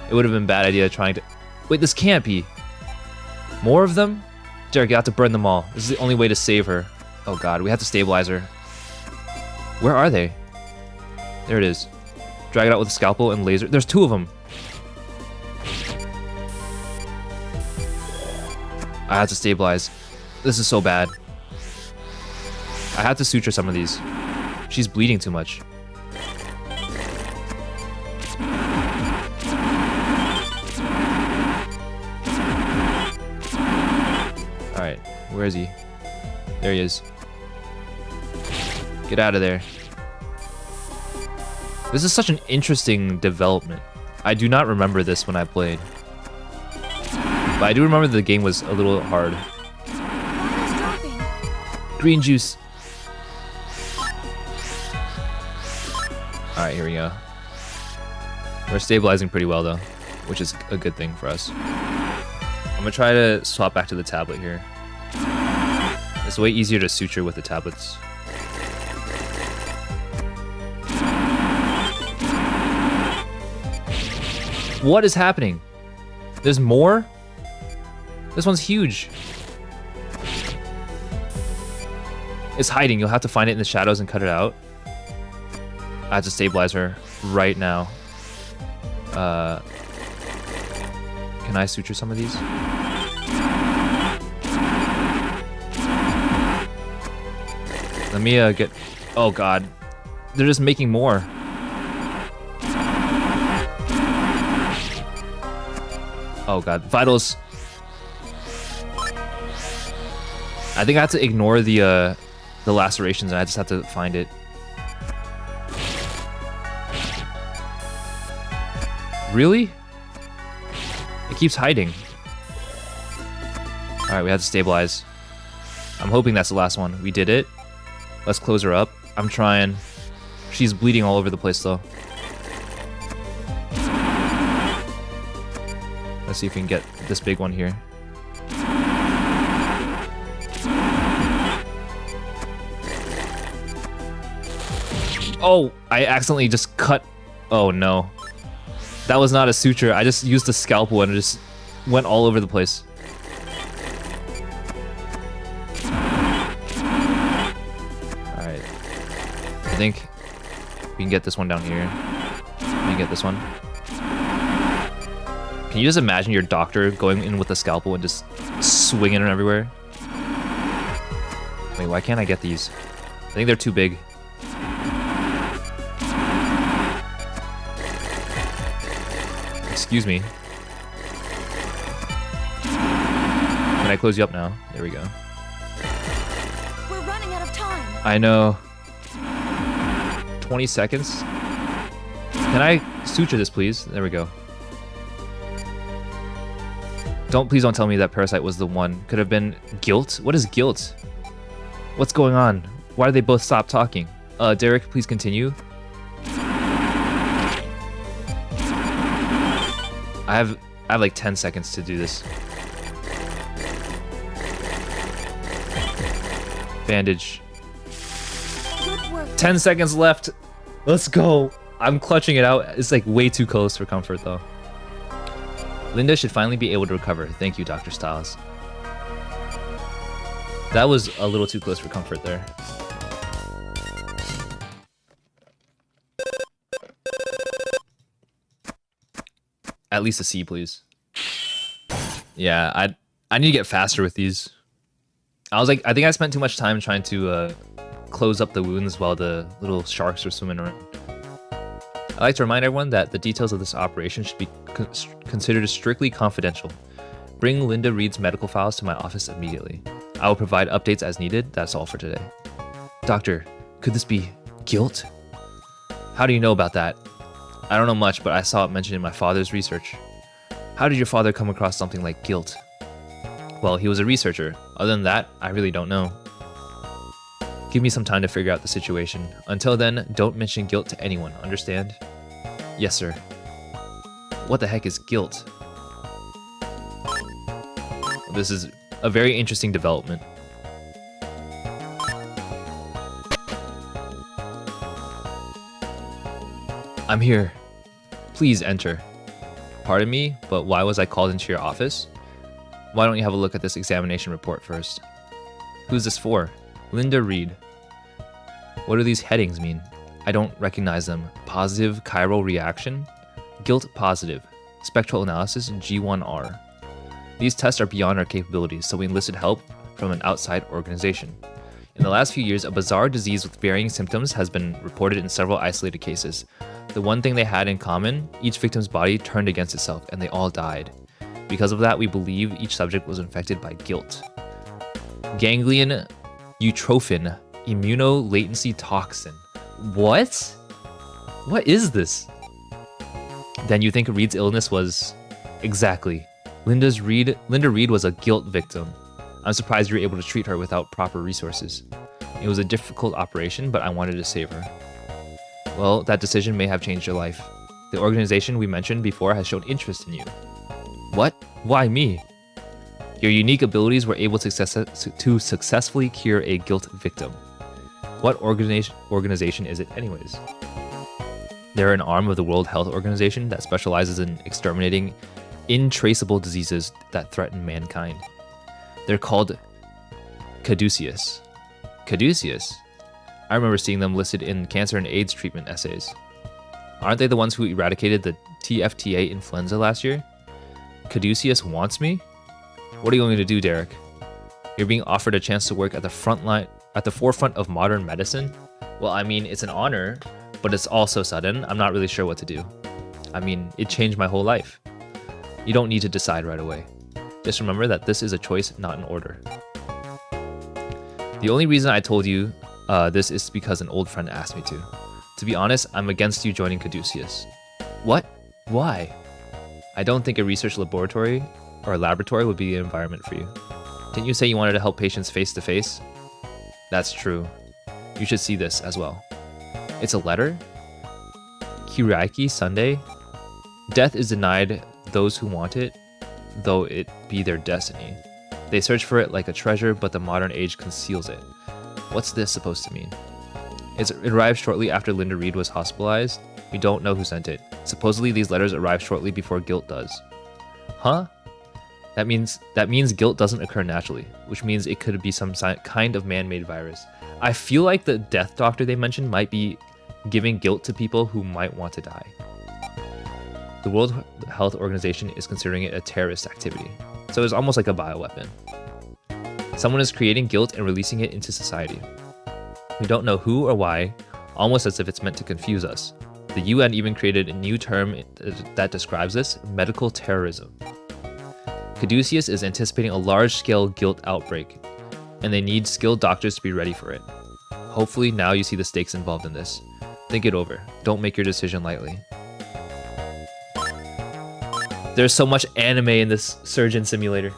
Speaker 1: It would have been a bad idea trying to... Wait, this can't be. More of them? Derek, you have to burn them all. This is the only way to save her. Oh god, we have to stabilize her. Where are they? There it is. Drag it out with a scalpel and laser. There's 2 of them. I have to stabilize. This is so bad. I have to suture some of these. She's bleeding too much. Alright, where is he? There he is. Get out of there. This is such an interesting development. I do not remember this when I played. But I do remember the game was a little hard.
Speaker 2: Water's dropping.
Speaker 1: Green juice. Alright, here we go. We're stabilizing pretty well though, which is a good thing for us. I'm gonna try to swap back to the tablet here. It's way easier to suture with the tablets. What is happening? There's more? This one's huge. It's hiding. You'll have to find it in the shadows and cut it out. I have to stabilize her right now. Can I suture some of these? Let me get... Oh god. They're just making more. Oh god. Vitals. I think I have to ignore the lacerations and I just have to find it. Really? It keeps hiding. Alright, we have to stabilize. I'm hoping that's the last one. We did it. Let's close her up. I'm trying. She's bleeding all over the place though. Let's see if we can get this big one here. Oh, I accidentally just cut. Oh no. That was not a suture. I just used the scalpel and it just went all over the place. Alright. I think we can get this one down here. We can get this one. Can you just imagine your doctor going in with a scalpel and just swinging it everywhere? Wait, why can't I get these? I think they're too big. Excuse me. Can I close you up now? There we go.
Speaker 2: We're running out of time.
Speaker 1: I know. 20 seconds? Can I suture this, please? There we go. Please don't tell me that Parasite was the one. Could have been guilt? What is guilt? What's going on? Why did they both stop talking? Derek, please continue. I have like 10 seconds to do this. Bandage.
Speaker 2: Good work.
Speaker 1: 10 seconds left. Let's go. I'm clutching it out. It's like way too close for comfort though. Linda should finally be able to recover. Thank you, Dr. Styles. That was a little too close for comfort there. At least a C, please. Yeah, I need to get faster with these. I think I spent too much time trying to close up the wounds while the little sharks were swimming around. I'd like to remind everyone that the details of this operation should be considered strictly confidential. Bring Linda Reed's medical files to my office immediately. I will provide updates as needed. That's all for today. Doctor, could this be guilt? How do you know about that? I don't know much, but I saw it mentioned in my father's research. How did your father come across something like guilt? Well, he was a researcher. Other than that, I really don't know. Give me some time to figure out the situation. Until then, don't mention guilt to anyone, understand? Yes, sir. What the heck is guilt? This is a very interesting development. I'm here. Please enter. Pardon me, but why was I called into your office? Why don't you have a look at this examination report first? Who's this for? Linda Reed. What do these headings mean? I don't recognize them. Positive chiral reaction? Guilt positive. Spectral analysis G1R. These tests are beyond our capabilities, so we enlisted help from an outside organization. In the last few years, a bizarre disease with varying symptoms has been reported in several isolated cases. The one thing they had in common, each victim's body turned against itself and they all died. Because of that, we believe each subject was infected by guilt. Ganglion eutrophin immunolatency toxin. What? What is this? Then you think Reed's illness was... Exactly. Linda Reed was a guilt victim. I'm surprised you were able to treat her without proper resources. It was a difficult operation, but I wanted to save her. Well, that decision may have changed your life. The organization we mentioned before has shown interest in you. What? Why me? Your unique abilities were able to successfully cure a guilt victim. What organization is it anyways? They're an arm of the World Health Organization that specializes in exterminating intraceable diseases that threaten mankind. They're called Caduceus. Caduceus? I remember seeing them listed in cancer and AIDS treatment essays. Aren't they the ones who eradicated the TFTA influenza last year? Caduceus wants me? What are you going to do, Derek? You're being offered a chance to work at the forefront of modern medicine? Well, I mean, it's an honor, but it's also sudden. I'm not really sure what to do. I mean, it changed my whole life. You don't need to decide right away. Just remember that this is a choice, not an order. The only reason I told you this is because an old friend asked me to. To be honest, I'm against you joining Caduceus. What? Why? I don't think a research laboratory or a laboratory would be the environment for you. Didn't you say you wanted to help patients face to face? That's true. You should see this as well. It's a letter? Kyriaki Sunday? Death is denied those who want it. though it be their destiny. They search for it like a treasure, but the modern age conceals it. What's this supposed to mean? It arrived shortly after Linda Reed was hospitalized. We don't know who sent it. Supposedly these letters arrived shortly before guilt does. Huh? That means guilt doesn't occur naturally, which means it could be some kind of man-made virus. I feel like the death doctor they mentioned might be giving guilt to people who might want to die. The World Health Organization is considering it a terrorist activity, so it's almost like a bioweapon. Someone is creating guilt and releasing it into society. We don't know who or why, almost as if it's meant to confuse us. The UN even created a new term that describes this: medical terrorism. Caduceus is anticipating a large-scale guilt outbreak, and they need skilled doctors to be ready for it. Hopefully now you see the stakes involved in this. Think it over. Don't make your decision lightly. There's so much anime in this surgeon simulator.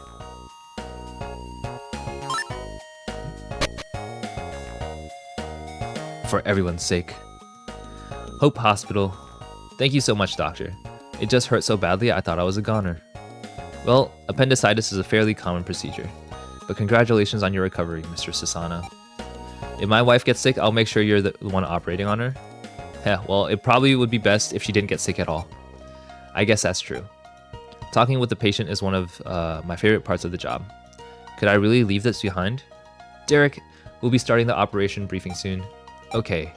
Speaker 1: For everyone's sake. Hope Hospital. Thank you so much, doctor. It just hurt so badly I thought I was a goner. Well, appendicitis is a fairly common procedure, but congratulations on your recovery, Mr. Sasana. If my wife gets sick, I'll make sure you're the one operating on her. Yeah, well, it probably would be best if she didn't get sick at all. I guess that's true. Talking with the patient is one of my favorite parts of the job. Could I really leave this behind? Derek, we'll be starting the operation briefing soon. Okay.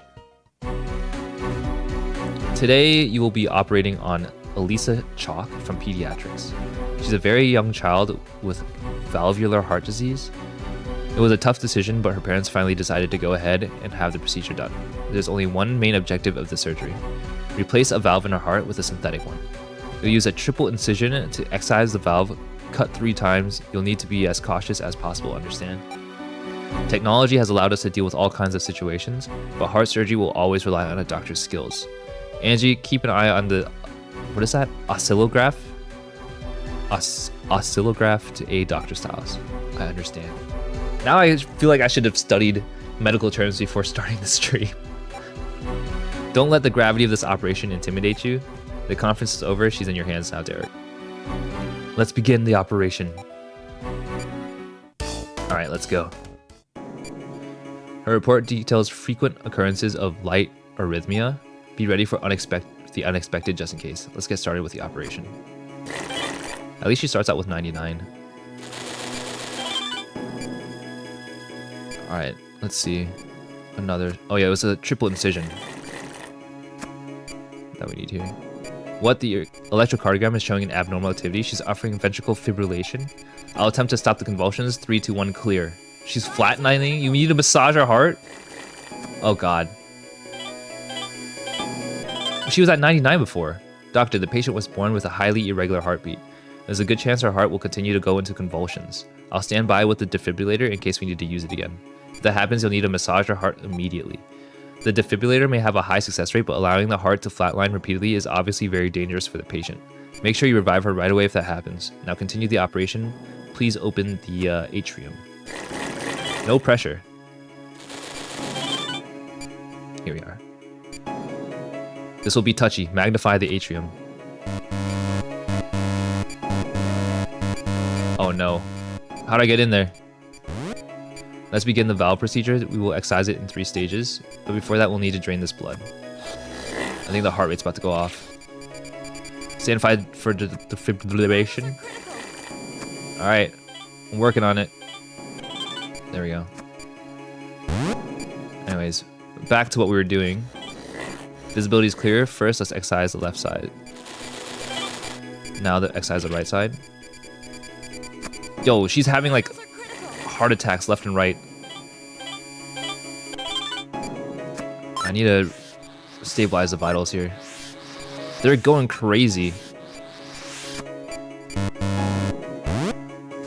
Speaker 1: Today, you will be operating on Elisa Chalk from Pediatrics. She's a very young child with valvular heart disease. It was a tough decision, but her parents finally decided to go ahead and have the procedure done. There's only one main objective of the surgery: replace a valve in her heart with a synthetic one. You'll use a triple incision to excise the valve, cut 3 times. You'll need to be as cautious as possible, understand? Technology has allowed us to deal with all kinds of situations, but heart surgery will always rely on a doctor's skills. Angie, keep an eye on the, what is that? Oscillograph? Oscillograph to aid Dr. Styles. I understand. Now I feel like I should have studied medical terms before starting the stream. Don't let the gravity of this operation intimidate you. The conference is over. She's in your hands now, Derek. Let's begin the operation. All right, let's go. Her report details frequent occurrences of light arrhythmia. Be ready for the unexpected just in case. Let's get started with the operation. At least she starts out with 99. All right, let's see. Another. Oh yeah, it was a triple incision that we need here. What? The electrocardiogram is showing an abnormal activity. She's offering ventricular fibrillation. I'll attempt to stop the convulsions. 3, 2, 1, clear. She's flatlining. You need to massage her heart? Oh god. She was at 99 before. Doctor, the patient was born with a highly irregular heartbeat. There's a good chance her heart will continue to go into convulsions. I'll stand by with the defibrillator in case we need to use it again. If that happens, you'll need to massage her heart immediately. The defibrillator may have a high success rate, but allowing the heart to flatline repeatedly is obviously very dangerous for the patient. Make sure you revive her right away if that happens. Now continue the operation. Please open the atrium. No pressure. Here we are. This will be touchy. Magnify the atrium. Oh no. How'd I get in there? Let's begin the valve procedure. We will excise it in 3 stages, but before that we'll need to drain this blood. I think the heart rate's about to go off. Stand by for the defibrillation. Alright, I'm working on it. There we go. Anyways, back to what we were doing. Visibility is clear. First, let's excise the left side. Now excise the right side. Yo, she's having like heart attacks left and right. I need to stabilize the vitals here. They're going crazy.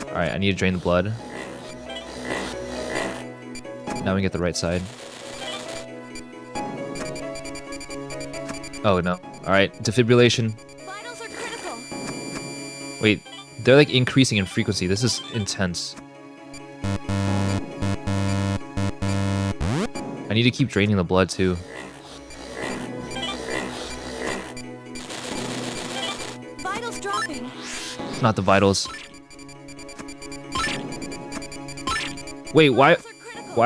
Speaker 1: Alright, I need to drain the blood. Now we get the right side. Oh no. Alright, defibrillation.
Speaker 2: Vitals are critical.
Speaker 1: Wait, they're like increasing in frequency. This is intense. I need to keep draining the blood too.
Speaker 2: Vitals dropping.
Speaker 1: not the vitals. Wait, why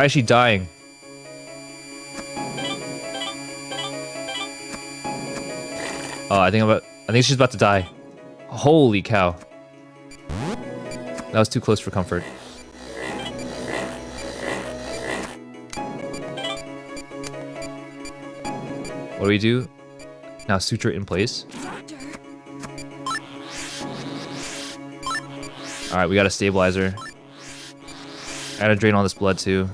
Speaker 1: is she dying? Oh, I think she's about to die. Holy cow. That was too close for comfort. What do we do? Now suture it in place. Alright, we got a stabilizer. I gotta drain all this blood too.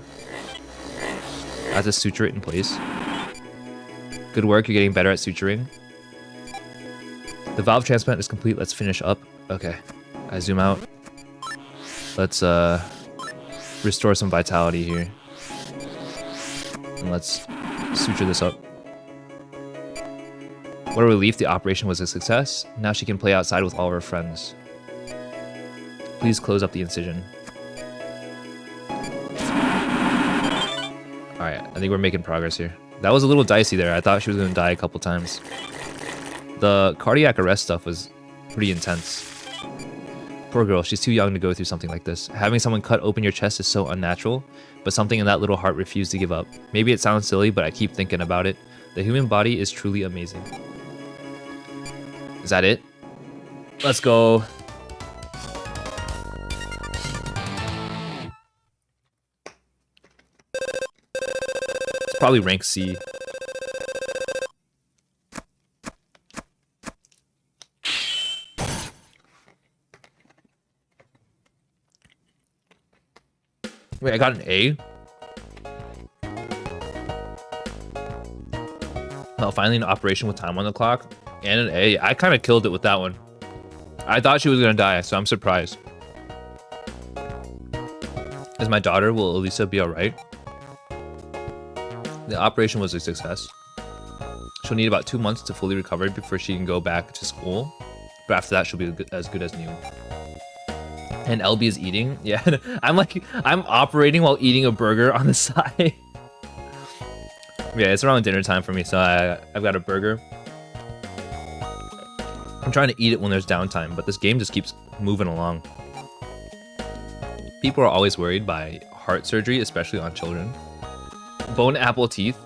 Speaker 1: I have to suture it in place. Good work, you're getting better at suturing. The valve transplant is complete, let's finish up. Okay, I zoom out. Let's restore some vitality here. And let's suture this up. What a relief, the operation was a success. Now she can play outside with all of her friends. Please close up the incision. Alright, I think we're making progress here. That was a little dicey there. I thought she was going to die a couple times. The cardiac arrest stuff was pretty intense. Poor girl, she's too young to go through something like this. Having someone cut open your chest is so unnatural, but something in that little heart refused to give up. Maybe it sounds silly, but I keep thinking about it. The human body is truly amazing. Is that it? Let's go. It's probably rank C. Wait, I got an A? Oh, finally an operation with time on the clock. And an A. I kind of killed it with that one. I thought she was going to die, so I'm surprised. Is my daughter, will Elisa be alright? The operation was a success. She'll need about 2 months to fully recover before she can go back to school. But after that, she'll be as good as new. And LB is eating? Yeah, I'm operating while eating a burger on the side. Yeah, it's around dinner time for me, so I've got a burger. I'm trying to eat it when there's downtime, but this game just keeps moving along. People are always worried by heart surgery, especially on children. Bone apple teeth?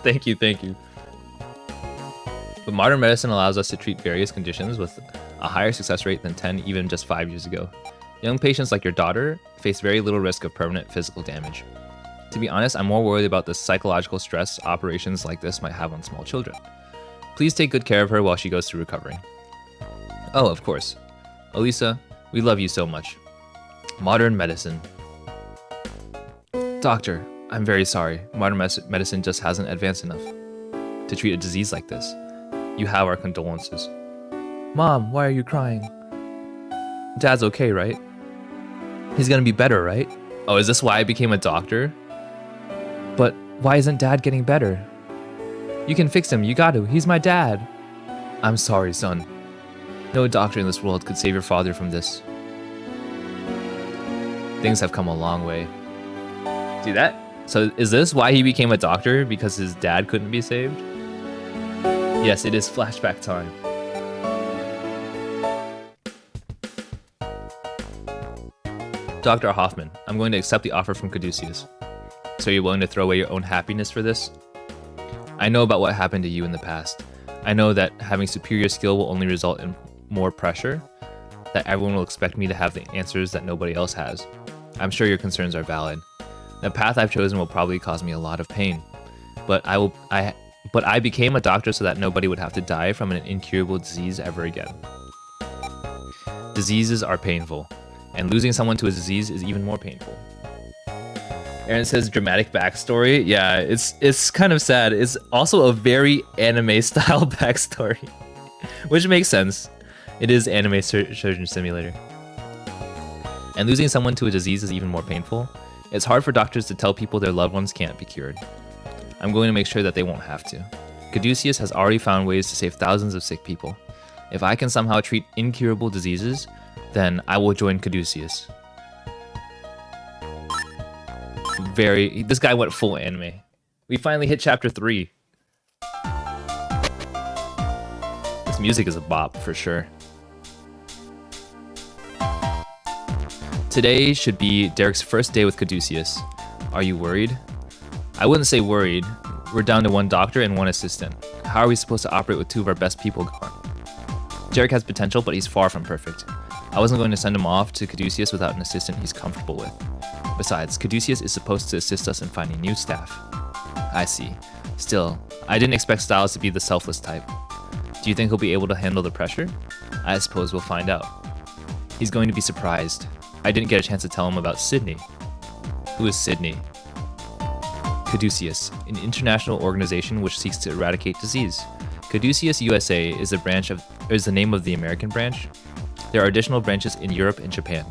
Speaker 1: Thank you, thank you. But modern medicine allows us to treat various conditions with a higher success rate than 10 even just 5 years ago. Young patients like your daughter face very little risk of permanent physical damage. To be honest, I'm more worried about the psychological stress operations like this might have on small children. Please take good care of her while she goes through recovering. Oh, of course. Elisa, we love you so much. Modern medicine. Doctor, I'm very sorry. Modern medicine just hasn't advanced enough to treat a disease like this. You have our condolences. Mom, why are you crying? Dad's okay, right? He's gonna be better, right? Oh, is this why I became a doctor? But why isn't Dad getting better? You can fix him, you got to. He's my dad. I'm sorry, son. No doctor in this world could save your father from this. Things have come a long way. See that? So is this why he became a doctor? Because his dad couldn't be saved? Yes, it is flashback time. Dr. Hoffman, I'm going to accept the offer from Caduceus. So you're willing to throw away your own happiness for this? I know about what happened to you in the past. I know that having superior skill will only result in more pressure, that everyone will expect me to have the answers that nobody else has. I'm sure your concerns are valid. The path I've chosen will probably cause me a lot of pain, but I became a doctor so that nobody would have to die from an incurable disease ever again. Diseases are painful, and losing someone to a disease is even more painful. Aaron says dramatic backstory. Yeah, it's kind of sad. It's also a very anime style backstory, which makes sense. It is anime surgeon simulator. And losing someone to a disease is even more painful. It's hard for doctors to tell people their loved ones can't be cured. I'm going to make sure that they won't have to. Caduceus has already found ways to save thousands of sick people. If I can somehow treat incurable diseases, then I will join Caduceus. This guy went full anime. We finally hit chapter 3. This music is a bop for sure. Today should be Derek's first day with Caduceus. Are you worried? I wouldn't say worried. We're down to 1 doctor and 1 assistant. How are we supposed to operate with 2 of our best people gone? Derek has potential, but he's far from perfect. I wasn't going to send him off to Caduceus without an assistant he's comfortable with. Besides, Caduceus is supposed to assist us in finding new staff. I see. Still, I didn't expect Styles to be the selfless type. Do you think he'll be able to handle the pressure? I suppose we'll find out. He's going to be surprised. I didn't get a chance to tell him about Sydney. Who is Sydney? Caduceus, an international organization which seeks to eradicate disease. Caduceus USA is the name of the American branch. There are additional branches in Europe and Japan.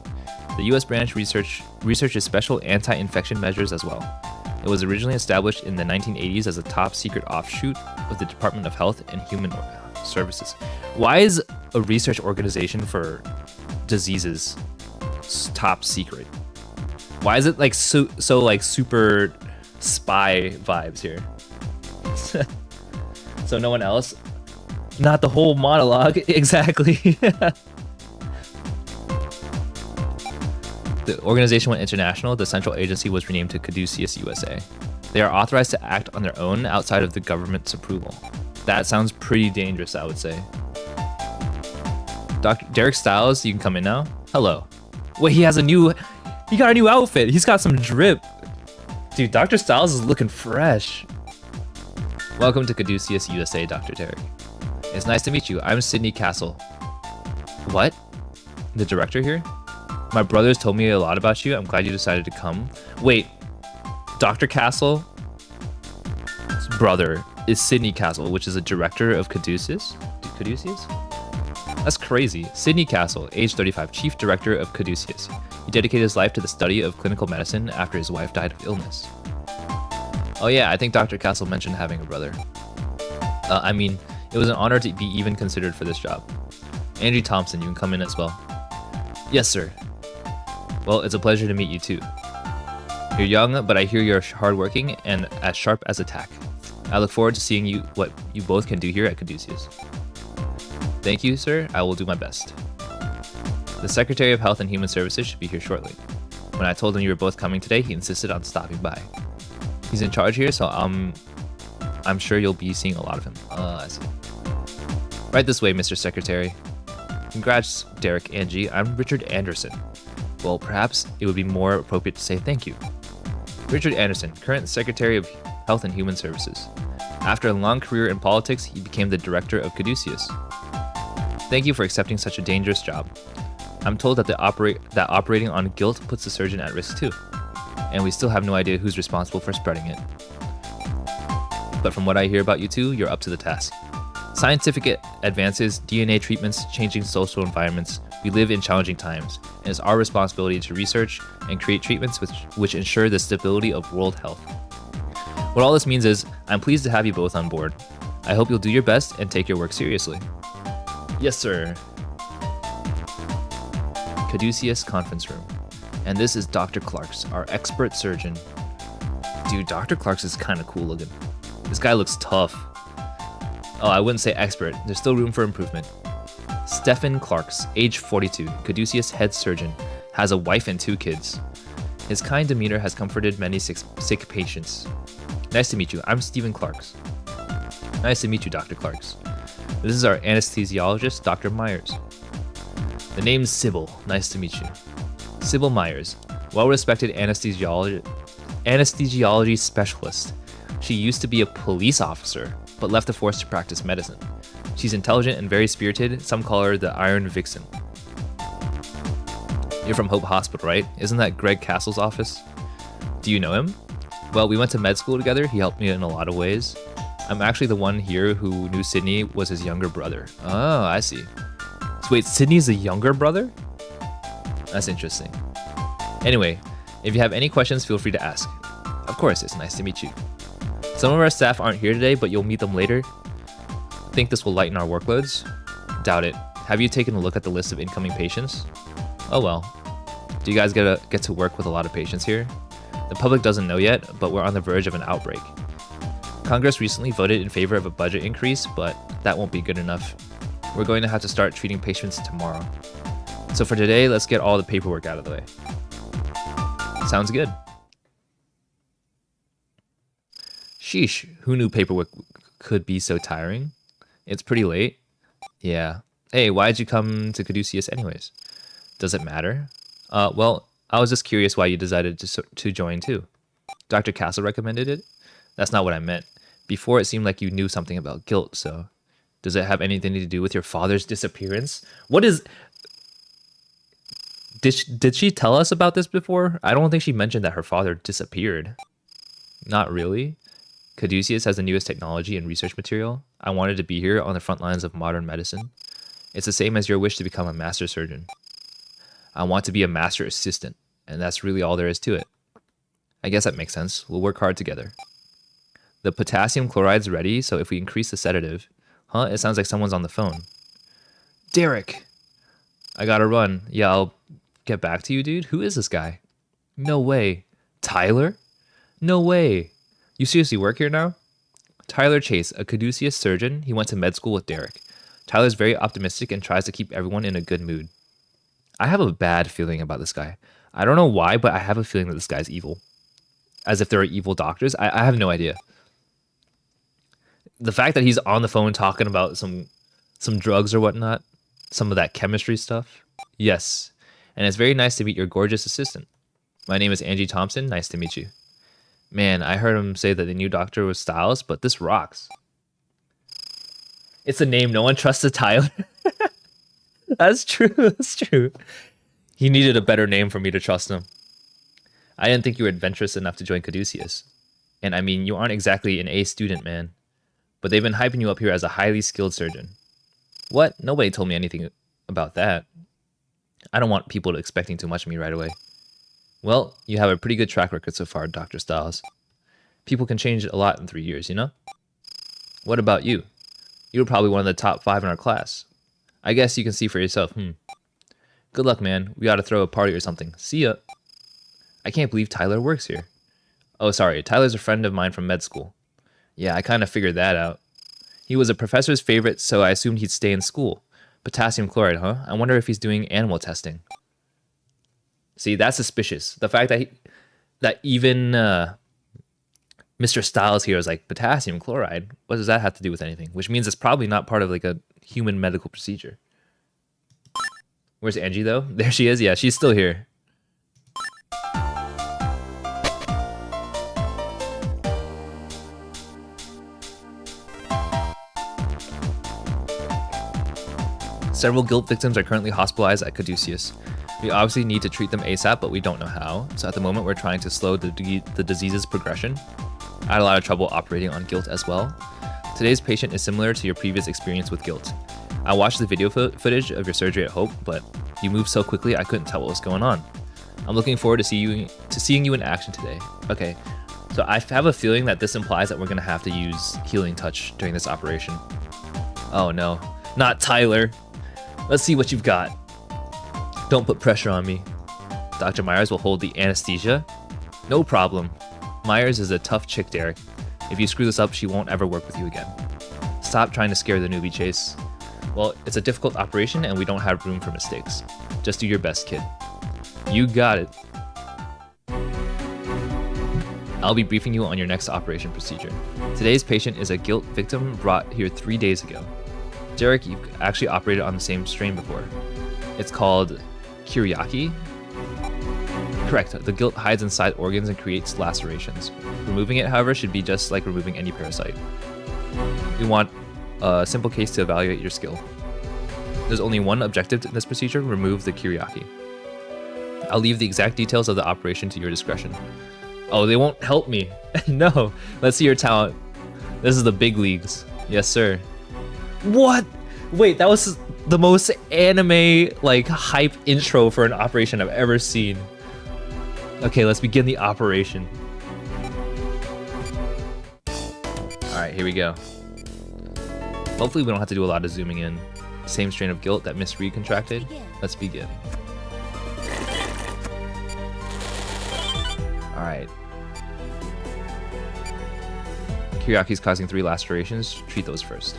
Speaker 1: The US branch researches special anti-infection measures as well. It was originally established in the 1980s as a top secret offshoot of the Department of Health and Human Services. Why is a research organization for diseases top secret? Why is it like so like super spy vibes here? So no one else? Not the whole monologue, exactly. The organization went international. The central agency was renamed to Caduceus USA. They are authorized to act on their own outside of the government's approval. That sounds pretty dangerous, I would say. Dr. Derek Styles, you can come in now. Hello. Wait, he got a new outfit. He's got some drip. Dude, Dr. Styles is looking fresh. Welcome to Caduceus USA, Dr. Derek. It's nice to meet you. I'm Sydney Castle. What? The director here? My brothers told me a lot about you. I'm glad you decided to come. Wait, Dr. Castle's brother is Sydney Castle, which is a director of Caduceus? Caduceus? That's crazy. Sydney Castle, age 35, chief director of Caduceus. He dedicated his life to the study of clinical medicine after his wife died of illness. Oh yeah, I think Dr. Castle mentioned having a brother. I mean, it was an honor to be even considered for this job. Angie Thompson, you can come in as well. Yes, sir. Well, it's a pleasure to meet you too. You're young, but I hear you're hardworking and as sharp as a tack. I look forward to seeing what you both can do here at Caduceus. Thank you, sir. I will do my best. The Secretary of Health and Human Services should be here shortly. When I told him you were both coming today, he insisted on stopping by. He's in charge here, so I'm sure you'll be seeing a lot of him. I see. Right this way, Mr. Secretary. Congrats, Derek, Angie. I'm Richard Anderson. Well, perhaps it would be more appropriate to say thank you. Richard Anderson, current Secretary of Health and Human Services. After a long career in politics, he became the director of Caduceus. Thank you for accepting such a dangerous job. I'm told that operating on guilt puts the surgeon at risk too, and we still have no idea who's responsible for spreading it. But from what I hear about you two, you're up to the task. Scientific advances, DNA treatments, changing social environments. We live in challenging times, and it's our responsibility to research and create treatments which ensure the stability of world health. What all this means is, I'm pleased to have you both on board. I hope you'll do your best and take your work seriously. Yes, sir. Caduceus conference room. And this is Dr. Clarks, our expert surgeon. Dude, Dr. Clarks is kind of cool looking. This guy looks tough. Oh, I wouldn't say expert. There's still room for improvement. Stephen Clarks, age 42, Caduceus head surgeon, has a wife and 2 kids. His kind demeanor has comforted many sick patients. Nice to meet you. I'm Stephen Clarks. Nice to meet you, Dr. Clarks. This is our anesthesiologist, Dr. Myers. The name's Sybil. Nice to meet you. Sybil Myers, well-respected anesthesiology specialist. She used to be a police officer, but left the force to practice medicine. She's intelligent and very spirited. Some call her the Iron Vixen. You're from Hope Hospital, right? Isn't that Greg Castle's office? Do you know him? Well, we went to med school together. He helped me in a lot of ways. I'm actually the one here who knew Sydney was his younger brother. Oh, I see. So wait, Sydney's a younger brother? That's interesting. Anyway, if you have any questions, feel free to ask. Of course, it's nice to meet you. Some of our staff aren't here today, but you'll meet them later. Think this will lighten our workloads? Doubt it. Have you taken a look at the list of incoming patients? Oh well. Do you guys get to work with a lot of patients here? The public doesn't know yet, but we're on the verge of an outbreak. Congress recently voted in favor of a budget increase, but that won't be good enough. We're going to have to start treating patients tomorrow. So for today, let's get all the paperwork out of the way. Sounds good. Sheesh, who knew paperwork could be so tiring? It's pretty late. Yeah. Hey, why'd you come to Caduceus anyways? Does it matter? Well, I was just curious why you decided to join too. Dr. Castle recommended it? That's not what I meant. Before it seemed like you knew something about guilt, so... Does it have anything to do with your father's disappearance? What is... Did she tell us about this before? I don't think she mentioned that her father disappeared. Not really. Caduceus has the newest technology and research material. I wanted to be here on the front lines of modern medicine. It's the same as your wish to become a master surgeon. I want to be a master assistant, and that's really all there is to it. I guess that makes sense. We'll work hard together. The potassium chloride's ready, so if we increase the sedative... Huh? It sounds like someone's on the phone. Derek! I gotta run. Yeah, I'll get back to you, dude. Who is this guy? No way. Tyler? No way. You seriously work here now? Tyler Chase, a Caduceus surgeon. He went to med school with Derek. Tyler's very optimistic and tries to keep everyone in a good mood. I have a bad feeling about this guy. I don't know why, but I have a feeling that this guy's evil. As if there are evil doctors. I have no idea. The fact that he's on the phone talking about some drugs or whatnot, some of that chemistry stuff. Yes. And it's very nice to meet your gorgeous assistant. My name is Angie Thompson. Nice to meet you. Man, I heard him say that the new doctor was Styles, but this rocks. It's a name no one trusts a Tyler. That's true. That's true. He needed a better name for me to trust him. I didn't think you were adventurous enough to join Caduceus. And I mean, you aren't exactly an A student, man. But they've been hyping you up here as a highly skilled surgeon. What? Nobody told me anything about that. I don't want people expecting too much of me right away. Well, you have a pretty good track record so far, Dr. Styles. People can change a lot in 3 years, you know? What about you? You were probably one of the top 5 in our class. I guess you can see for yourself, Good luck, man. We ought to throw a party or something. See ya. I can't believe Tyler works here. Oh, sorry. Tyler's a friend of mine from med school. Yeah, I kind of figured that out. He was a professor's favorite, so I assumed he'd stay in school. Potassium chloride, huh? I wonder if he's doing animal testing. See, that's suspicious. The fact that even Mr. Styles here is like, potassium chloride? What does that have to do with anything? Which means it's probably not part of like a human medical procedure. Where's Angie, though? There she is. Yeah, she's still here. Several guilt victims are currently hospitalized at Caduceus. We obviously need to treat them ASAP, but we don't know how. So at the moment, we're trying to slow the disease's progression. I had a lot of trouble operating on guilt as well. Today's patient is similar to your previous experience with guilt. I watched the video footage of your surgery at Hope, but you moved so quickly I couldn't tell what was going on. I'm looking forward to seeing you in action today. Okay, so I have a feeling that this implies that we're going to have to use Healing Touch during this operation. Oh no, not Tyler. Let's see what you've got. Don't put pressure on me. Dr. Myers will hold the anesthesia. No problem. Myers is a tough chick, Derek. If you screw this up, she won't ever work with you again. Stop trying to scare the newbie, Chase. Well, it's a difficult operation and we don't have room for mistakes. Just do your best, kid. You got it. I'll be briefing you on your next operation procedure. Today's patient is a guilt victim brought here 3 days ago. Derek, you've actually operated on the same strain before. It's called Kyriaki. Correct, the guilt hides inside organs and creates lacerations. Removing it, however, should be just like removing any parasite. We want a simple case to evaluate your skill. There's only one objective in this procedure: remove the Kyriaki. I'll leave the exact details of the operation to your discretion. Oh, they won't help me. No, let's see your talent. This is the big leagues. Yes, sir. What? Wait, that was the most anime, like, hype intro for an operation I've ever seen. Okay, let's begin the operation. Alright, here we go. Hopefully we don't have to do a lot of zooming in. Same strain of guilt that Miss Reed contracted. Let's begin. Alright. Kyriaki's causing 3 lacerations. Treat those first.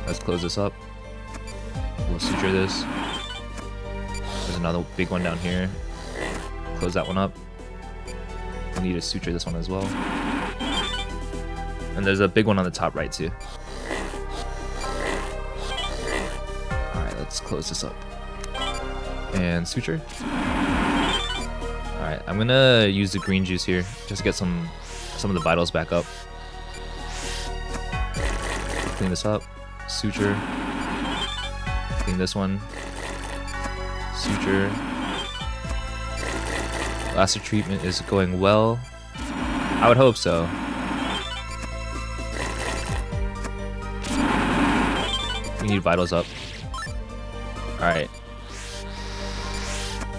Speaker 1: Let's close this up. We'll suture this. There's another big one down here. Close that one up. We need to suture this one as well. And there's a big one on the top right too. Alright, let's close this up. And suture. Alright, I'm gonna use the green juice here just to get some of the vitals back up. Clean this up. Suture. Clean this one. Suture. Laser treatment is going well. I would hope so. We need vitals up. Alright.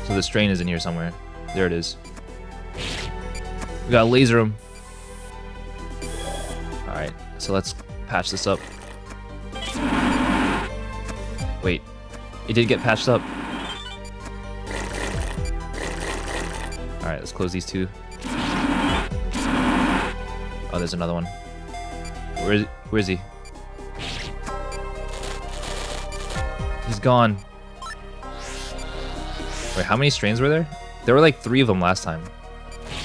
Speaker 1: So the strain is in here somewhere. There it is. We gotta laser him. Alright, so let's patch this up. Wait, it did get patched up. Alright, let's close these two. Oh, there's another one. Where is he? He's gone. Wait, how many strains were there? There were like 3 of them last time.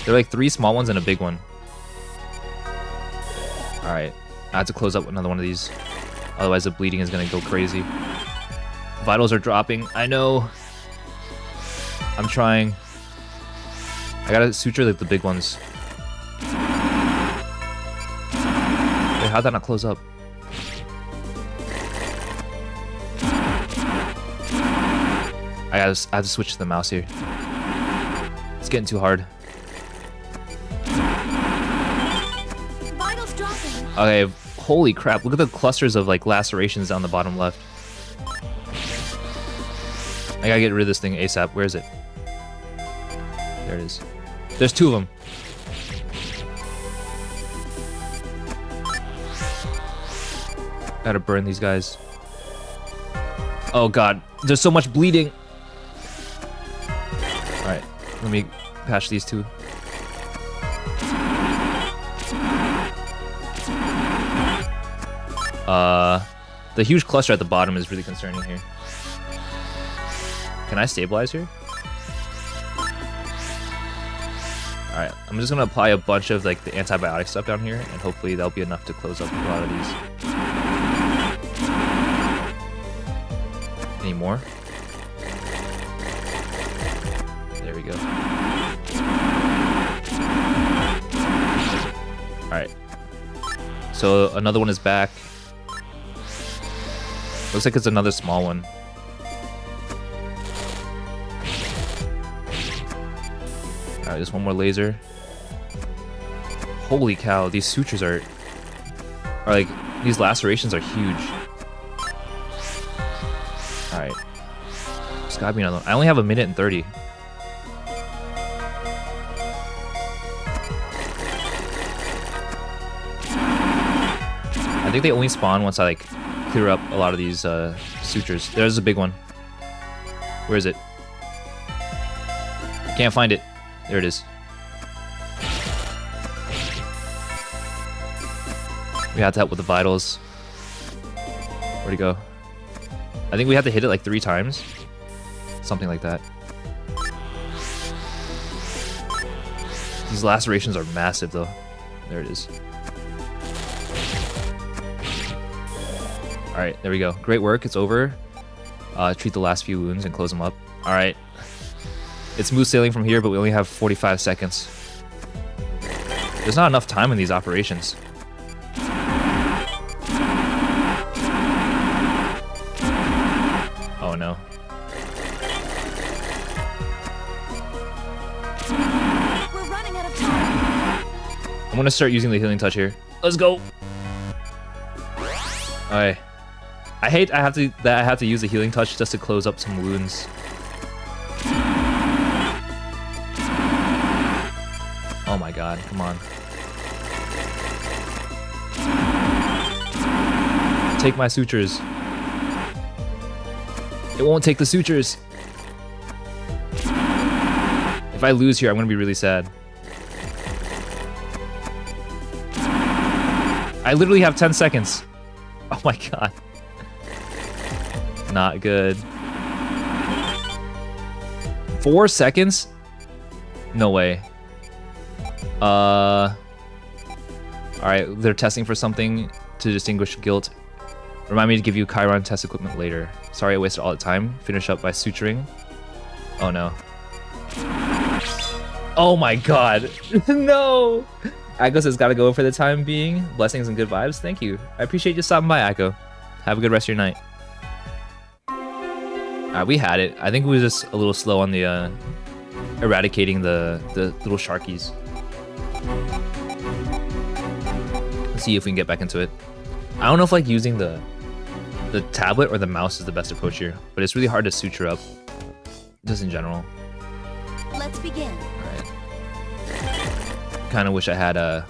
Speaker 1: There were like 3 small ones and a big one. Alright, I have to close up another one of these. Otherwise the bleeding is gonna go crazy. Vitals are dropping. I know. I'm trying. I gotta suture like the big ones. Wait, how'd that not close up? I have to switch to the mouse here. It's getting too hard.
Speaker 2: Vitals dropping.
Speaker 1: Okay, holy crap. Look at the clusters of like lacerations down the bottom left. I gotta get rid of this thing ASAP. Where is it? There it is. There's 2 of them. Gotta burn these guys. Oh god, there's so much bleeding. Alright, let me patch these 2. The huge cluster at the bottom is really concerning here. Can I stabilize here? Alright, I'm just gonna apply a bunch of like the antibiotic stuff down here, and hopefully that'll be enough to close up a lot of these. Any more? There we go. Alright. So another one is back. Looks like it's another small one. Alright, just one more laser. Holy cow, these sutures are like, these lacerations are huge. Alright. There's gotta be another one. I only have 1 minute and 30. I think they only spawn once I like clear up a lot of these sutures. There's a big one. Where is it? Can't find it. There it is. We have to help with the vitals. Where'd he go? I think we have to hit it like 3 times. Something like that. These lacerations are massive though. There it is. Alright, there we go. Great work, it's over. Treat the last few wounds and close them up. Alright. It's smooth sailing from here, but we only have 45 seconds. There's not enough time in these operations. Oh no.
Speaker 2: We're running out of time.
Speaker 1: I'm gonna start using the healing touch here. Let's go! Alright. I hate I have to use the healing touch just to close up some wounds. Oh my god, come on. Take my sutures. It won't take the sutures. If I lose here, I'm gonna be really sad. I literally have 10 seconds. Oh my god. Not good. 4 seconds? No way. Alright, they're testing for something to distinguish guilt. Remind me to give you Chiron test equipment later. Sorry I wasted all the time. Finish up by suturing. Oh no. Oh my god. No! Akko says gotta go for the time being. Blessings and good vibes. Thank you. I appreciate you stopping by, Akko. Have a good rest of your night. Alright, we had it. I think we were just a little slow on the eradicating the little sharkies. Let's see if we can get back into it. I don't know if like using the tablet or the mouse is the best approach here, but it's really hard to suture up, just in general.
Speaker 2: Let's begin.
Speaker 1: Alright. Kind of wish I had a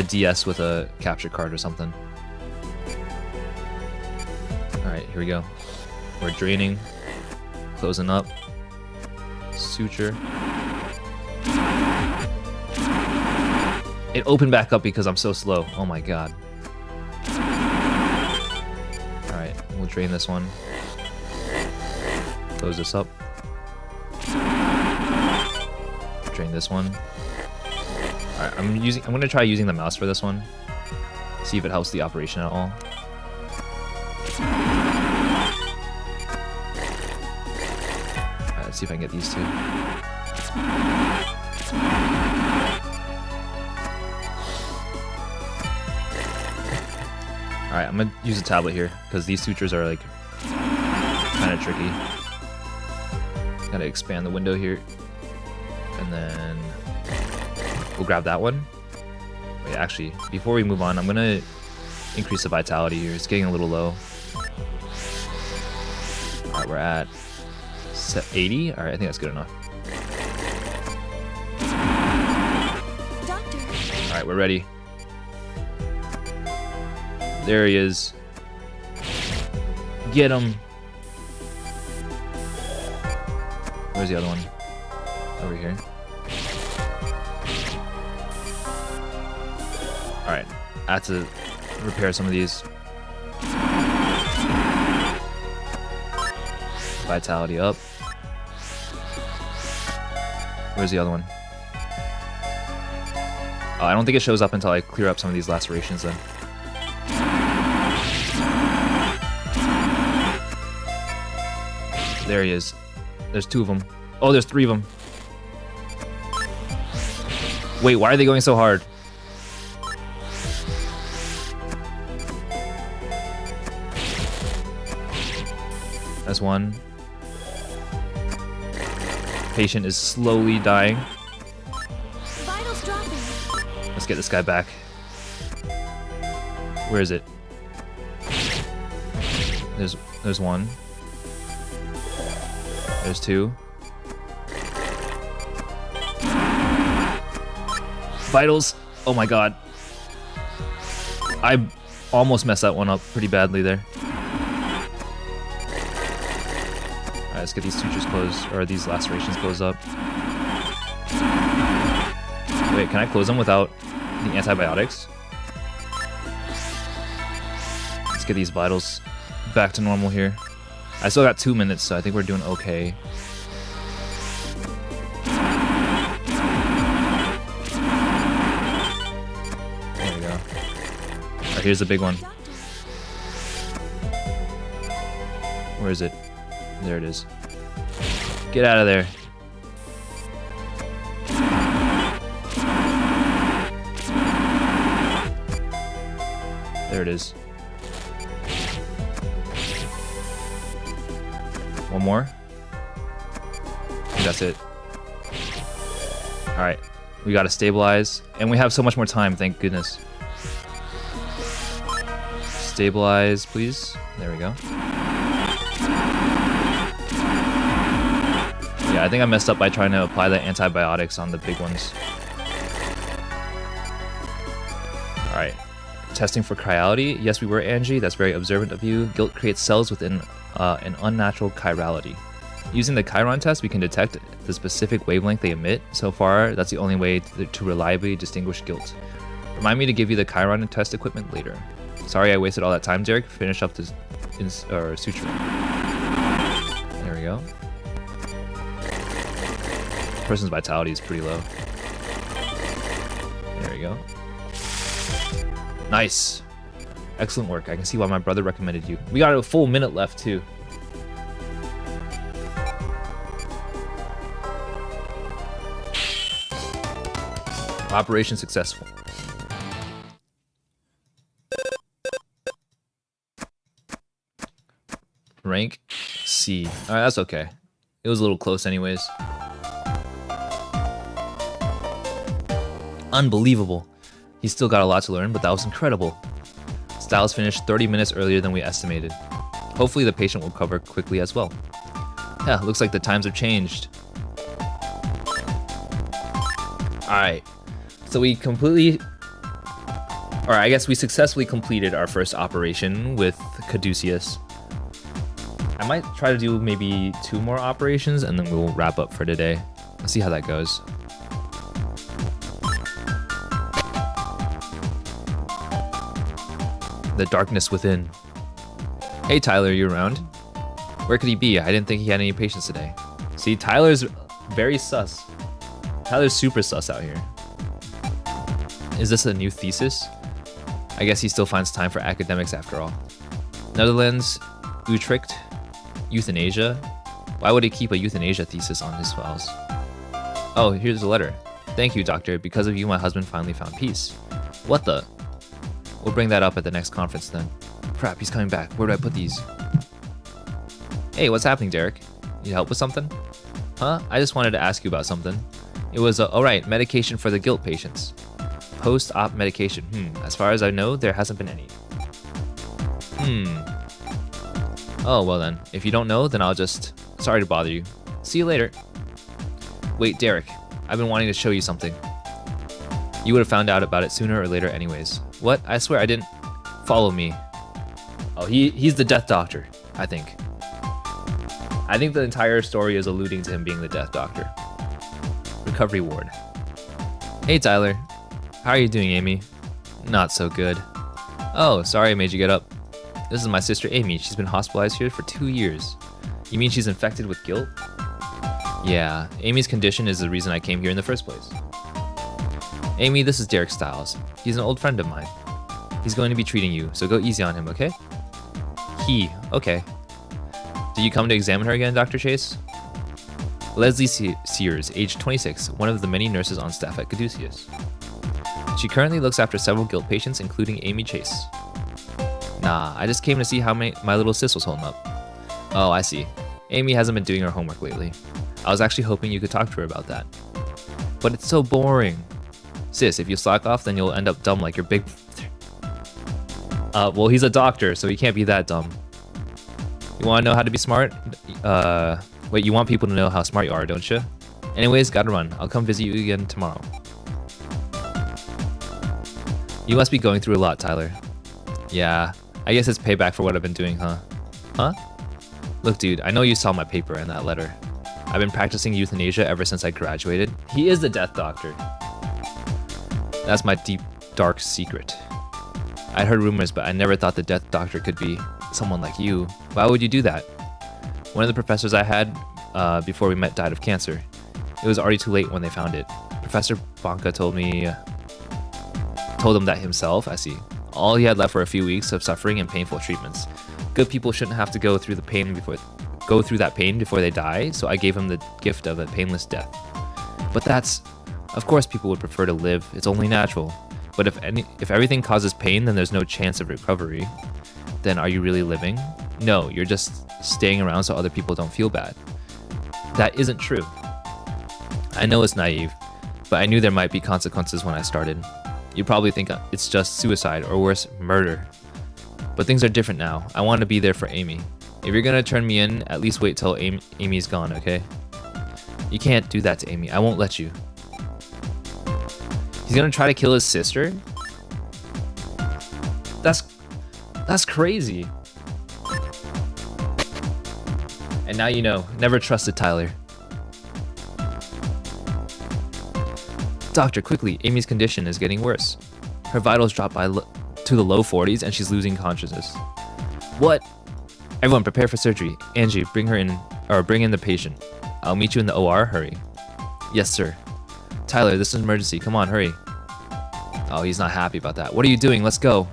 Speaker 1: DS with a capture card or something. Alright, here we go. We're draining, closing up, suture. It opened back up because I'm so slow. Oh my god. Alright, we'll drain this one. Close this up. Drain this one. Alright, I'm gonna try using the mouse for this one. See if it helps the operation at all. Alright, let's see if I can get these two. Alright, I'm gonna use a tablet here, because these sutures are like kind of tricky. Gotta expand the window here. And then we'll grab that one. Wait, actually, before we move on, I'm gonna increase the vitality here. It's getting a little low. Alright, we're at 80. Alright, I think that's good enough.
Speaker 2: Doctor.
Speaker 1: Alright, we're ready. There he is. Get him. Where's the other one? Over here. Alright, I have to repair some of these. Vitality up. Where's the other one? Oh, I don't think it shows up until I clear up some of these lacerations then. There he is. There's 2 of them. Oh, there's 3 of them. Wait, why are they going so hard? That's one. Patient is slowly dying.
Speaker 2: Vitals dropping.
Speaker 1: Let's get this guy back. Where is it? There's one. There's 2. Vitals. Oh my god. I almost messed that one up pretty badly there. Alright, let's get these sutures closed, or these lacerations closed up. Wait, can I close them without the antibiotics? Let's get these vitals back to normal here. I still got 2 minutes, so I think we're doing okay. There we go. Alright, here's the big one. Where is it? There it is. Get out of there. There it is. One more. I think that's it. Alright. We gotta stabilize. And we have so much more time, thank goodness. Stabilize, please. There we go. Yeah, I think I messed up by trying to apply the antibiotics on the big ones. Alright. Testing for chirality. Yes, we were, Angie. That's very observant of you. Guilt creates cells within an unnatural chirality. Using the Chiron test, we can detect the specific wavelength they emit. So far, that's the only way to reliably distinguish guilt. Remind me to give you the Chiron test equipment later. Sorry I wasted all that time, Derek. Finish up or suture. There we go. Person's vitality is pretty low. There we go. Nice. Excellent work. I can see why my brother recommended you. We got a full minute left too. Operation successful. Rank C. Alright, that's okay. It was a little close anyways. Unbelievable. He's still got a lot to learn, but that was incredible. Styles finished 30 minutes earlier than we estimated. Hopefully the patient will recover quickly as well. Yeah, looks like the times have changed. Alright. So we I guess we successfully completed our first operation with Caduceus. I might try to do maybe 2 more operations and then we'll wrap up for today. Let's see how that goes. The darkness within. Hey Tyler, you around? Where could he be? I didn't think he had any patients today. See, Tyler's very sus. Tyler's super sus out here. Is this a new thesis? I guess he still finds time for academics after all. Netherlands, Utrecht, euthanasia. Why would he keep a euthanasia thesis on his files? Oh, here's a letter. Thank you, doctor. Because of you, my husband finally found peace. What the? We'll bring that up at the next conference then. Crap, he's coming back. Where do I put these? Hey, what's happening, Derek? Need help with something? Huh? I just wanted to ask you about something. It was, alright, medication for the guilt patients. Post-op medication. As far as I know, there hasn't been any. Oh, well then. If you don't know, then I'll just... Sorry to bother you. See you later. Wait, Derek. I've been wanting to show you something. You would have found out about it sooner or later anyways. What? I swear I didn't... Follow me. Oh, he's the Death Doctor, I think. I think the entire story is alluding to him being the Death Doctor. Recovery ward. Hey, Tyler. How are you doing, Amy? Not so good. Oh, sorry I made you get up. This is my sister Amy. She's been hospitalized here for 2 years. You mean she's infected with guilt? Yeah, Amy's condition is the reason I came here in the first place. Amy, this is Derek Styles. He's an old friend of mine. He's going to be treating you, so go easy on him, okay? Okay. Did you come to examine her again, Dr. Chase? Leslie Sears, age 26, one of the many nurses on staff at Caduceus. She currently looks after several guilt patients, including Amy Chase. Nah, I just came to see how my little sis was holding up. Oh, I see. Amy hasn't been doing her homework lately. I was actually hoping you could talk to her about that. But it's so boring. Sis, if you slack off, then you'll end up dumb like your big brother. Well, he's a doctor, so he can't be that dumb. You want to know how to be smart? Wait, you want people to know how smart you are, don't you? Anyways, gotta run. I'll come visit you again tomorrow. You must be going through a lot, Tyler. Yeah, I guess it's payback for what I've been doing, huh? Huh? Look, dude, I know you saw my paper and that letter. I've been practicing euthanasia ever since I graduated. He is the Death Doctor. That's my deep, dark secret. I'd heard rumors, but I never thought the Death Doctor could be someone like you. Why would you do that? One of the professors I had before we met died of cancer. It was already too late when they found it. Professor Bonka told him that himself, I see. All he had left were a few weeks of suffering and painful treatments. Good people shouldn't have to go through that pain before they die, so I gave him the gift of a painless death. But of course people would prefer to live, it's only natural. But if everything causes pain, then there's no chance of recovery. Then are you really living? No, you're just staying around so other people don't feel bad. That isn't true. I know it's naive, but I knew there might be consequences when I started. You probably think it's just suicide or worse, murder. But things are different now. I want to be there for Amy. If you're gonna turn me in, at least wait till Amy's gone, okay? You can't do that to Amy. I won't let you. He's gonna try to kill his sister? That's crazy. And now you know. Never trusted Tyler. Doctor, quickly. Amy's condition is getting worse. Her vitals dropped to the low 40s and she's losing consciousness. What? Everyone, prepare for surgery. Angie, bring in the patient. I'll meet you in the OR. Hurry. Yes, sir. Tyler, this is an emergency. Come on, hurry. Oh, he's not happy about that. What are you doing? Let's go.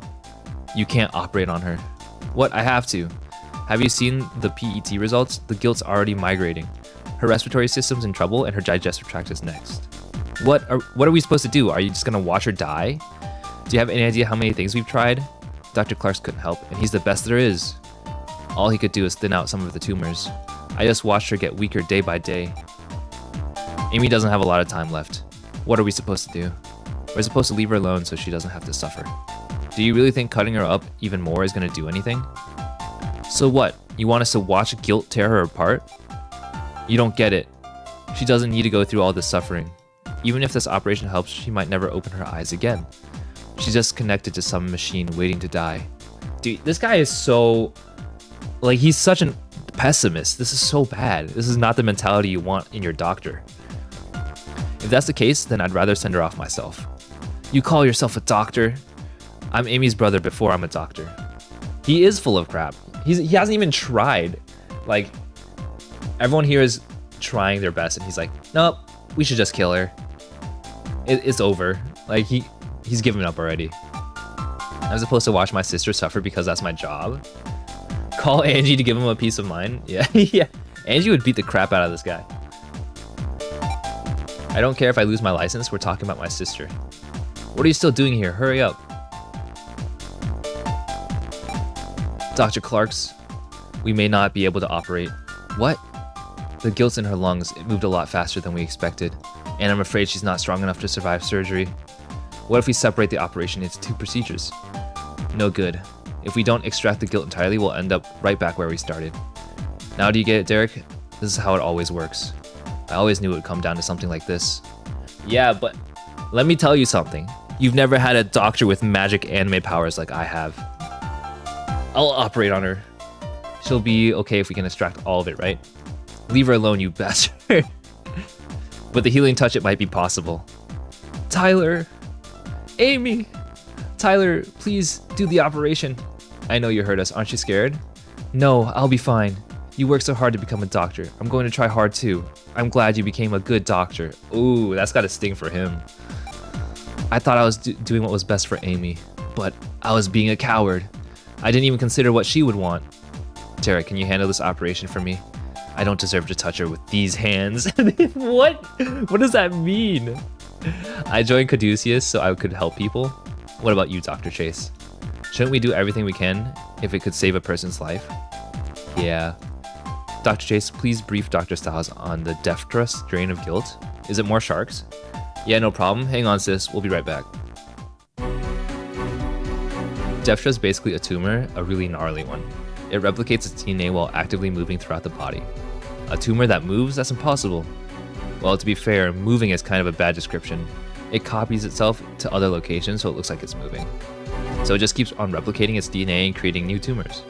Speaker 1: You can't operate on her. What? I have to. Have you seen the PET results? The gilt's already migrating. Her respiratory system's in trouble and her digestive tract is next. What are we supposed to do? Are you just gonna watch her die? Do you have any idea how many things we've tried? Dr. Clarks couldn't help, and he's the best there is. All he could do is thin out some of the tumors. I just watched her get weaker day by day. Amy doesn't have a lot of time left. What are we supposed to do? We're supposed to leave her alone so she doesn't have to suffer. Do you really think cutting her up even more is gonna do anything? So what? You want us to watch guilt tear her apart? You don't get it. She doesn't need to go through all this suffering. Even if this operation helps, she might never open her eyes again. She's just connected to some machine waiting to die. Dude, this guy is so... like, he's such a pessimist. This is so bad. This is not the mentality you want in your doctor. If that's the case, then I'd rather send her off myself. You call yourself a doctor? I'm Amy's brother before I'm a doctor. He is full of crap. He hasn't even tried. Like, everyone here is trying their best, and he's like, nope, we should just kill her. It's over. Like, he's given up already. I'm supposed to watch my sister suffer because that's my job. Call Angie to give him a peace of mind. Yeah, yeah. Angie would beat the crap out of this guy. I don't care if I lose my license. We're talking about my sister. What are you still doing here? Hurry up. Dr. Clarks, we may not be able to operate. What? The gilt's in her lungs. It moved a lot faster than we expected. And I'm afraid she's not strong enough to survive surgery. What if we separate the operation into 2 procedures? No good. If we don't extract the guilt entirely, we'll end up right back where we started. Now do you get it, Derek? This is how it always works. I always knew it would come down to something like this. Yeah, but let me tell you something. You've never had a doctor with magic anime powers like I have. I'll operate on her. She'll be okay if we can extract all of it, right? Leave her alone, you bastard. With the healing touch, it might be possible. Tyler! Amy! Tyler, please do the operation. I know you heard us. Aren't you scared? No, I'll be fine. You worked so hard to become a doctor. I'm going to try hard too. I'm glad you became a good doctor. Ooh, that's got to sting for him. I thought I was doing what was best for Amy, but I was being a coward. I didn't even consider what she would want. Tara, can you handle this operation for me? I don't deserve to touch her with these hands. What? What does that mean? I joined Caduceus so I could help people. What about you, Dr. Chase? Shouldn't we do everything we can if it could save a person's life? Yeah. Dr. Chase, please brief Dr. Styles on the Deftra drain of guilt. Is it more sharks? Yeah, no problem. Hang on, sis. We'll be right back. Deftra is basically a tumor, a really gnarly one. It replicates its DNA while actively moving throughout the body. A tumor that moves? That's impossible. Well, to be fair, moving is kind of a bad description. It copies itself to other locations so it looks like it's moving. So it just keeps on replicating its DNA and creating new tumors.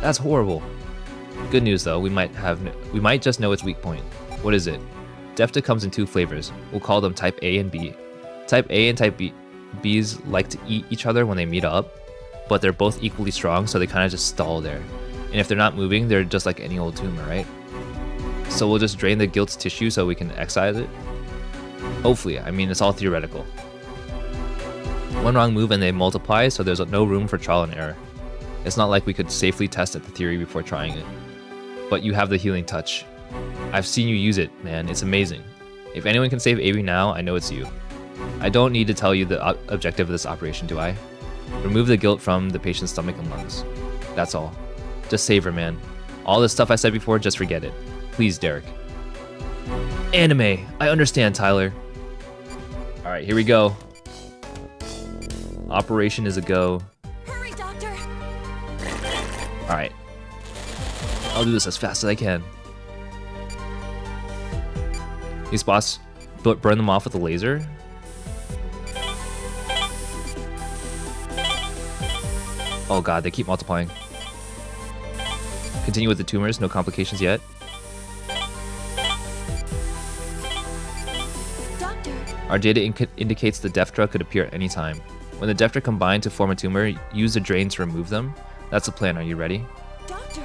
Speaker 1: That's horrible. Good news though, we might just know its weak point. What is it? Defta comes in 2 flavors. We'll call them Type A and B. Type A and Type B's like to eat each other when they meet up, but they're both equally strong, so they kind of just stall there. And if they're not moving, they're just like any old tumor, right? So we'll just drain the gilt's tissue so we can excise it? Hopefully, I mean, it's all theoretical. One wrong move and they multiply, so there's no room for trial and error. It's not like we could safely test at the theory before trying it. But you have the healing touch. I've seen you use it, man. It's amazing. If anyone can save Avery now, I know it's you. I don't need to tell you the objective of this operation, do I? Remove the guilt from the patient's stomach and lungs. That's all. Just save her, man. All the stuff I said before, just forget it. Please, Derek. Anime. I understand, Tyler. Alright, here we go. Operation is a go.
Speaker 2: Hurry, doctor.
Speaker 1: Alright. I'll do this as fast as I can. These spots, burn them off with a laser. Oh god, they keep multiplying. Continue with the tumors, no complications yet.
Speaker 2: Doctor.
Speaker 1: Our data indicates the Deftra could appear at any time. When the Deftra combine to form a tumor, use the drain to remove them. That's the plan, are you ready?
Speaker 2: Doctor.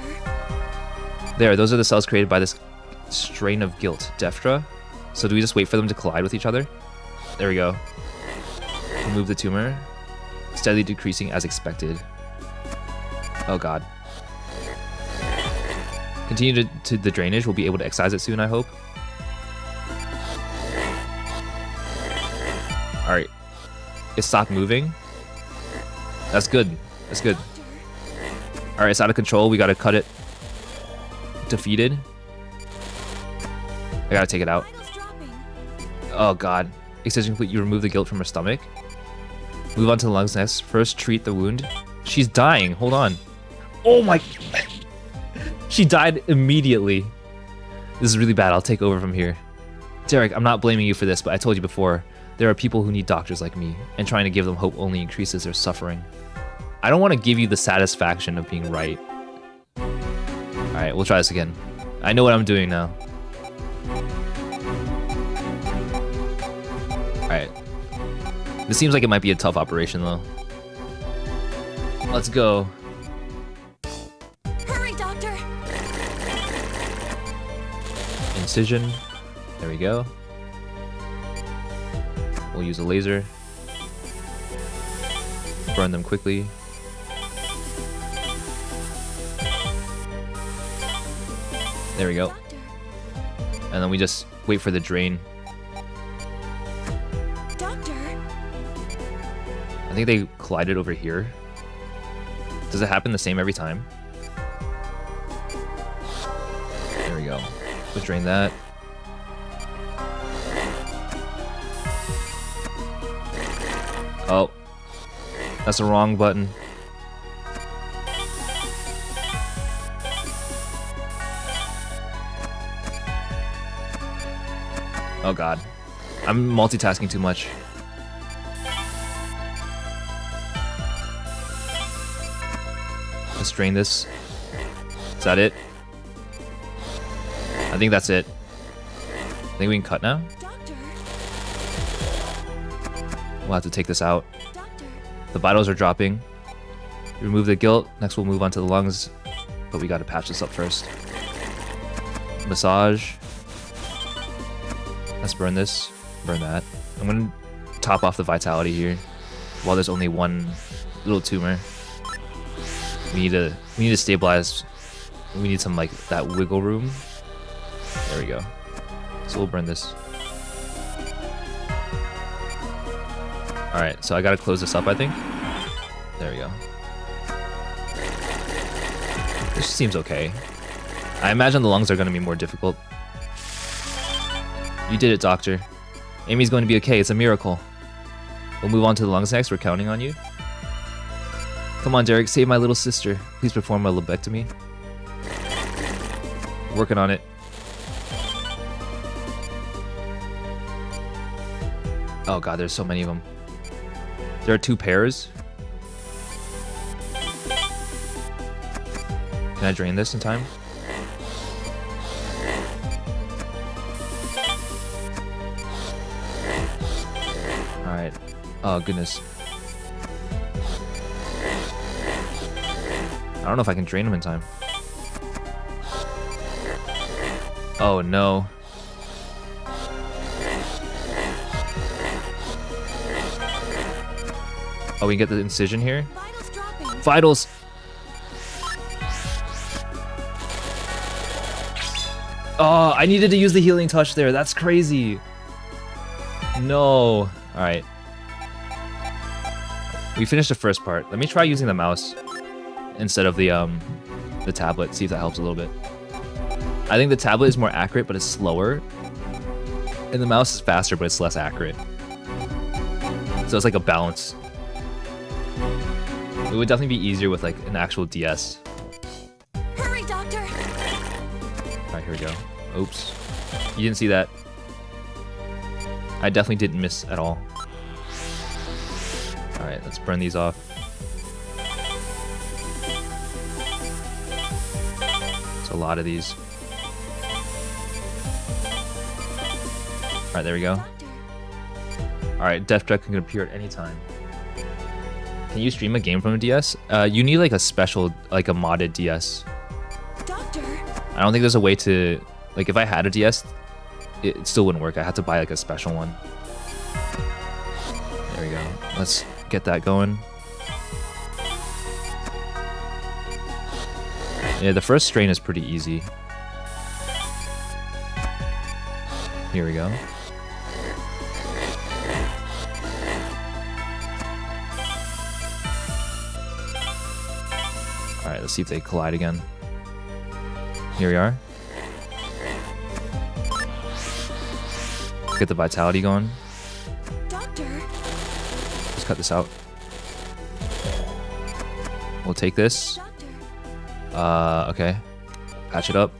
Speaker 1: There, those are the cells created by this strain of guilt, Deftra. So do we just wait for them to collide with each other? There we go. Remove the tumor. Steadily decreasing as expected. Oh god. Continue to the drainage. We'll be able to excise it soon, I hope. Alright. It stopped moving. That's good. That's good. Alright, it's out of control. We gotta cut it. Defeated. I gotta take it out.
Speaker 2: Vitals dropping.
Speaker 1: Oh god. Excision complete. You remove the guilt from her stomach. Move on to the lungs next. First, treat the wound. She's dying. Hold on. Oh my... She died immediately. This is really bad. I'll take over from here. Derek, I'm not blaming you for this, but I told you before, there are people who need doctors like me, and trying to give them hope only increases their suffering. I don't want to give you the satisfaction of being right. Alright, we'll try this again. I know what I'm doing now. Alright. This seems like it might be a tough operation, though. Let's go.
Speaker 2: Hurry, doctor.
Speaker 1: Incision. There we go. We'll use a laser. Burn them quickly. There we go.
Speaker 2: Doctor.
Speaker 1: And then we just wait for the drain.
Speaker 2: Doctor.
Speaker 1: I think they collided over here. Does it happen the same every time? There we go. Let's drain that. Oh. That's the wrong button. Oh god. I'm multitasking too much. Let's drain this. Is that it? I think that's it. I think we can cut now.
Speaker 2: Doctor.
Speaker 1: We'll have to take this out.
Speaker 2: Doctor.
Speaker 1: The vitals are dropping. Remove the guilt. Next we'll move on to the lungs. But we gotta patch this up first. Massage. Let's burn this. Burn that. I'm gonna top off the vitality here. While there's only one little tumor. We need to stabilize. We need some like that wiggle room. There we go. So we'll burn this. Alright, so I gotta close this up, I think. There we go. This seems okay. I imagine the lungs are gonna be more difficult. You did it, doctor. Amy's going to be okay. It's a miracle. We'll move on to the lungs next. We're counting on you. Come on, Derek. Save my little sister. Please perform a lobectomy. Working on it. Oh god, there's so many of them. There are 2 pairs. Can I drain this in time? Alright. Oh goodness. I don't know if I can drain them in time. Oh no. Oh, we can get the incision here?
Speaker 2: Vitals dropping.
Speaker 1: Vitals! Oh, I needed to use the healing touch there. That's crazy. No. Alright. We finished the first part. Let me try using the mouse instead of the tablet. See if that helps a little bit. I think the tablet is more accurate, but it's slower. And the mouse is faster, but it's less accurate. So it's like a balance. It would definitely be easier with like an actual DS.
Speaker 2: Hurry, doctor.
Speaker 1: Alright, here we go. Oops. You didn't see that. I definitely didn't miss at all. Alright, let's burn these off. It's a lot of these. Alright, there we go.
Speaker 2: Doctor.
Speaker 1: Alright, Death Drug can appear at any time. Can you stream a game from a DS? You need like a special, like a modded DS.
Speaker 2: Doctor.
Speaker 1: I don't think there's a way to, like, if I had a DS, it still wouldn't work. I had to buy like a special one. There we go. Let's get that going. Yeah, the first strain is pretty easy. Here we go. Alright, let's see if they collide again. Here we are. Get the vitality going.
Speaker 2: Doctor.
Speaker 1: Let's cut this out. We'll take this.
Speaker 2: Doctor.
Speaker 1: Okay. Patch it up.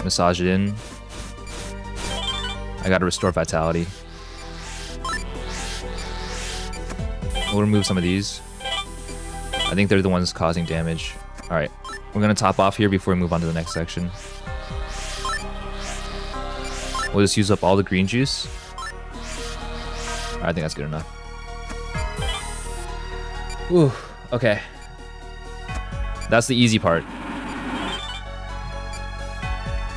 Speaker 1: Massage it in. I gotta restore vitality. We'll remove some of these. I think they're the ones causing damage. Alright. We're gonna top off here before we move on to the next section. We'll just use up all the green juice. I think that's good enough. Ooh, okay. That's the easy part.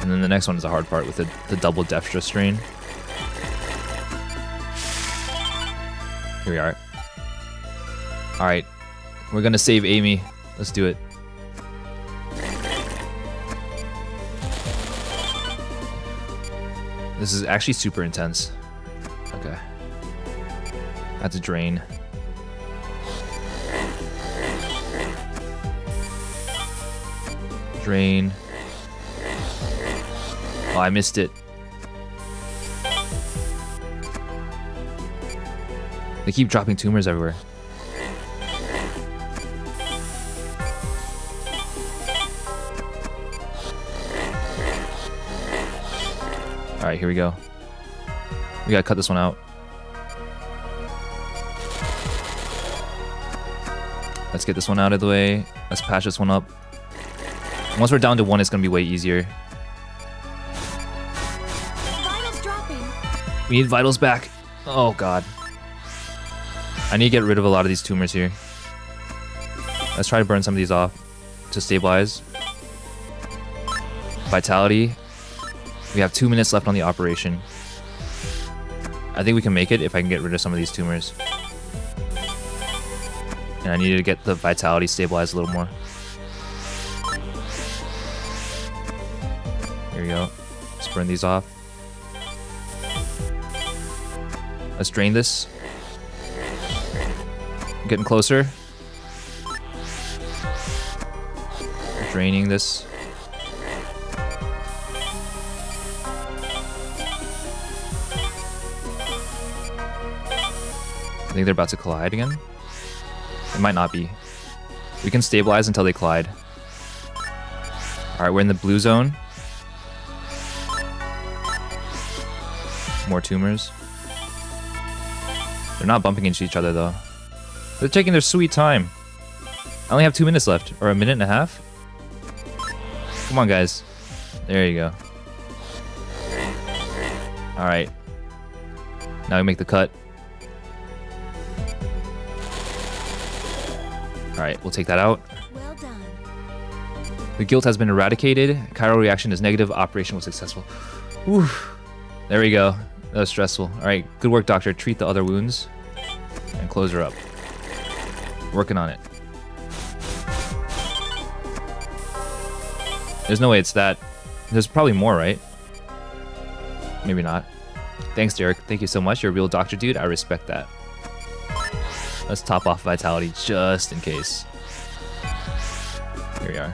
Speaker 1: And then the next one is the hard part with the double dextrose strain. Here we are. Alright. We're gonna save Amy. Let's do it. This is actually super intense. Okay. That's a drain. Drain. Oh, I missed it. They keep dropping tumors everywhere. Alright, here we go. We gotta cut this one out. Let's get this one out of the way. Let's patch this one up. Once we're down to 1, it's gonna be way easier.
Speaker 2: Vitals dropping.
Speaker 1: We need vitals back. Oh god. I need to get rid of a lot of these tumors here. Let's try to burn some of these off to stabilize. Vitality. We have 2 minutes left on the operation. I think we can make it if I can get rid of some of these tumors. And I need to get the vitality stabilized a little more. Here we go. Let's burn these off. Let's drain this. I'm getting closer. Draining this. I think they're about to collide again. It might not be. We can stabilize until they collide. Alright, we're in the blue zone. More tumors. They're not bumping into each other though. They're taking their sweet time. I only have 2 minutes left, or a minute and a half. Come on, guys. There you go. Alright. Now we make the cut. Alright, we'll take that out.
Speaker 2: Well done.
Speaker 1: The guilt has been eradicated. Chiral reaction is negative. Operation was successful. Whew. There we go. That was stressful. Alright, good work, doctor. Treat the other wounds. And close her up. Working on it. There's no way it's that. There's probably more, right? Maybe not. Thanks, Derek. Thank you so much. You're a real doctor, dude. I respect that. Let's top off vitality just in case. Here we are.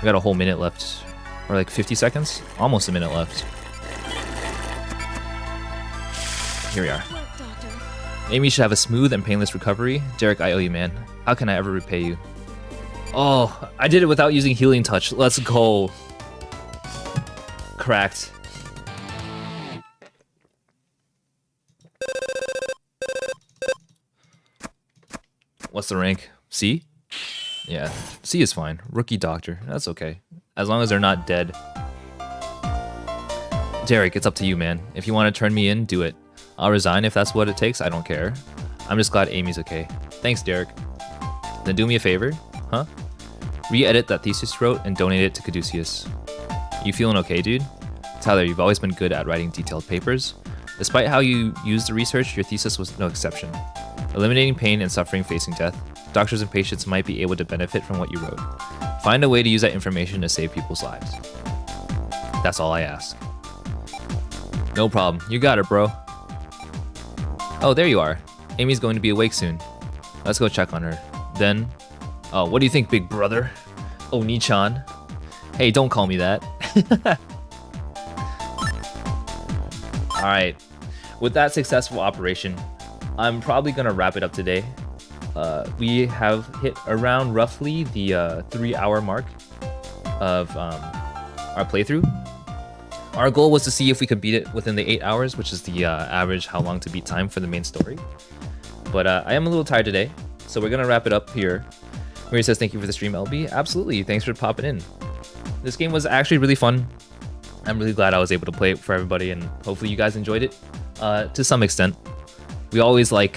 Speaker 1: We got a whole minute left. Or like 50 seconds? Almost a minute left. Here we are.
Speaker 2: Work, doctor.
Speaker 1: Amy should have a smooth and painless recovery. Derek, I owe you, man. How can I ever repay you? Oh, I did it without using healing touch. Let's go. Cracked. What's the rank? C? Yeah, C is fine. Rookie doctor. That's okay. As long as they're not dead. Derek, it's up to you, man. If you want to turn me in, do it. I'll resign if that's what it takes. I don't care. I'm just glad Amy's okay. Thanks, Derek. Then do me a favor. huh? Re-edit that thesis you wrote and donate it to Caduceus. You feeling okay, dude? Tyler, you've always been good at writing detailed papers. Despite how you used the research, your thesis was no exception. Eliminating pain and suffering facing death, doctors and patients might be able to benefit from what you wrote. Find a way to use that information to save people's lives. That's all I ask. No problem. You got it, bro. Oh, there you are. Amy's going to be awake soon. Let's go check on her. Then, oh, what do you think, big brother? Oni-chan. Hey, don't call me that. All right. With that successful operation, I'm probably gonna wrap it up today. We have hit around roughly the 3-hour mark of our playthrough. Our goal was to see if we could beat it within the 8 hours, which is the average how long to beat time for the main story. But I am a little tired today, so we're gonna wrap it up here. Maria says, thank you for the stream, LB. Absolutely, thanks for popping in. This game was actually really fun. I'm really glad I was able to play it for everybody, and hopefully you guys enjoyed it to some extent. We always like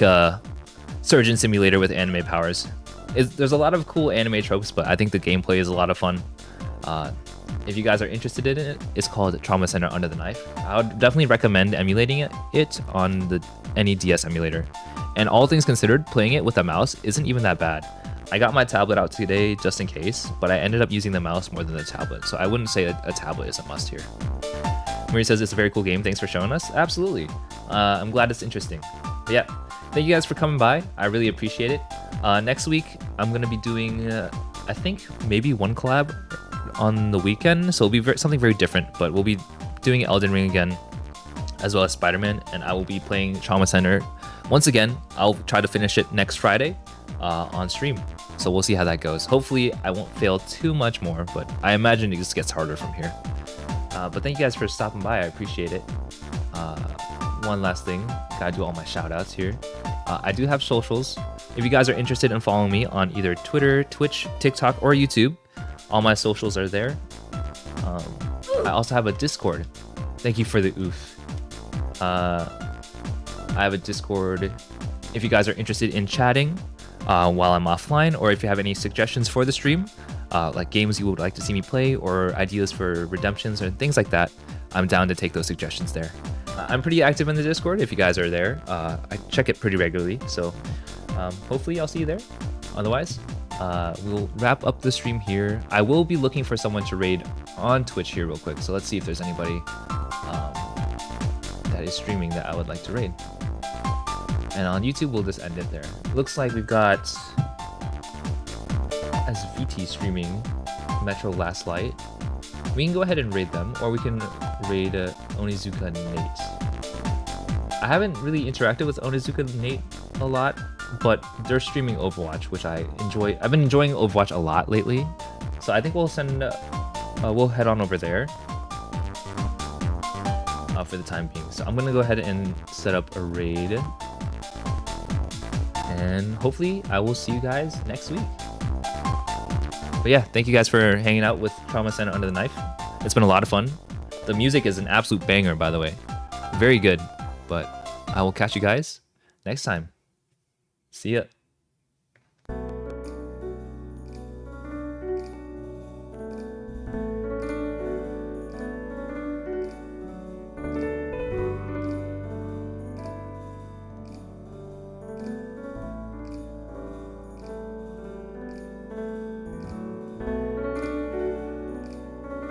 Speaker 1: Surgeon Simulator with anime powers. There's a lot of cool anime tropes, but I think the gameplay is a lot of fun. If you guys are interested in it, it's called Trauma Center Under the Knife. I would definitely recommend emulating it on the any DS emulator. And all things considered, playing it with a mouse isn't even that bad. I got my tablet out today just in case, but I ended up using the mouse more than the tablet, so I wouldn't say a tablet is a must here. Marie says it's a very cool game, thanks for showing us. Absolutely. I'm glad it's interesting. But yeah, thank you guys for coming by. I really appreciate it. Next week, I'm going to be doing, I think, maybe one collab on the weekend, so it'll be something very different, but we'll be doing Elden Ring again, as well as Spider-Man, and I will be playing Trauma Center. Once again, I'll try to finish it next Friday on stream, so we'll see how that goes. Hopefully, I won't fail too much more, but I imagine it just gets harder from here. But thank you guys for stopping by. I appreciate it. One last thing, gotta do all my shout outs here. I do have socials. If you guys are interested in following me on either Twitter, Twitch, TikTok, or YouTube, all my socials are there. I also have a Discord. Thank you for the oof. I have a Discord if you guys are interested in chatting while I'm offline, or if you have any suggestions for the stream, like games you would like to see me play, or ideas for redemptions or things like that, I'm down to take those suggestions there. I'm pretty active in the Discord if you guys are there. I check it pretty regularly, so hopefully I'll see you there. Otherwise, we'll wrap up the stream here. I will be looking for someone to raid on Twitch here real quick, so let's see if there's anybody that is streaming that I would like to raid. And on YouTube, we'll just end it there. Looks like we've got SVT streaming Metro Last Light. We can go ahead and raid them, or we can raid Onizuka Nate. I haven't really interacted with Onizuka Nate a lot, but they're streaming Overwatch, which I enjoy. I've been enjoying Overwatch a lot lately, so I think we'll we'll head on over there for the time being. So I'm gonna go ahead and set up a raid, and hopefully I will see you guys next week. But yeah, thank you guys for hanging out with Trauma Center Under the Knife. It's been a lot of fun. The music is an absolute banger, by the way. Very good. But I will catch you guys next time. See ya.